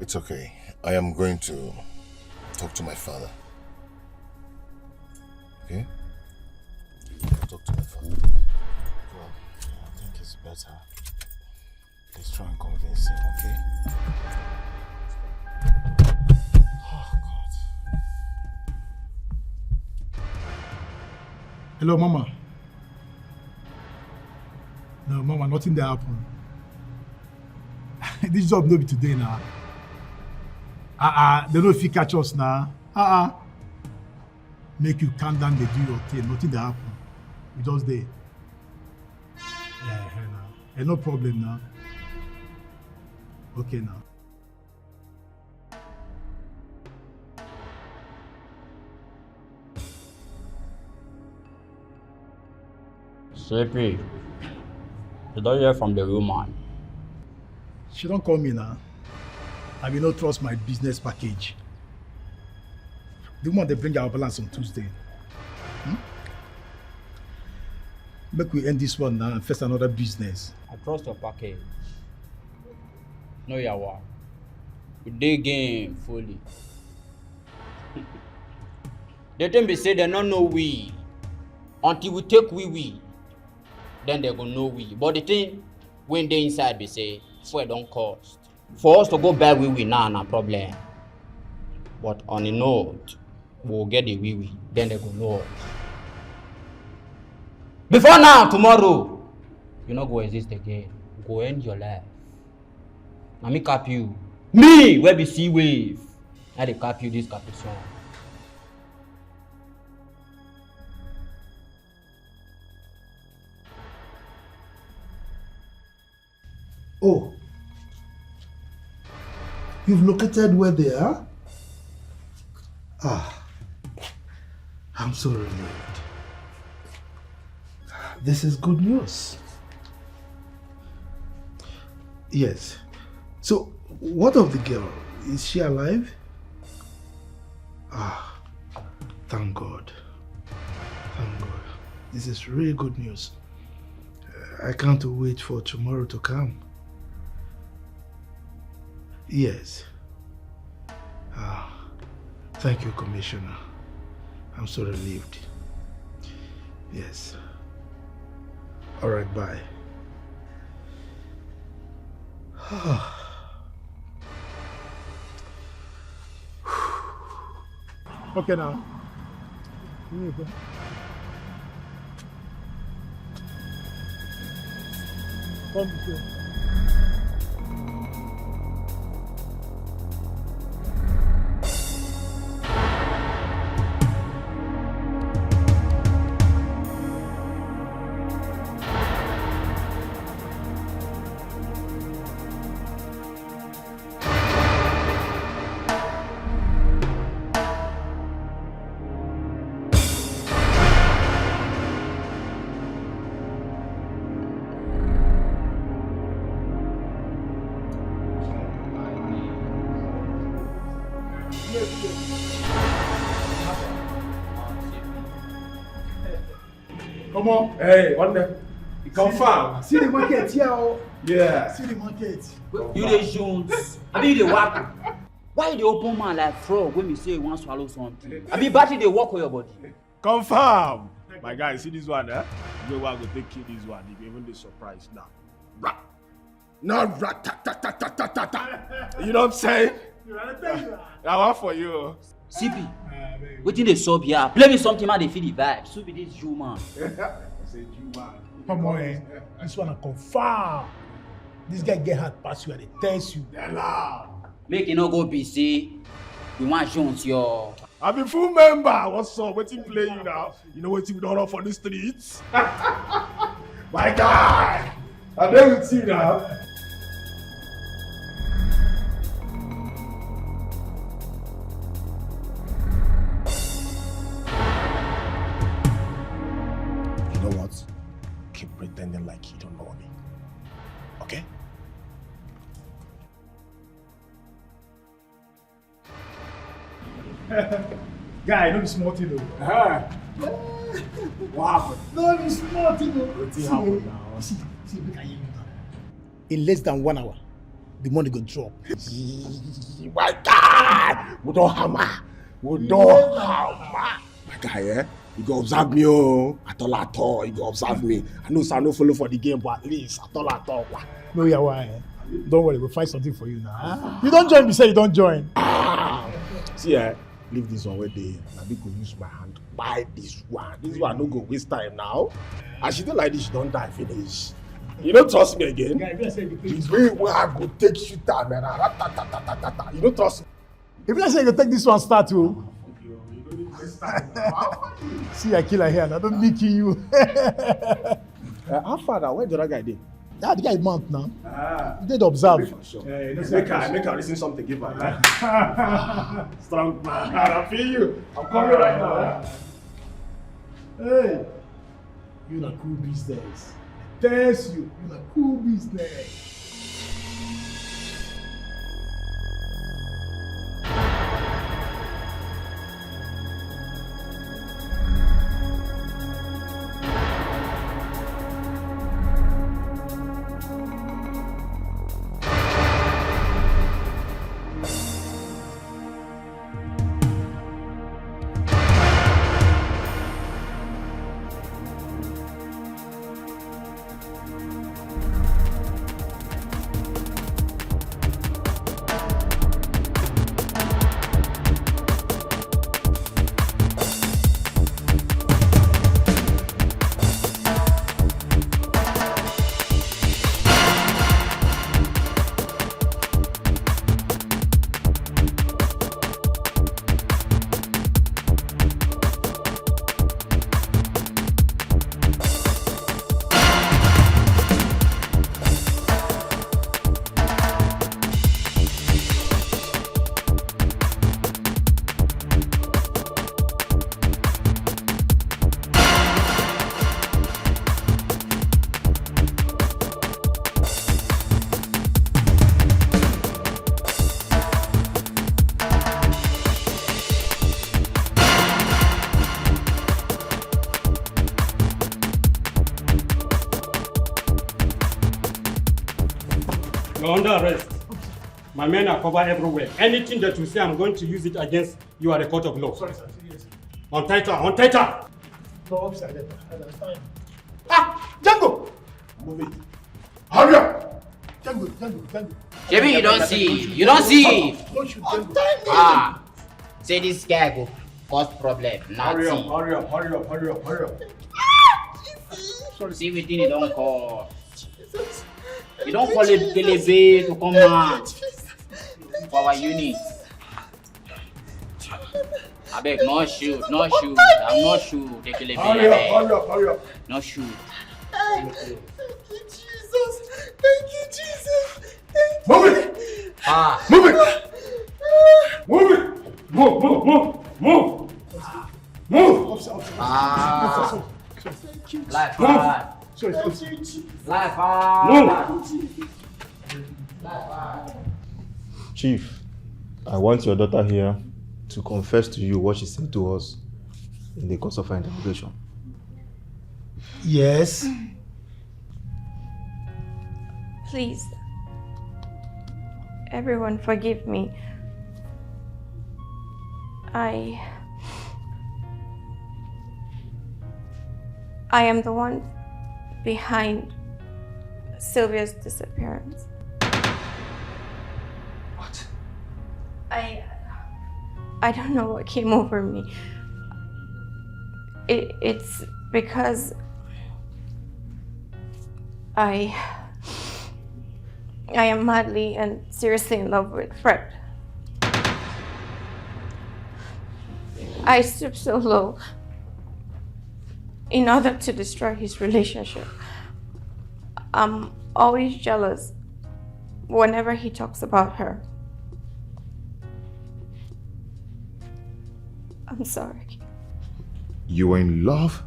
It's okay. I am going to talk to my father. Okay? Talk to my father. Well, I think it's better. Let's try and convince him, okay? Oh, God. Hello, Mama. No, Mama, nothing there happen. This job no be today now. They don't fit catch us now. Make you calm down, they do your thing. Nothing there happen. We just there. Yeah, no problem now. Okay now. CP, you don't hear from the woman. She don't call me now. I will not trust my business package. The woman they bring our balance on Tuesday. Make we end this one now and face another business. I trust your package. No, you are. You dig in fully. They don't be say they don't know we. Until we take we. Then they go know we. But the thing, when they inside, they say, fuel don't cost. For us to go buy we now, no problem. But on a note, we'll get the we. Then they go know us. Before now, tomorrow, you not go exist again. Go end your life. Now me cap you. Me, where be sea wave. Now they cap you this capuchon. Oh. You've located where they are? I'm so relieved. This is good news. Yes. So, what of the girl? Is she alive? Thank God. Thank God. This is really good news. I can't wait for tomorrow to come. Yes. Thank you, Commissioner. I'm so relieved. Yes. All right, bye. Okay now. Come here. Come on. Hey, on the confirm. See the market here. Yeah. See the market. You the Jones. I mean the work. Why the open man like frog when we say you want to swallow something? I mean battery they work on your body. Confirm. My guy, see this one, eh? You know what go take kill this one. If you even the surprise now. Not rat-ta-ta-ta-ta-ta-ta. You know what I'm saying? I want for you. CP. Wetin dey sub here? Play me something man dey feel the vibe. So be this Jew man. I said you man. Come on, this one I confirm. This guy get hard pass you and they test you. Make you no go be say you want Jones your. I'm a full member. What's up? Waiting play you now. You know what we don't run for the streets? My guy! I'm there with you now. You know what? Keep pretending like you don't know me. Okay? Guy, no be small thing though. What happened? No be small thing though. What happened now? See, make I hear you now. In less than 1 hour, the money go drop. My God! We don't hammer. We don't hammer. My guy, you go observe me, oh. At all. You go observe me. I know I no follow for the game, but at least at all. No, yeah, why? Don't worry, we'll find something for you now. You don't join, we say you don't join. See, leave this one where they maybe go use my hand. Buy this one. This one no go waste time now. As she don't like this, she don't die finish. You don't trust me again? It's way where I go take you down, man. You don't trust me. If you say you take this one, start to. See, I kill her here. I don't be kill you. How far now? Where the other guy did? Yeah, the guy is mount now. He did observe. Make her listen something. Give her. Strong man. I feel you. I'm coming right now. Hey, you na cool business. Thanks you na cool business. You're under arrest. My men are covered everywhere. Anything that you say, I'm going to use it against you at the court of law. Sorry, sir. Yes. Untight her, untight her! No, officer, I understand. Ah! Django! Move it. Hurry up! Django. Maybe you don't see. You don't see. Don't shoot Django. Ah. Say this guy go cause problem. Hurry up. See everything you don't call. You don't call it Kelebe to come out for our unit. I beg, no shoot. I'm not shoot. The Kelebe. Hurry up. No shoot. Thank you, Jesus. Move it! Ah. Move it! Move! Officer. Ah. Life Move. hard. Sorry. Life hard. Move! Chief, I want your daughter here to confess to you what she said to us in the course of her interrogation. Yes. Please, everyone forgive me. I am the one behind Sylvia's disappearance. What? I don't know what came over me. It's because I am madly and seriously in love with Fred. I stooped so low in order to destroy his relationship. I'm always jealous whenever he talks about her. I'm sorry. You were in love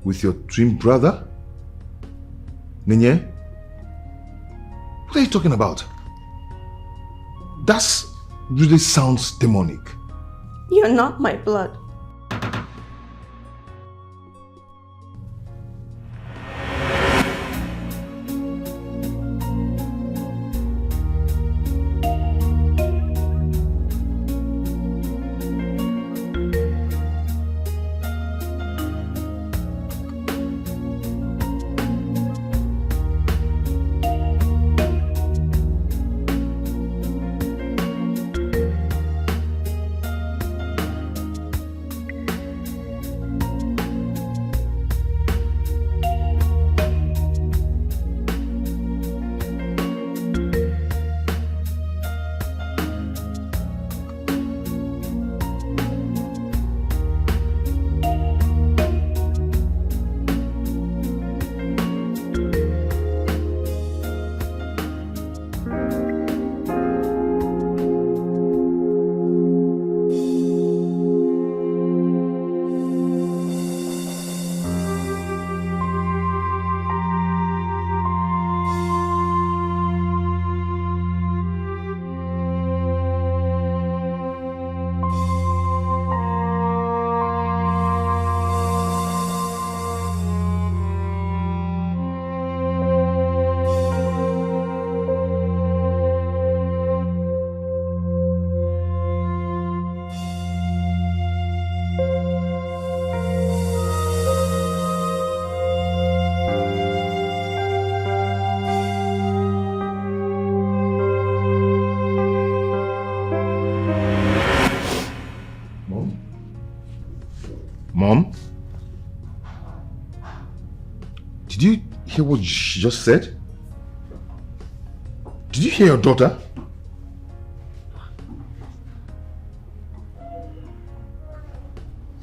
with your twin brother? Nenye? What are you talking about? That really sounds demonic. You're not my blood. Mom? Did you hear what she just said? Did you hear your daughter?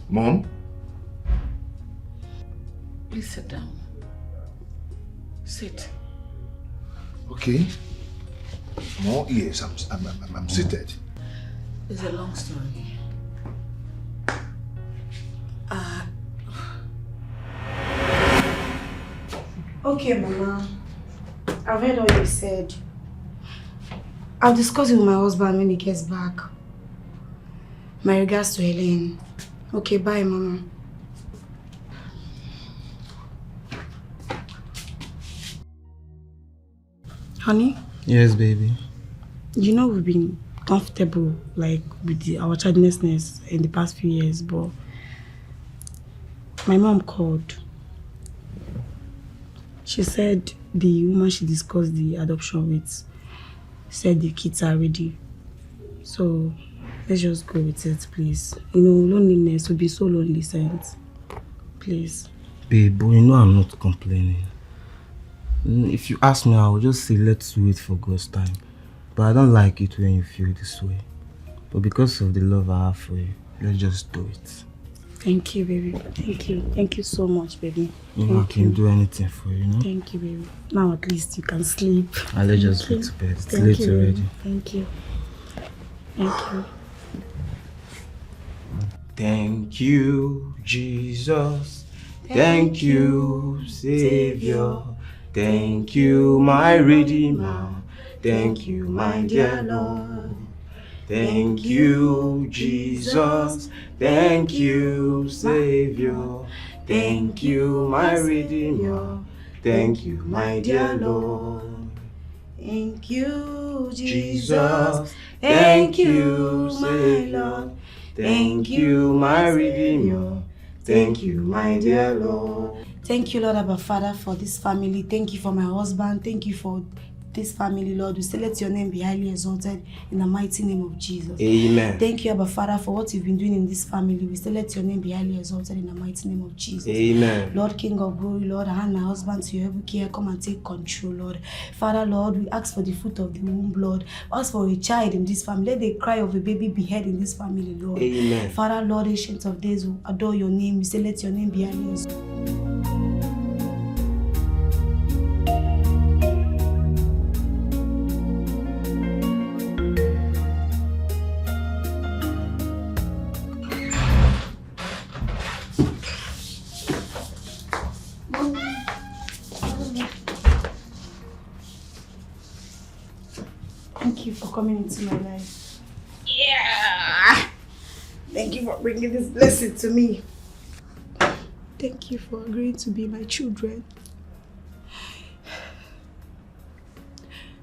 Mom? Please sit down. Sit. Okay. More ears. I'm seated. It's a long story. Okay, Mama. I've heard all you said. I'll discuss it with my husband when he gets back. My regards to Helen. Okay, bye, Mama. Honey? Yes, baby. You know we've been comfortable like with our childlessness in the past few years, but my mom called. She said the woman she discussed the adoption with said the kids are ready. So let's just go with it, please. You know, loneliness would be so lonely, Saint. Please. Babe, but you know I'm not complaining. If you ask me, I will just say let's wait for God's time. But I don't like it when you feel this way. But because of the love I have for you, let's just do it. Thank you, baby. Thank you. Thank you so much, baby. You know I can do anything for you, no? Thank you, baby. Now at least you can sleep. I'll just go to bed. It's Thank late you, already. baby. Thank you. Thank you. Thank you, Jesus. Thank you, Savior. Thank you, my Redeemer. Thank you, my dear Lord. Thank you, Jesus. Thank you, Savior. Thank you, my Redeemer. Thank you, my dear Lord. Thank you, Jesus. Thank you, Savior. Thank you, my Redeemer. Thank you, my dear Lord. Thank you, Lord Abba Father, for this family. Thank you for my husband. Thank you for this family, Lord. We say let your name be highly exalted in the mighty name of Jesus. Amen. Thank you, Abba Father, for what you've been doing in this family. We say let your name be highly exalted in the mighty name of Jesus. Amen. Lord, King of glory, Lord, I hand my husband to your able care. Come and take control, Lord. Father, Lord, we ask for the fruit of the womb, Lord. Ask for a child in this family. Let the cry of a baby be heard in this family, Lord. Amen. Father, Lord, ancient of days, who adore your name. We say let your name be highly exalted. Thank you for coming into my life. Yeah! Thank you for bringing this blessing to me. Thank you for agreeing to be my children.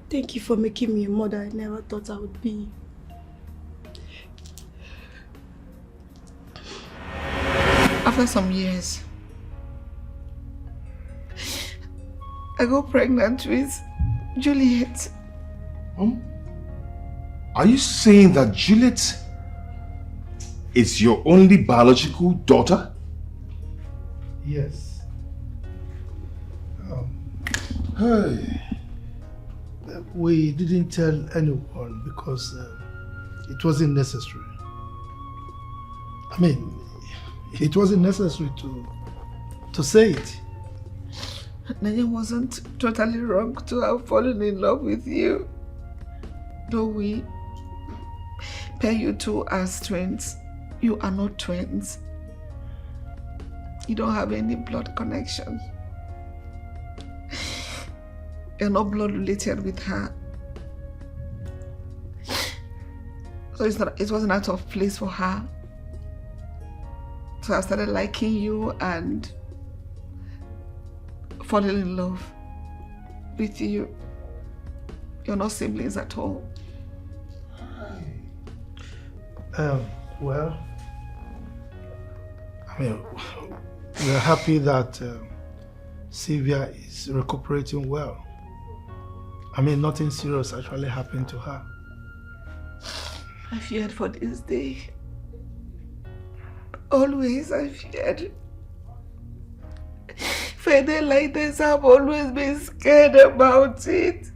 Thank you for making me a mother I never thought I would be. After some years, I got pregnant with Juliet. Are you saying that Juliet is your only biological daughter? Yes. Hey. We didn't tell anyone because it wasn't necessary. I mean, it wasn't necessary to say it. Nanya wasn't totally wrong to have fallen in love with you. Though we pair you two as twins, you are not twins. You don't have any blood connection. You're not blood related with her. So it wasn't out of place for her. So I started liking you and falling in love with you. You're not siblings at all. Well, I mean, we're happy that Sylvia is recuperating well. I mean, nothing serious actually happened to her. I feared for this day. Always I feared. For a day like this, I've always been scared about it.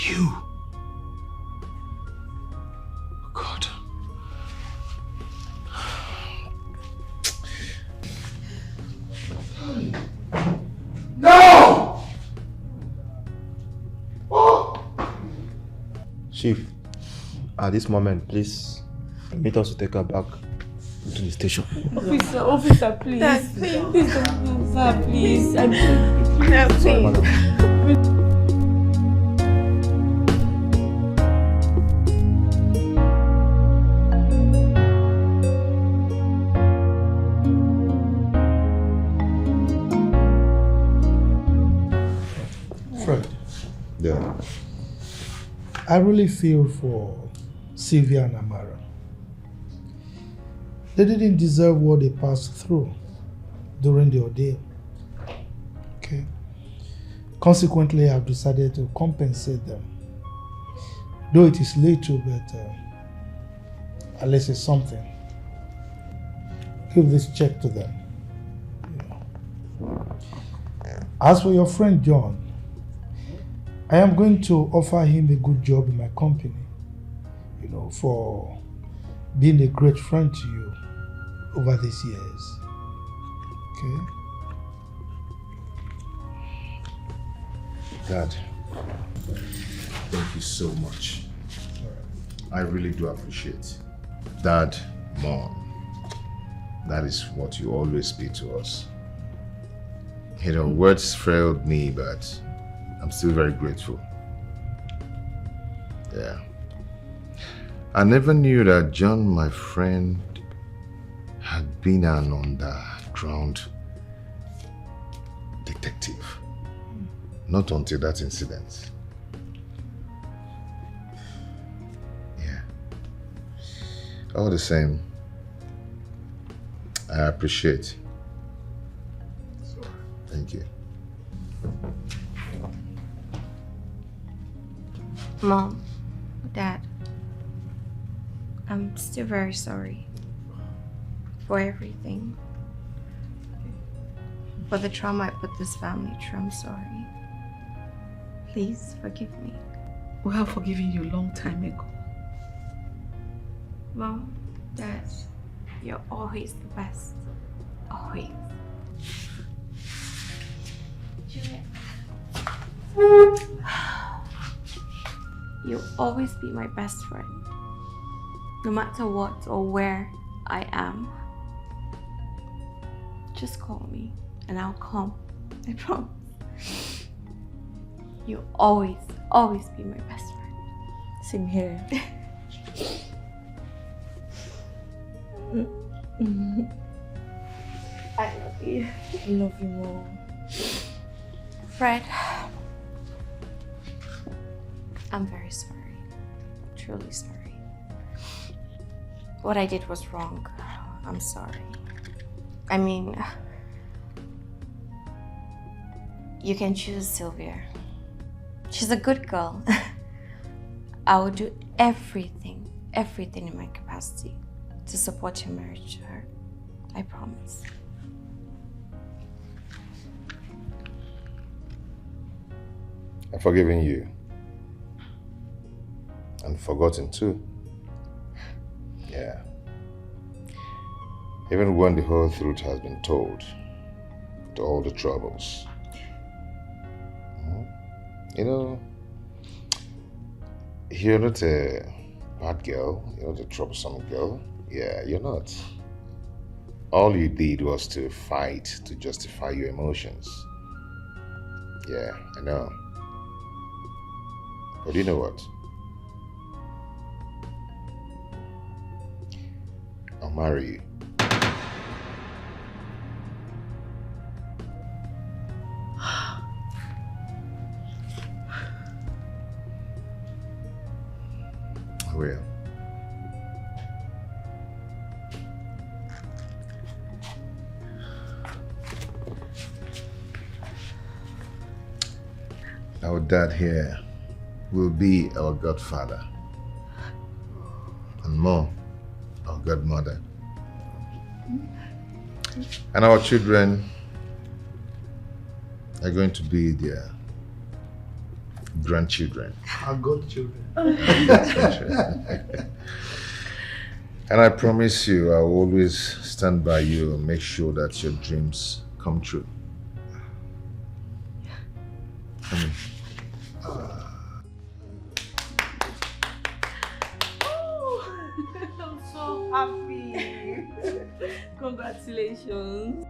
You. God. No! Oh! Chief, At this moment, please permit us to take her back to the station. Officer, please. Dad, please don't, sir, please. I beg you. Sorry, madam. Fred. Yeah. I really feel for Sylvia and Amara. They didn't deserve what they passed through during the ordeal. Okay. Consequently, I've decided to compensate them. Though it is little, but at least it's something. Give this check to them. As for your friend John, I am going to offer him a good job in my company, for being a great friend to you over these years. Okay? Dad, thank you so much. I really do appreciate. Dad, Mom, that is what you always be to us. Words failed me, but I'm still very grateful. Yeah. I never knew that John, my friend, had been an underground detective. Not until that incident. Yeah. All the same, I appreciate. Thank you. Mom, Dad, I'm still very sorry for everything. For the trauma I put this family through, I'm sorry. Please forgive me. We have forgiven you a long time ago. Mom, Dad, you're always the best. Always. Juliet. You'll always be my best friend. No matter what or where I am. Just call me and I'll come. I promise. You'll always be my best friend. Same here. I love you. I love you more. Fred, I'm very sorry. Truly sorry. What I did was wrong. I'm sorry. I mean, you can choose Sylvia. She's a good girl. I will do everything in my capacity to support your marriage to her. I promise. I've forgiven you. And forgotten too. Yeah. Even when the whole truth has been told, with all the troubles. You're not a bad girl, you're not a troublesome girl. Yeah, you're not. All you did was to fight to justify your emotions. Yeah, I know. But you know what? I'll marry you. I will. Our dad here will be our godfather, and Mom, our godmother. And our children are going to be their grandchildren. Our godchildren. And I promise you, I'll always stand by you and make sure that your dreams come true. Come in. happy. Congratulations.